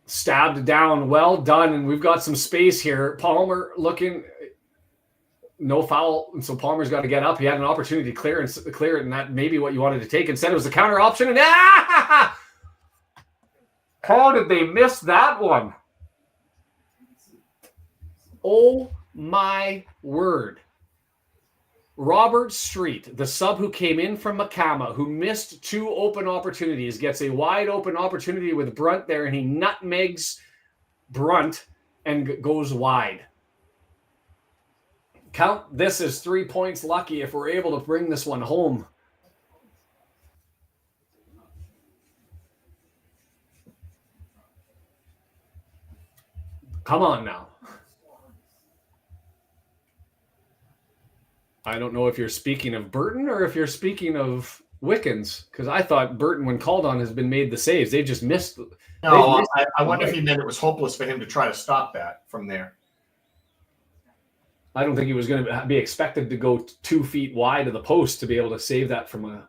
Stabbed down. Well done, and we've got some space here. Palmer looking... No foul, and so Palmer's got to get up. He had an opportunity to clear it, and that may be what you wanted to take. Instead, it was the counter option, and how did they miss that one? Oh my word. Robert Street, the sub who came in from Macama, who missed 2 open opportunities, gets a wide open opportunity with Brunt there, and he nutmegs Brunt and goes wide. Count this as 3 points lucky if we're able to bring this one home. Come on now. I don't know if you're speaking of Burton or if you're speaking of Wickens, because I thought Burton, when called on, has been made the saves. They just missed. No, I wonder if he meant it was hopeless for him to try to stop that from there. I don't think he was going to be expected to go 2 feet wide of the post to be able to save that from a.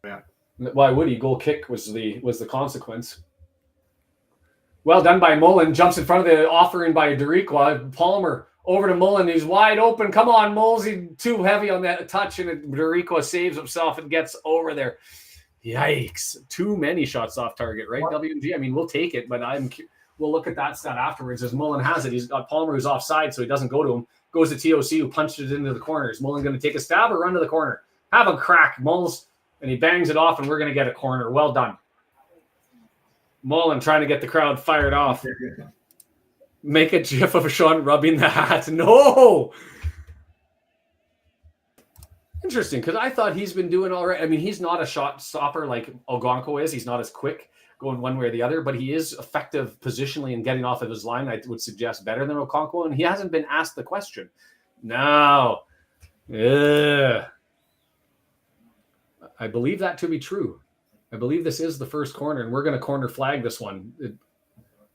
Yeah. Why would he? Goal kick was the consequence. Well done by Mullen. Jumps in front of the offering by Doriqua. Palmer over to Mullen. He's wide open. Come on, Moles. He's too heavy on that touch, and Doriqua saves himself and gets over there. Yikes. Too many shots off target, right, WG? I mean, we'll take it, but we'll look at that stat afterwards as Mullen has it. He's got Palmer who's offside, so he doesn't go to him. Goes to TOC, who punched it into the corner. Is Mullen going to take a stab or run to the corner? Have a crack, Moles. And he bangs it off, and we're going to get a corner. Well done. Mullen trying to get the crowd fired off. Make a gif of Sean rubbing the hat. No! Interesting, because I thought he's been doing all right. I mean, he's not a shot stopper like Ogonko is. He's not as quick going one way or the other, but he is effective positionally and getting off of his line. I would suggest better than Okonkwo, and he hasn't been asked the question. No. I believe that to be true. I believe this is the first corner, and we're going to corner flag this one.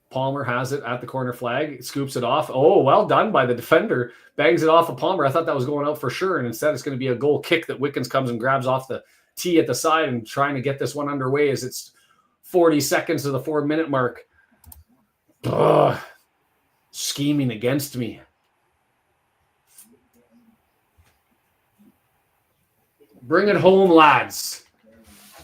Palmer has it at the corner flag, scoops it off. Oh, well done by the defender. Bangs it off of Palmer. I thought that was going out for sure, and instead it's going to be a goal kick that Wickens comes and grabs off the tee at the side and trying to get this one underway as it's 40 seconds to the 4-minute mark. Ugh. Scheming against me. Bring it home, lads.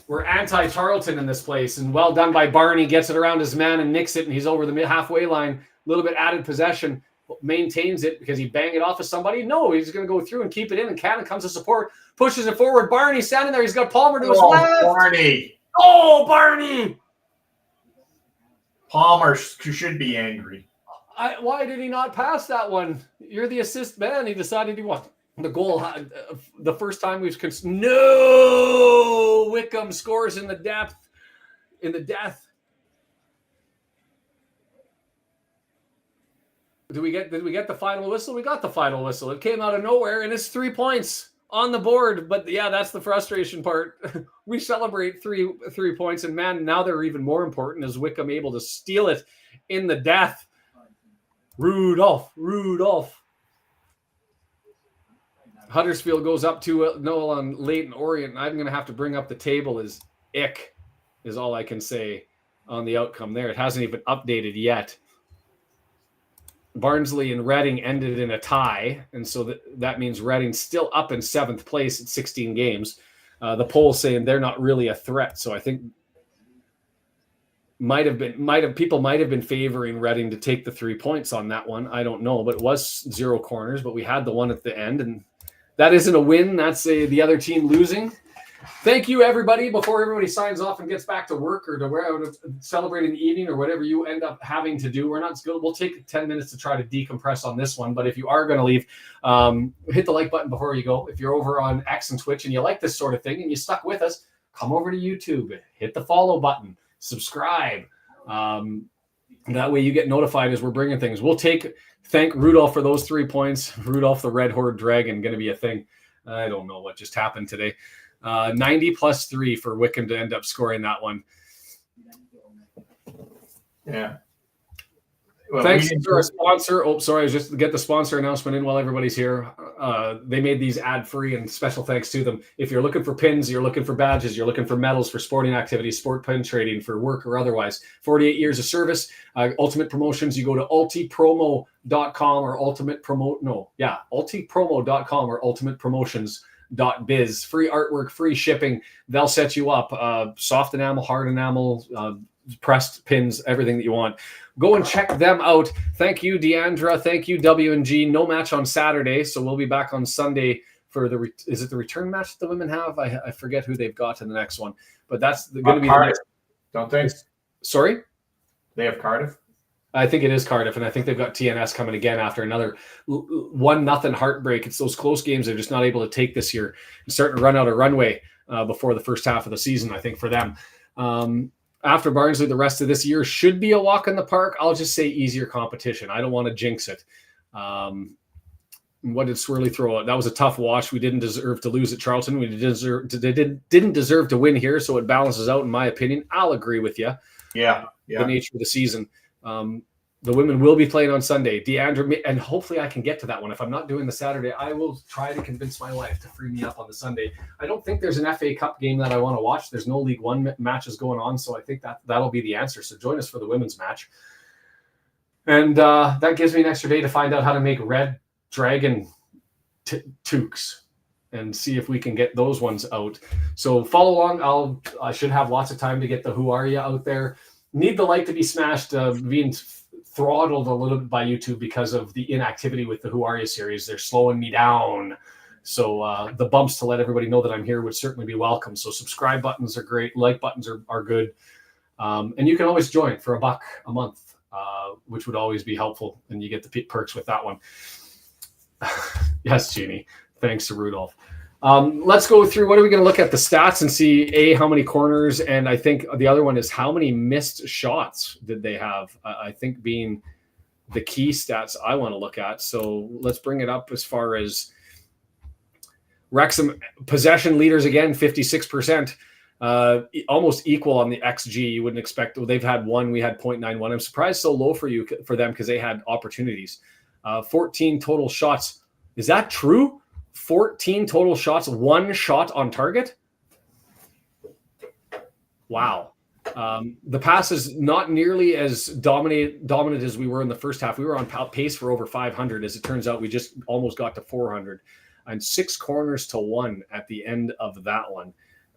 We're anti-Tarleton in this place, and well done by Barney. Gets it around his man and nicks it, and he's over the halfway line. A little bit added possession, maintains it because he banged it off of somebody. No, he's going to go through and keep it in, and Cannon comes to support, pushes it forward. Barney standing there. He's got Palmer to his left. Barney. Oh, Barney. Palmer should be angry. Why did he not pass that one? You're the assist man. He decided he wanted the goal. The first time we've no, Wickham scores in the death. Did we get the final whistle? We got the final whistle. It came out of nowhere, and it's 3 points on the board. But yeah, that's the frustration part. We celebrate three points, and man, now they're even more important as Wickham able to steal it in the death. Rudolph. Huddersfield goes up 2-0 on Leyton Orient. I'm going to have to bring up the table is all I can say on the outcome there. It hasn't even updated yet. Barnsley and Reading ended in a tie, and so that means Reading's still up in 7th place at 16 games. The poll saying they're not really a threat, so I think people might have been favoring Reading to take the 3 points on that one. I don't know, but it was 0 corners, but we had the one at the end, and that isn't a win. That's the other team losing. Thank you, everybody. Before everybody signs off and gets back to work or to celebrating the evening or whatever you end up having to do, we'll take 10 minutes to try to decompress on this one. But if you are going to leave, hit the like button before you go. If you're over on X and Twitch and you like this sort of thing and you stuck with us, come over to YouTube, hit the follow button, subscribe. That way you get notified as we're bringing things. Thank Rudolph for those 3 points. Rudolph the Red Horde Dragon going to be a thing. I don't know what just happened today. 90 plus 3 for Wickham to end up scoring that one. Yeah. Well, thanks to our sponsor. Oh, sorry. Just to get the sponsor announcement in while everybody's here. They made these ad-free, and special thanks to them. If you're looking for pins, you're looking for badges, you're looking for medals for sporting activities, sport pin trading, for work or otherwise, 48 years of service, Ultimate Promotions, you go to ultipromo.com or ultipromo.com or ultimatepromotions.biz. Free artwork, free shipping. They'll set you up. Soft enamel, hard enamel, pressed pins, everything that you want. Go and check them out. Thank you, Deandra. Thank you, W&G. No match on Saturday, so we'll be back on Sunday for is it the return match the women have? I forget who they've got in the next one, but that's going to be Cardiff, the next. Don't they? Sorry? They have Cardiff? I think it is Cardiff, and I think they've got TNS coming again after another 1-0 heartbreak. It's those close games they're just not able to take this year. It's starting to run out of runway before the first half of the season, I think, for them. After Barnsley, the rest of this year should be a walk in the park. I'll just say easier competition. I don't want to jinx it. What did Swirly throw out? That was a tough watch. We didn't deserve to lose at Charlton. We didn't deserve to win here, so it balances out, in my opinion. I'll agree with you. Yeah. The nature of the season. The women will be playing on Sunday. Deandra, and hopefully I can get to that one. If I'm not doing the Saturday, I will try to convince my wife to free me up on the Sunday. I don't think there's an FA Cup game that I want to watch. There's no League One matches going on, so I think that'll be the answer. So join us for the women's match. And that gives me an extra day to find out how to make red dragon toques and see if we can get those ones out. So follow along. I should have lots of time to get the Who Are Ya out there. Need the like to be smashed, being throttled a little bit by YouTube because of the inactivity with the Who Are You series. They're slowing me down. So the bumps to let everybody know that I'm here would certainly be welcome. So subscribe buttons are great. Like buttons are good. And you can always join for $1 a month, which would always be helpful. And you get the perks with that one. Yes, Jeannie. Thanks to Rudolph. Let's go through. What are we going to look at the stats and see how many corners, and I think the other one is how many missed shots did they have? I think being the key stats I want to look at. So let's bring it up as far as Wrexham possession leaders again, 56%, almost equal on the XG. You wouldn't expect. Well, they've had one. We had 0.91. I'm surprised so low for them because they had opportunities. 14 total shots. Is that true? 14 total shots, 1 shot on target. Wow. The pass is not nearly as dominant as we were in the first half. We were on pace for over 500. As it turns out, we just almost got to 400. And 6 corners to 1 at the end of that one.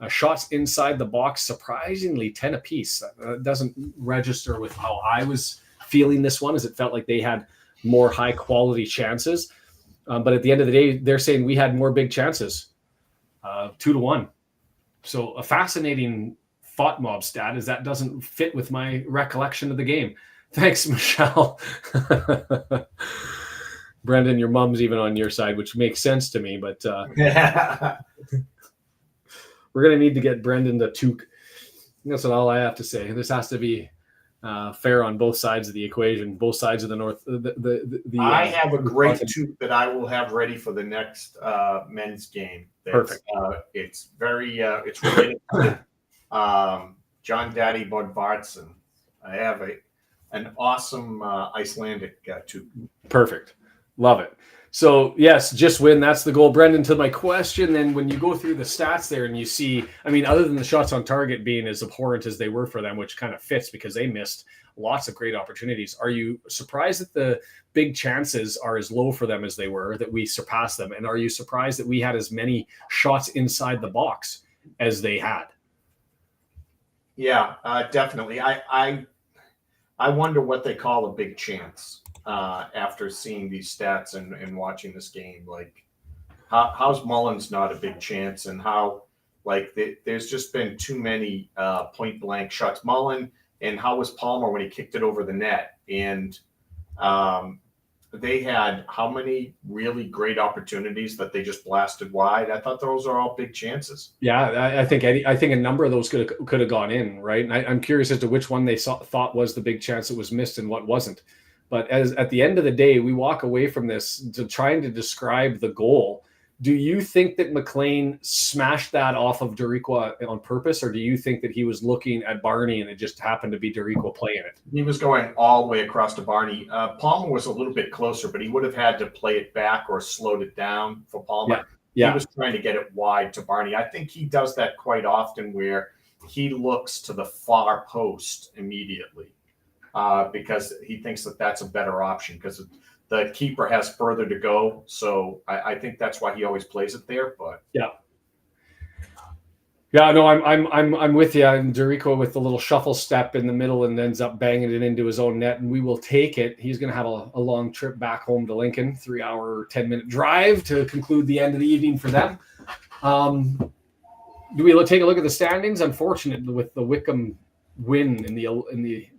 Shots inside the box, surprisingly 10 apiece. That doesn't register with how I was feeling this one, as it felt like they had more high quality chances. But at the end of the day, they're saying we had more big chances, 2-1. So a fascinating thought mob stat is that doesn't fit with my recollection of the game. Thanks, Michelle. Brendan, your mom's even on your side, which makes sense to me, but we're going to need to get Brendan to toque. That's all I have to say. This has to be fair on both sides of the equation, both sides of the north. I have a great toque that I will have ready for the next men's game. Perfect. It's very, it's related to John Daddy Bodvarsson. I have an awesome Icelandic toque. Perfect. Love it. So, yes, just win. That's the goal. Brendan, to my question, then when you go through the stats there and you see, I mean, other than the shots on target being as abhorrent as they were for them, which kind of fits because they missed lots of great opportunities, are you surprised that the big chances are as low for them as they were, that we surpassed them? And are you surprised that we had as many shots inside the box as they had? Yeah, definitely. I wonder what they call a big chance. After seeing these stats and watching this game, like how's Mullins not a big chance, and how there's just been too many point blank shots. Mullen, and how was Palmer when he kicked it over the net? And they had how many really great opportunities that they just blasted wide? I thought those are all big chances. Yeah, I think a number of those could have gone in, right? And I'm curious as to which one they thought was the big chance that was missed and what wasn't. But as at the end of the day, we walk away from this to trying to describe the goal. Do you think that McLean smashed that off of Doriqua on purpose, or do you think that he was looking at Barney and it just happened to be Doriqua playing it? He was going all the way across to Barney. Palmer was a little bit closer, but he would have had to play it back or slowed it down for Palmer. Yeah. He was trying to get it wide to Barney. I think he does that quite often where he looks to the far post immediately. Because he thinks that that's a better option because the keeper has further to go. So I think that's why he always plays it there. But yeah, no, I'm with you. And Doriqua with the little shuffle step in the middle and ends up banging it into his own net, and we will take it. He's going to have a long trip back home to Lincoln, 3-hour, 10-minute drive to conclude the end of the evening for them. Do we take a look at the standings? Unfortunate with the Wickham win in the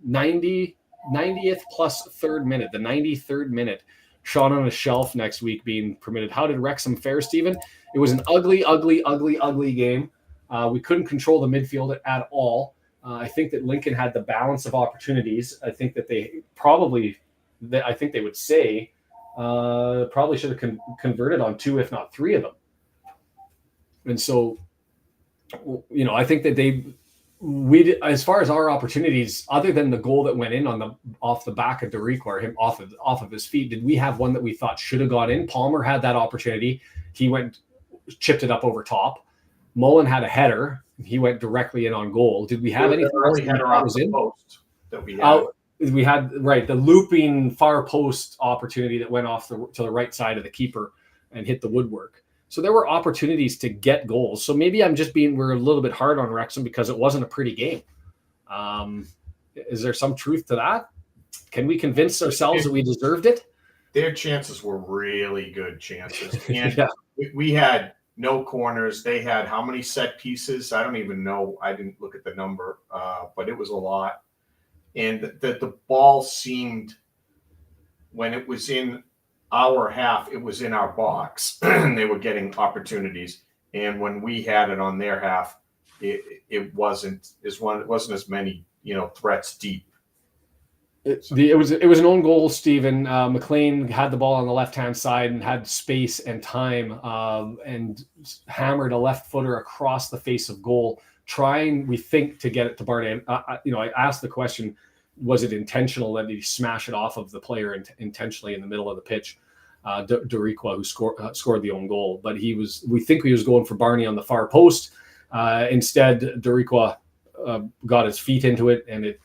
90th plus third minute, the 93rd minute. Sean on a shelf next week being permitted. How did Wrexham fare, Stephen? It was an ugly game. We couldn't control the midfield at all. I think that Lincoln had the balance of opportunities. I think that they would say probably should have converted on 2, if not 3 of them. And so, I think that we, as far as our opportunities, other than the goal that went in off the back of Doriqua, or him off of his feet, did we have one that we thought should have gone in? Palmer had that opportunity. He chipped it up over top. Mullen had a header. He went directly in on goal. Did we have anything else that was in? Post that we had. We had the looping far post opportunity that went off to the right side of the keeper and hit the woodwork. So there were opportunities to get goals. So maybe we're a little bit hard on Wrexham because it wasn't a pretty game. Is there some truth to that? Can we convince ourselves that we deserved it? Their chances were really good chances. And we had no corners. They had how many set pieces? I don't even know. I didn't look at the number, but it was a lot. And the ball seemed, when it was in our half, it was in our box and they were getting opportunities. And when we had it on their half, it wasn't as many, threats deep. It was an own goal, Stephen. McLean had the ball on the left-hand side and had space and time and hammered a left footer across the face of goal, trying, we think, to get it to Barney. I asked the question, was it intentional that he smash it off of the player intentionally in the middle of the pitch? Doriqua, who scored the own goal, but we think he was going for Barney on the far post. Instead, Doriqua got his feet into it, and it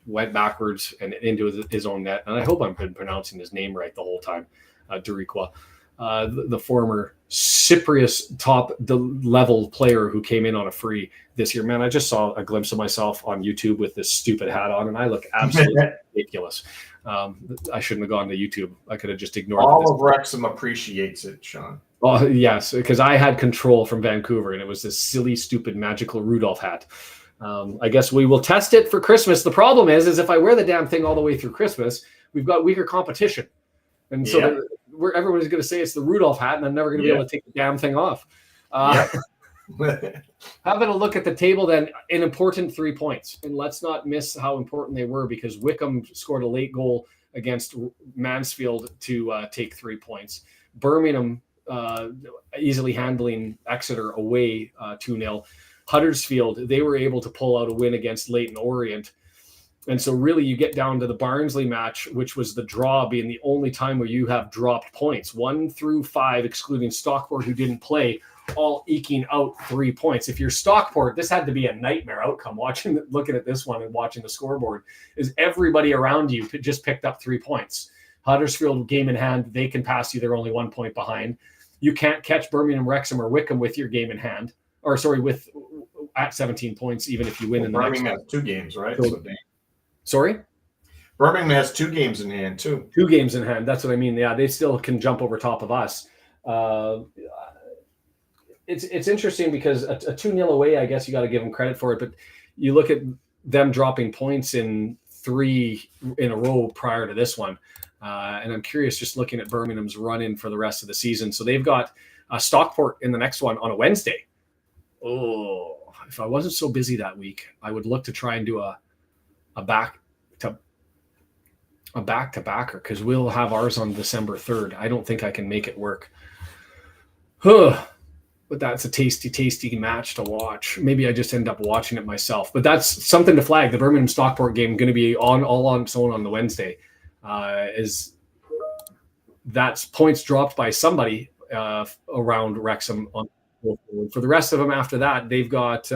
went backwards and into his own net. And I hope I've been pronouncing his name right the whole time, Doriqua. the former Cyprus top level player who came in on a free this year. Man, I just saw a glimpse of myself on YouTube with this stupid hat on, and I look absolutely ridiculous. I shouldn't have gone to YouTube. I could have just ignored all of Wrexham appreciates it, Sean. Oh, yes, because I had control from Vancouver, and it was this silly, stupid, magical Rudolph hat. I guess we will test it for Christmas. The problem is if I wear the damn thing all the way through Christmas, we've got weaker competition. And so everybody's going to say it's the Rudolph hat, and I'm never going to be able to take the damn thing off. Having a look at the table then, an important 3 points. And let's not miss how important they were, because Wickham scored a late goal against Mansfield to take 3 points. Birmingham easily handling Exeter away 2-0. Huddersfield, they were able to pull out a win against Leyton Orient. And so really you get down to the Barnsley match, which was the draw being the only time where you have dropped points. 1 through 5, excluding Stockport, who didn't play, all eking out 3 points. If you're Stockport, this had to be a nightmare outcome. Looking at this one and watching the scoreboard, is everybody around you just picked up 3 points. Huddersfield, game in hand, they can pass you. They're only 1 point behind. You can't catch Birmingham, Wrexham, or Wickham with your game in hand, with at 17 points, even if you win in the next one. Birmingham has 2 games, right? Sorry? Birmingham has 2 games in hand, too. 2 games in hand. That's what I mean. Yeah, they still can jump over top of us. It's interesting because a 2-0 away, I guess you got to give them credit for it. But you look at them dropping points in 3 in a row prior to this one. And I'm curious just looking at Birmingham's run-in for the rest of the season. So they've got Stockport in the next one on a Wednesday. Oh, if I wasn't so busy that week, I would look to try and do a back-to-backer, because we'll have ours on December 3rd. I don't think I can make it work. But that's a tasty match to watch. Maybe I just end up watching it myself. But that's something to flag. The Birmingham Stockport game going to be all on its own on the Wednesday. Is that's points dropped by somebody around Wrexham on. For the rest of them after that, they've got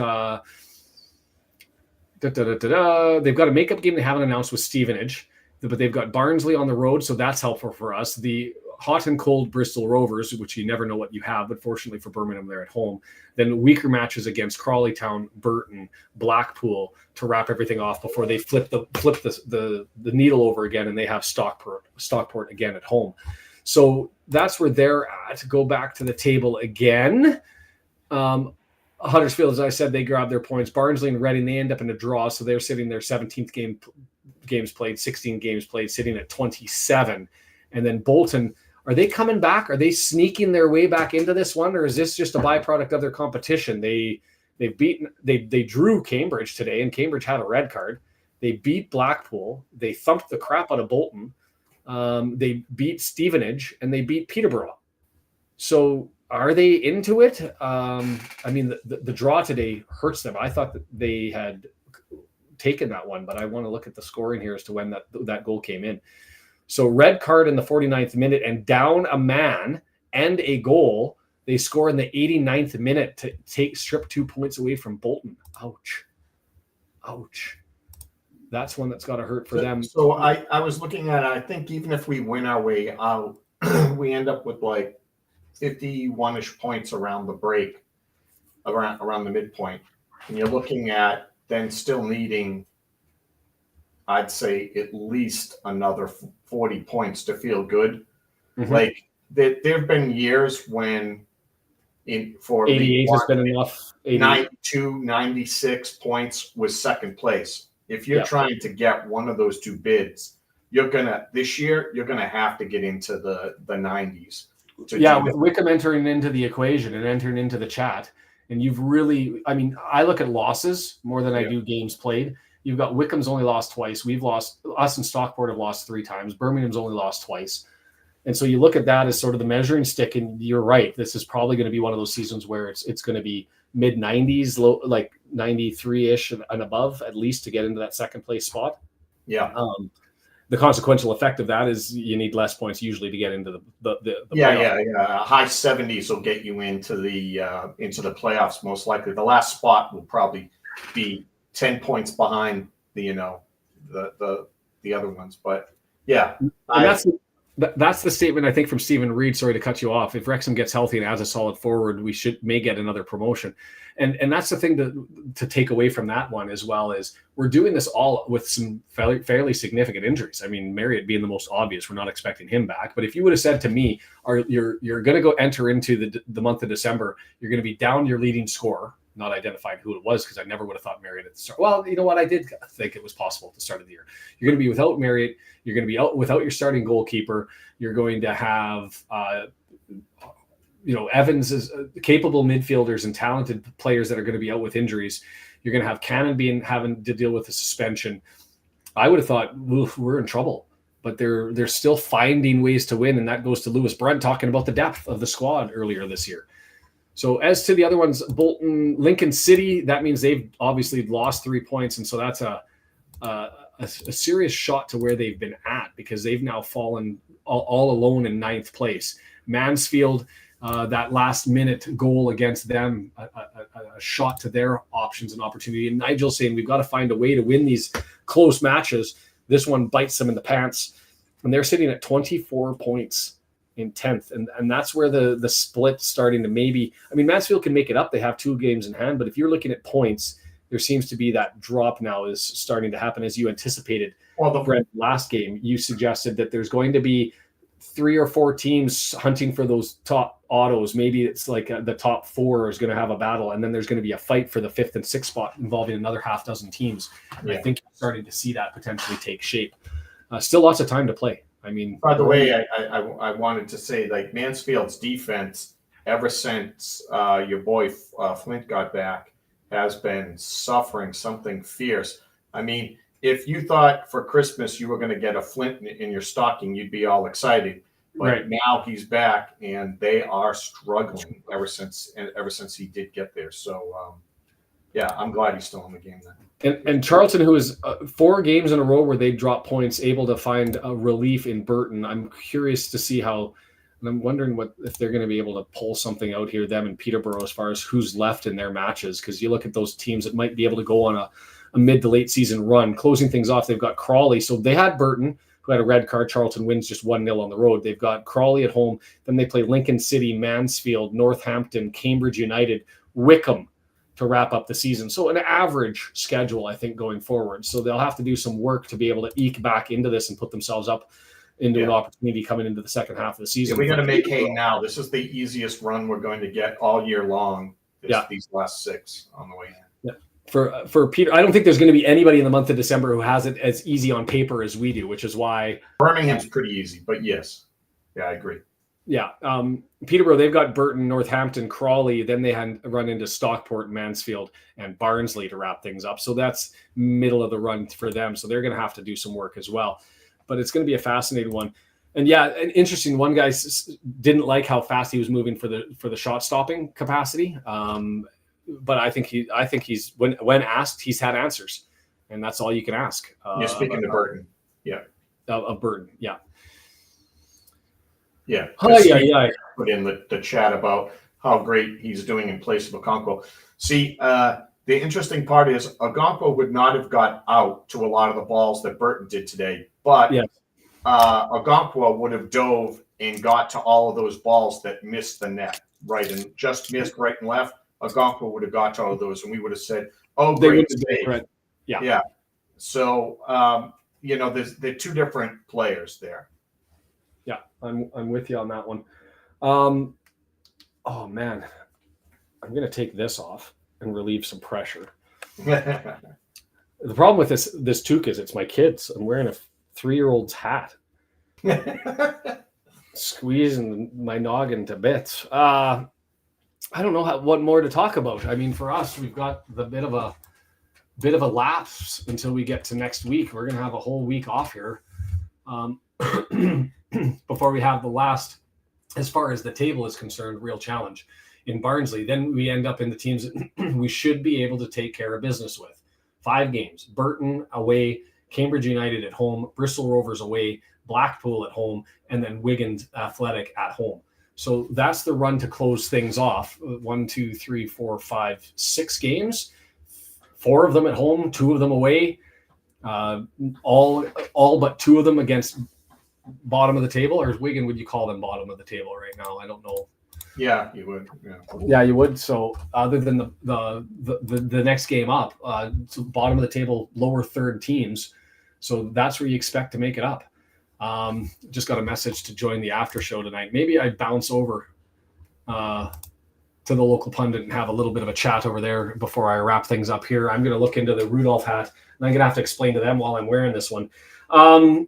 they've got a makeup game they haven't announced with Stevenage, but they've got Barnsley on the road, so that's helpful for us. The hot and cold Bristol Rovers, which you never know what you have, but fortunately for Birmingham, they're at home. Then weaker matches against Crawley Town, Burton, Blackpool to wrap everything off before they flip the needle over again, and they have Stockport again at home. So that's where they're at. Go back to the table again. Huddersfield, as I said, they grab their points. Barnsley and Reading, they end up in a draw, so they're sitting their 17th games played, 16 games played, sitting at 27. And then Bolton, are they coming back? Are they sneaking their way back into this one, or is this just a byproduct of their competition? They drew Cambridge today, and Cambridge had a red card. They beat Blackpool. They thumped the crap out of Bolton. They beat Stevenage, and they beat Peterborough. So are they into it? I mean, the draw today hurts them. I thought that they had taken that one, but I want to look at the scoring here as to when that goal came in. So red card in the 49th minute and down a man and a goal. They score in the 89th minute to strip 2 points away from Bolton. Ouch. That's one that's got to hurt for them. So I was looking at it. I think even if we win our way out, we end up with like 51-ish points around the break, around the midpoint. And you're looking at then still needing, I'd say, at least another 40 points to feel good. Mm-hmm. Like there have been years when for 88 has been enough. 92, 96 points was second place. If you're trying to get one of those 2 bids, this year you're gonna have to get into the 90s. With Wickham entering into the equation and entering into the chat, and you've really, I mean, I look at losses more than I do games played. You've got Wickham's only lost twice. Us and Stockport have lost 3 times. Birmingham's only lost twice. And so you look at that as sort of the measuring stick, and you're right. This is probably going to be one of those seasons where it's going to be mid-90s, low, like 93-ish and above, at least, to get into that second place spot. Yeah. The consequential effect of that is you need less points usually to get into the playoff. High 70s will get you into the playoffs most likely. The last spot will probably be 10 points behind the other ones, but yeah. That's the statement, I think, from Stephen Reed. Sorry to cut you off. If Wrexham gets healthy and has a solid forward, we may get another promotion. And that's the thing to take away from that one as well, is we're doing this all with some fairly significant injuries. I mean, Marriott being the most obvious, we're not expecting him back. But if you would have said to me, you're going to go enter into the month of December, you're going to be down your leading scorer, not identifying who it was, because I never would have thought Marriott at the start. Well, you know what? I did think it was possible at the start of the year. You're going to be without Marriott. You're going to be out without your starting goalkeeper. You're going to have, Evans is capable midfielders and talented players that are going to be out with injuries. You're going to have Cannon having to deal with a suspension. I would have thought, we're in trouble. But they're still finding ways to win, and that goes to Lewis Brunt talking about the depth of the squad earlier this year. So as to the other ones, Bolton, Lincoln City, that means they've obviously lost 3 points. And so that's a serious shot to where they've been at, because they've now fallen all alone in 9th place. Mansfield, that last minute goal against them, a shot to their options and opportunity. And Nigel saying we've got to find a way to win these close matches. This one bites them in the pants. And they're sitting at 24 points in 10th, and that's where the split starting to maybe. I mean, Mansfield can make it up. They have 2 games in hand, but if you're looking at points, there seems to be that drop now is starting to happen, as you anticipated. Well, Brent, last game, you suggested that there's going to be 3 or 4 teams hunting for those top autos. Maybe it's like the top 4 is going to have a battle, and then there's going to be a fight for the 5th and 6th spot involving another half dozen teams. Yeah. I think you're starting to see that potentially take shape. Still lots of time to play. I mean, by the way, I wanted to say, like, Mansfield's defense, ever since your boy Flint got back, has been suffering something fierce. I mean, if you thought for Christmas you were going to get a Flint in your stocking, you'd be all excited. But right now he's back, and they are struggling ever since he did get there. So, yeah, I'm glad he's still in the game then. And Charlton, who is 4 games in a row where they drop points, able to find a relief in Burton. I'm curious to see how, and I'm wondering if they're going to be able to pull something out here, them and Peterborough, as far as who's left in their matches. Because you look at those teams that might be able to go on a mid to late season run. Closing things off, they've got Crawley. So they had Burton, who had a red card. Charlton wins just 1-0 on the road. They've got Crawley at home. Then they play Lincoln City, Mansfield, Northampton, Cambridge United, Wickham to wrap up the season. So an average schedule, I think, going forward. So they'll have to do some work to be able to eke back into this and put themselves up into an opportunity coming into the second half of the season. Yeah, we got to make hay now. This is the easiest run we're going to get all year long. These last 6 on the way in. Yeah. For Peter, I don't think there's going to be anybody in the month of December who has it as easy on paper as we do, which is why Birmingham's pretty easy. But yes, yeah, I agree. Yeah, Peterborough, they've got Burton, Northampton, Crawley. Then they had run into Stockport, Mansfield, and Barnsley to wrap things up. So that's middle of the run for them. So they're going to have to do some work as well. But it's going to be a fascinating one. And yeah, an interesting one. Guys didn't like how fast he was moving for the shot stopping capacity. But I think he's when asked, he's had answers, and that's all you can ask. You're speaking to Burton, yeah, of Burton, yeah. Yeah. Put in the chat about how great he's doing in place of Okonkwo. See, the interesting part is Okonkwo would not have got out to a lot of the balls that Burton did today, but Okonkwo would have dove and got to all of those balls that missed the net, right, and just missed right and left. Okonkwo would have got to all of those, and we would have said, "Oh, great save." Right. Yeah. So, they're 2 different players there. Yeah, I'm with you on that one. Oh man, I'm gonna take this off and relieve some pressure. The problem with this toque is it's my kids. I'm wearing a 3-year-old's hat, squeezing my noggin to bits. I don't know what more to talk about. I mean, for us, we've got the bit of a lapse until we get to next week. We're gonna have a whole week off here. Before we have the last, as far as the table is concerned, real challenge in Barnsley. Then we end up in the teams that we should be able to take care of business with. 5 games: Burton away, Cambridge United at home, Bristol Rovers away, Blackpool at home, and then Wigan Athletic at home. So that's the run to close things off. 1, 2, 3, 4, 5, 6 games, 4 of them at home, 2 of them away. All but 2 of them against bottom of the table, or Wigan, would you call them bottom of the table right now? I don't know. Yeah, you would. Yeah, you would. So other than the next game up, so bottom of the table, lower third teams. So that's where you expect to make it up. Just got a message to join the after show tonight. Maybe I bounce over to the local pundit and have a little bit of a chat over there before I wrap things up here. I'm going to look into the Rudolph hat, and I'm going to have to explain to them while I'm wearing this one. I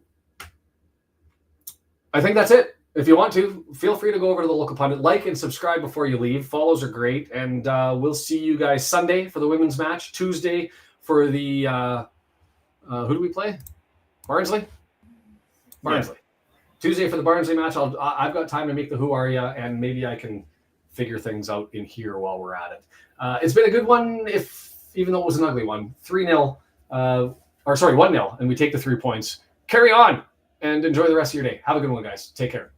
think that's it. If you want to, feel free to go over to the local pundit, like and subscribe before you leave. Follows are great, and we'll see you guys Sunday for the women's match, Tuesday for the who do we play? Barnsley. Yeah. Tuesday for the Barnsley match. I've got time to make the Who Are Ya, and maybe I can figure things out in here while we're at it. It's been a good one, even though it was an ugly one. 3-0, 1-0, and we take the 3 points. Carry on and enjoy the rest of your day. Have a good one, guys. Take care.